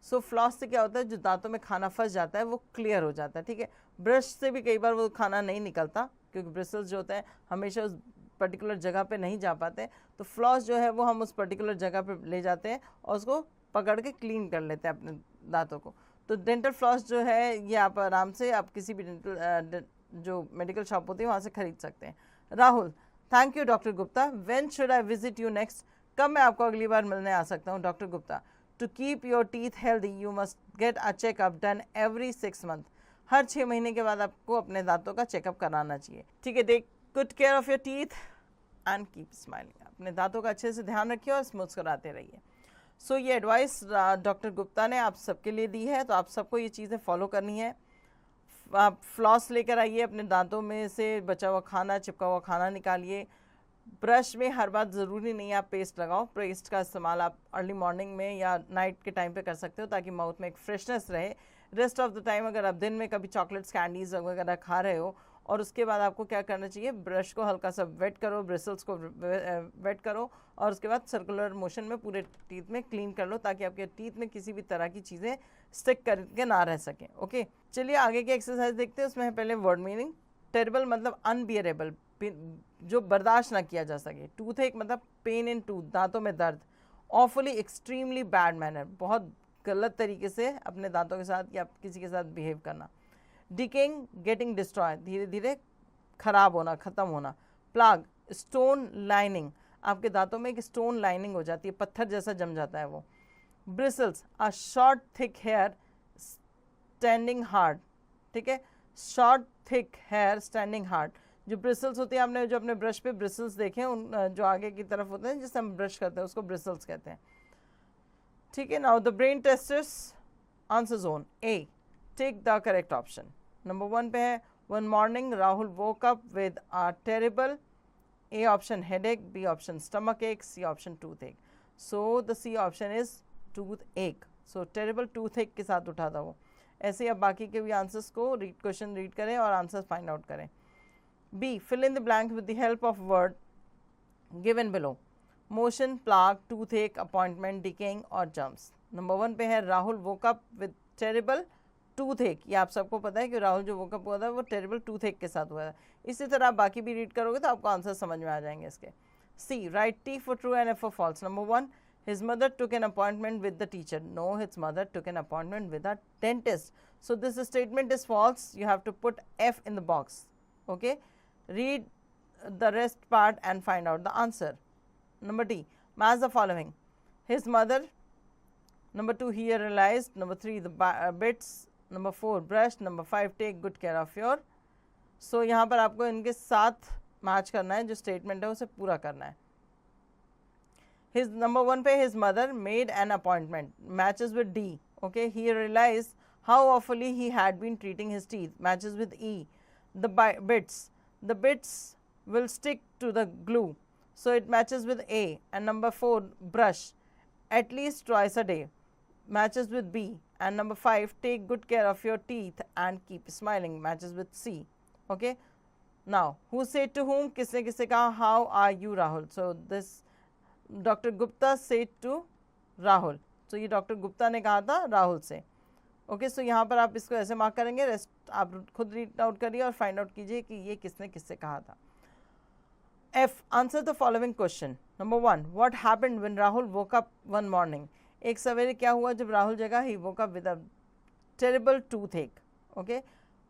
So floss से क्या होता है, जो दांतों में खाना फंस जाता है वो क्लियर हो जाता है, ठीक है। ब्रश से भी कई बार वो खाना नहीं निकलता क्योंकि ब्रिसल्स जो होते हैं हमेशा उस पर्टिकुलर जगह पे नहीं जा पाते, तो फ्लॉस जो है वो हम उस पर्टिकुलर जगह पे ले जाते हैं और उसको पकड़ के क्लीन कर लेते हैं अपने दांतों को। तो डेंटल फ्लॉस जो है ये आप आराम से आप किसी भी डेंटल जो मेडिकल शॉप होती है वहाँ से खरीद सकते हैं। Rahul, thank you doctor Gupta. When should I visit you next, कब मैं आपको अगली बार मिलने आ सकता हूँ? Doctor Gupta, to keep your teeth healthy you must get a checkup done every 6 month. हर 6 महीने के बाद आपको अपने दांतों का चेकअप कराना चाहिए, ठीक है। Take good care of your teeth and keep smiling. अपने दांतों का अच्छे से ध्यान रखिए और स्मूथ कराते रहिए। सो ये एडवाइस डॉक्टर गुप्ता ने आप सबके लिए दी है, तो आप सबको ये चीज़ें फॉलो करनी है। आप फ्लॉस लेकर आइए, अपने दांतों में से बचा हुआ खाना, चिपका हुआ खाना निकालिए। ब्रश में हर बात ज़रूरी नहीं है आप पेस्ट लगाओ, पेस्ट का इस्तेमाल आप अर्ली मॉर्निंग में या नाइट के टाइम पे कर सकते हो ताकि माउथ में एक फ्रेशनेस रहे। रेस्ट ऑफ द टाइम अगर आप दिन में कभी चॉकलेट्स, कैंडीज वगैरह खा रहे हो और उसके बाद आपको क्या करना चाहिए, ब्रश को हल्का सा वेट करो, ब्रिसल्स को वेट करो और उसके बाद सर्कुलर मोशन में पूरे टीथ में क्लीन कर लो ताकि आपके टीथ में किसी भी तरह की चीज़ें स्टिक करके ना रह सकें। ओके, चलिए आगे की एक्सरसाइज देखते हैं। उसमें है पहले वर्ड मीनिंग। टेरेबल मतलब अनबियरेबल, जो बर्दाश्त ना किया जा सके। टूथ एक मतलब पेन इन टूथ, दांतों में दर्द। ऑफुली, एक्सट्रीमली बैड मैनर, बहुत गलत तरीके से अपने दांतों के साथ या किसी के साथ बिहेव करना। डिकेइंग, गेटिंग डिस्ट्रॉय, धीरे धीरे खराब होना, ख़त्म होना। प्लाग, स्टोन लाइनिंग, आपके दांतों में एक स्टोन लाइनिंग हो जाती है, पत्थर जैसा जम जाता है वो। Bristles, a short thick hair standing hard, ठीक है, short thick hair standing hard. जो ब्रिसल्स होती है, आपने जो अपने ब्रश पे ब्रिसल्स देखे हैं, उन जो आगे की तरफ होते हैं जिससे हम ब्रश करते हैं उसको ब्रिसल्स कहते हैं, ठीक है। Now the brain testers, answer zone A, take the correct option. Number 1 पे है one morning Rahul woke up with a terrible, A option headache, B option stomach ache, C option toothache. So the C option is toothache. So terrible tooth एक के साथ उठा था वो। ऐसे ही अब बाकी के भी आंसर्स को क्वेश्चन रीड करें और आंसर्स फाइंड आउट करें। B fill in the blank with the help of word given below, motion, plug, toothache, appointment, decaying और जम्प्स। नंबर 1 पे है Rahul woke up with terrible toothache. ये आप सबको पता है कि राहुल जो वोकअप हुआ था वो टेरिबल टूथ एक के साथ हुआ था। इसी तरह आप बाकी भी रीड करोगे तो आपको आंसर समझ में आ जाएंगे इसके। See write T for true and F for false. Number 1 his mother took an appointment with the teacher. No, his mother took an appointment with a dentist. So this statement is false. You have to put F in the box. Okay, read the rest part and find out the answer. Number D, match the following. His mother. Number 2, he realized. Number 3, the bits. Number 4, brush. Number 5, take good care of your. So यहाँ पर आपको इनके साथ match करना है, जो statement है उसे पूरा करना है। His number 1 पे his mother made an appointment, matches with D. Okay, he realized how awfully he had been treating his teeth, matches with E. The bits will stick to the glue, so it matches with A. And number 4, brush at least twice a day, matches with B. And number 5, take good care of your teeth and keep smiling, matches with C. Okay, now who said to whom, किसने किससे कहा how are you Rahul? So this doctor Gupta said to Rahul. तो ये doctor Gupta ने कहा था राहुल से। Okay, so यहाँ पर आप इसको ऐसे मार्क करेंगे, रेस्ट आप खुद रीड आउट करिए और फाइंड आउट कीजिए कि ये किसने किससे कहा था। F answer the following question. Number 1, what happened when Rahul woke up one morning. एक सवेरे क्या हुआ जब राहुल जगा, he woke up with a terrible toothache. Okay,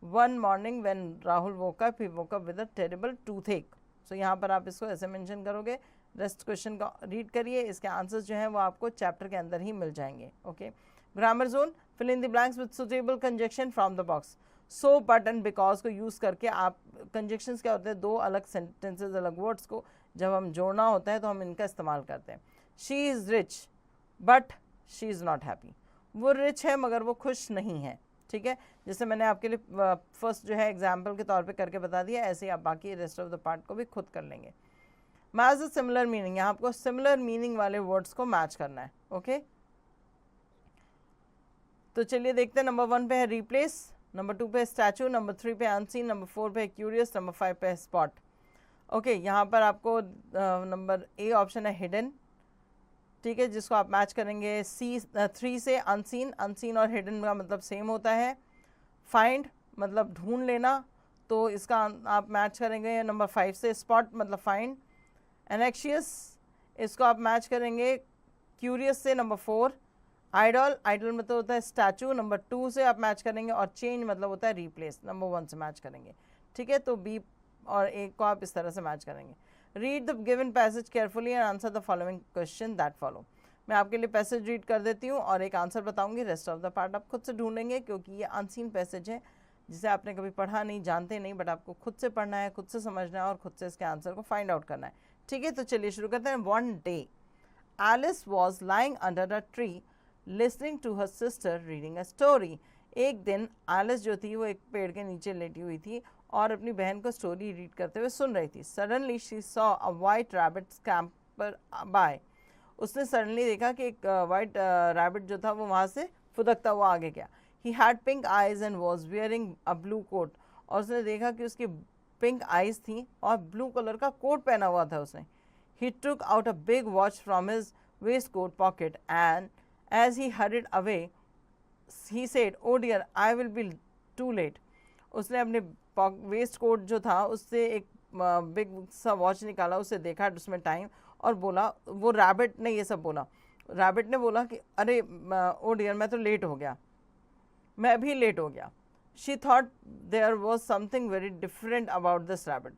one morning when Rahul woke up, he woke up with a terrible toothache. So यहाँ पर आप इसको ऐसे मेंशन करोगे। रेस्ट क्वेश्चन का रीड करिए, इसके आंसर्स जो हैं वो आपको चैप्टर के अंदर ही मिल जाएंगे। Okay, grammar zone, fill in the blanks with suitable conjunction from the box. So but and because को यूज़ करके आप, कंजक्शंस क्या होते हैं, दो अलग सेंटेंसेस, अलग वर्ड्स को जब हम जोड़ना होता है तो हम इनका इस्तेमाल करते हैं। She is rich but she is not happy. वो रिच है मगर वो खुश नहीं है। ठीक है, जैसे मैंने आपके लिए फर्स्ट जो है एग्जाम्पल के तौर पे करके बता दिया, ऐसे ही आप बाकी रेस्ट ऑफ द पार्ट को भी खुद कर लेंगे। मैच द सिमिलर मीनिंग, यहाँ आपको सिमिलर मीनिंग वाले वर्ड्स को मैच करना है। ओके, तो चलिए देखते हैं। नंबर 1 पे है रिप्लेस, नंबर 2 पे है स्टैचू, नंबर 3 पे अनसीन, नंबर 4 पे है क्यूरियस, नंबर 5 पे है स्पॉट। ओके, यहाँ पर आपको नंबर ए ऑप्शन है हिडन। ठीक है, जिसको आप मैच करेंगे सी 3 से। अनसीन, अनसीन और हिडन का मतलब सेम होता है। फाइंड मतलब ढूंढ लेना, तो इसका आप मैच करेंगे नंबर 5 से। स्पॉट मतलब फाइंड। एनेक्शियस, इसको आप मैच करेंगे क्यूरियस से, नंबर 4। आइडल, आइडल मतलब होता है स्टैचू, नंबर 2 से आप मैच करेंगे। और चेंज मतलब होता है रिप्लेस, नंबर 1 से मैच करेंगे। ठीक है, तो बी और ए को आप इस तरह से मैच करेंगे। Read the given passage carefully and answer the following question that follow. मैं आपके लिए पैसेज रीड कर देती हूँ और एक आंसर बताऊंगी। रेस्ट ऑफ द पार्ट आप खुद से ढूंढेंगे, क्योंकि ये अनसीन पैसेज है जिसे आपने कभी पढ़ा नहीं, जानते नहीं, बट आपको खुद से पढ़ना है, खुद से समझना है और खुद से इसके आंसर को फाइंड आउट करना है। ठीक है, तो चलिए शुरू करते हैं। One day Alice was lying under a tree listening to her sister reading a story. एक दिन एलिस जो थी वो एक पेड़ के नीचे लेटी हुई थी और अपनी बहन को स्टोरी रीड करते हुए सुन रही थी। Suddenly she saw a white rabbit scamper by. उसने सडनली देखा कि एक वाइट रैबिट जो था वो वहाँ से फुदकता हुआ आगे गया। He had pink eyes and was wearing a blue coat. और उसने देखा कि उसकी पिंक आइज थी और ब्लू कलर का कोट पहना हुआ था उसने। He took out a big watch from his waistcoat pocket and as he hurried away he said, oh dear I will be too late. उसने अपने वेस्ट कोट जो था उससे एक बिग सा वॉच निकाला, उसे देखा उसमें टाइम और बोला, वो रैबिट ने ये सब बोला। रैबिट ने बोला कि अरे ओ डियर मैं तो लेट हो गया, मैं भी लेट हो गया। She thought there was something very different about this rabbit.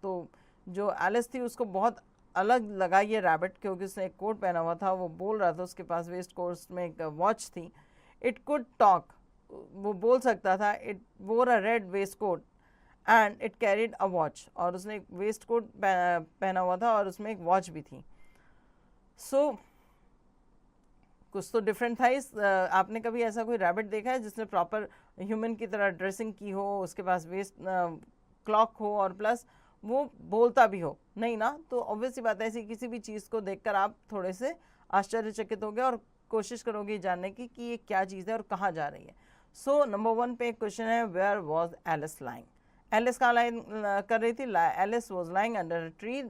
तो जो एलिस थी उसको बहुत अलग लगा ये रैबिट, क्योंकि उसने एक कोट पहना हुआ था, वो बोल रहा था, उसके पास वेस्ट कोट में एक वॉच थी। इट कुड टॉक, वो बोल सकता था। It wore a red waistcoat and it carried a watch. और उसने एक वेस्ट कोट पहना हुआ था और उसमें एक वॉच भी थी। सो कुछ तो डिफरेंट था। आपने कभी ऐसा कोई रैबिट देखा है जिसने प्रॉपर ह्यूमन की तरह ड्रेसिंग की हो, उसके पास वेस्ट क्लॉक हो और प्लस वो बोलता भी हो, नहीं ना, तो ऑब्वियसली बात है ऐसी किसी भी चीज़ को देखकर आप थोड़े से आश्चर्यचकित होगे और कोशिश करोगे जानने की कि ये क्या चीज़ है और कहाँ जा रही है। सो नंबर 1 पे एक क्वेश्चन है, where was Alice lying. Alice कहाँ लाइन कर रही थी? Alice was lying under a tree.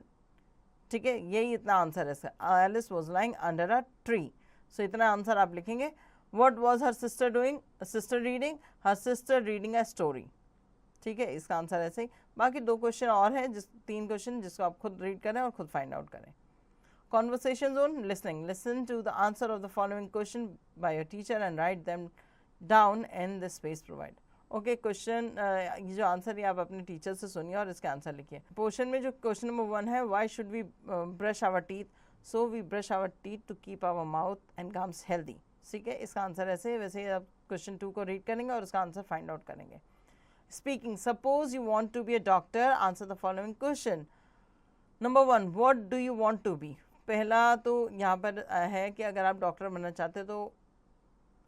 ठीक है, यही इतना आंसर है इसका, Alice was lying under a tree. So इतना आंसर आप लिखेंगे। What was her sister doing? Sister reading, her sister reading a story. ठीक है, इसका आंसर ऐसे ही। बाकी 2 क्वेश्चन और हैं, 3 क्वेश्चन जिसको आप खुद रीड करें और खुद फाइंड आउट करें। Conversation zone, listening. Listen to the answer of the following question by your teacher and write them down in the space provided. Okay, question ये जो आंसर है आप अपने टीचर से सुनिए और इसके आंसर लिखिए। पोर्शन में जो क्वेश्चन नंबर 1 है, why should we brush our teeth? So we brush our teeth to keep our mouth and gums healthy. ठीक है, इसका आंसर ऐसे वैसे ही आप क्वेश्चन 2 को रीड करेंगे और उसका आंसर फाइंड आउट करेंगे। Speaking, suppose you want to be a doctor, answer the following question. Number 1, what do you want to be? पहला तो यहाँ पर है कि अगर आप डॉक्टर बनना चाहते हो तो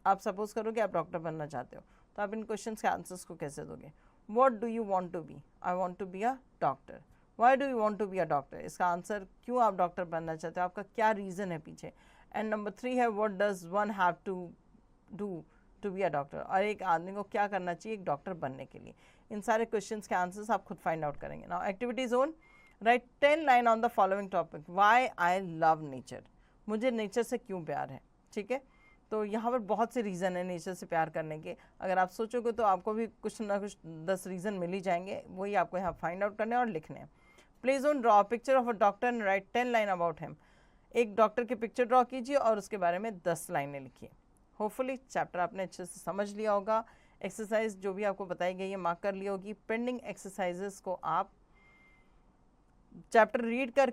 आप सपोज करो कि आप डॉक्टर बनना चाहते हो, तो आप इन क्वेश्चन के आंसर्स को कैसे दोगे? What do you want to be? I want to be a doctor. Why do you want to be a doctor? इसका आंसर क्यों आप डॉक्टर बनना चाहते हो, आपका क्या रीज़न है पीछे। एंड नंबर 3 है, what does one have to do to be a doctor? और एक आदमी को क्या करना चाहिए एक डॉक्टर बनने के लिए। इन सारे क्वेश्चन के आंसर्स आप खुद फाइंड आउट करेंगे। Now activity zone, write 10 line on the following topic. Why I love nature, मुझे नेचर से क्यों प्यार है। ठीक है, तो यहाँ पर बहुत से रीज़न है नेचर से प्यार करने के। अगर आप सोचोगे तो आपको भी कुछ ना कुछ 10 रीज़न मिल ही जाएंगे, वही आपको यहाँ फाइंड आउट करने और लिखने हैं। Please don't draw picture of a doctor and right 10 line about him. एक डॉक्टर की पिक्चर ड्रॉ कीजिए और उसके बारे में 10 लाइनें लिखिए। होपफुली चैप्टर आपने अच्छे से समझ लिया होगा। एक्सरसाइज जो भी आपको बताई गई है मार्क कर ली होगी। पेंडिंग एक्सरसाइजेस को आप चैप्टर रीड करके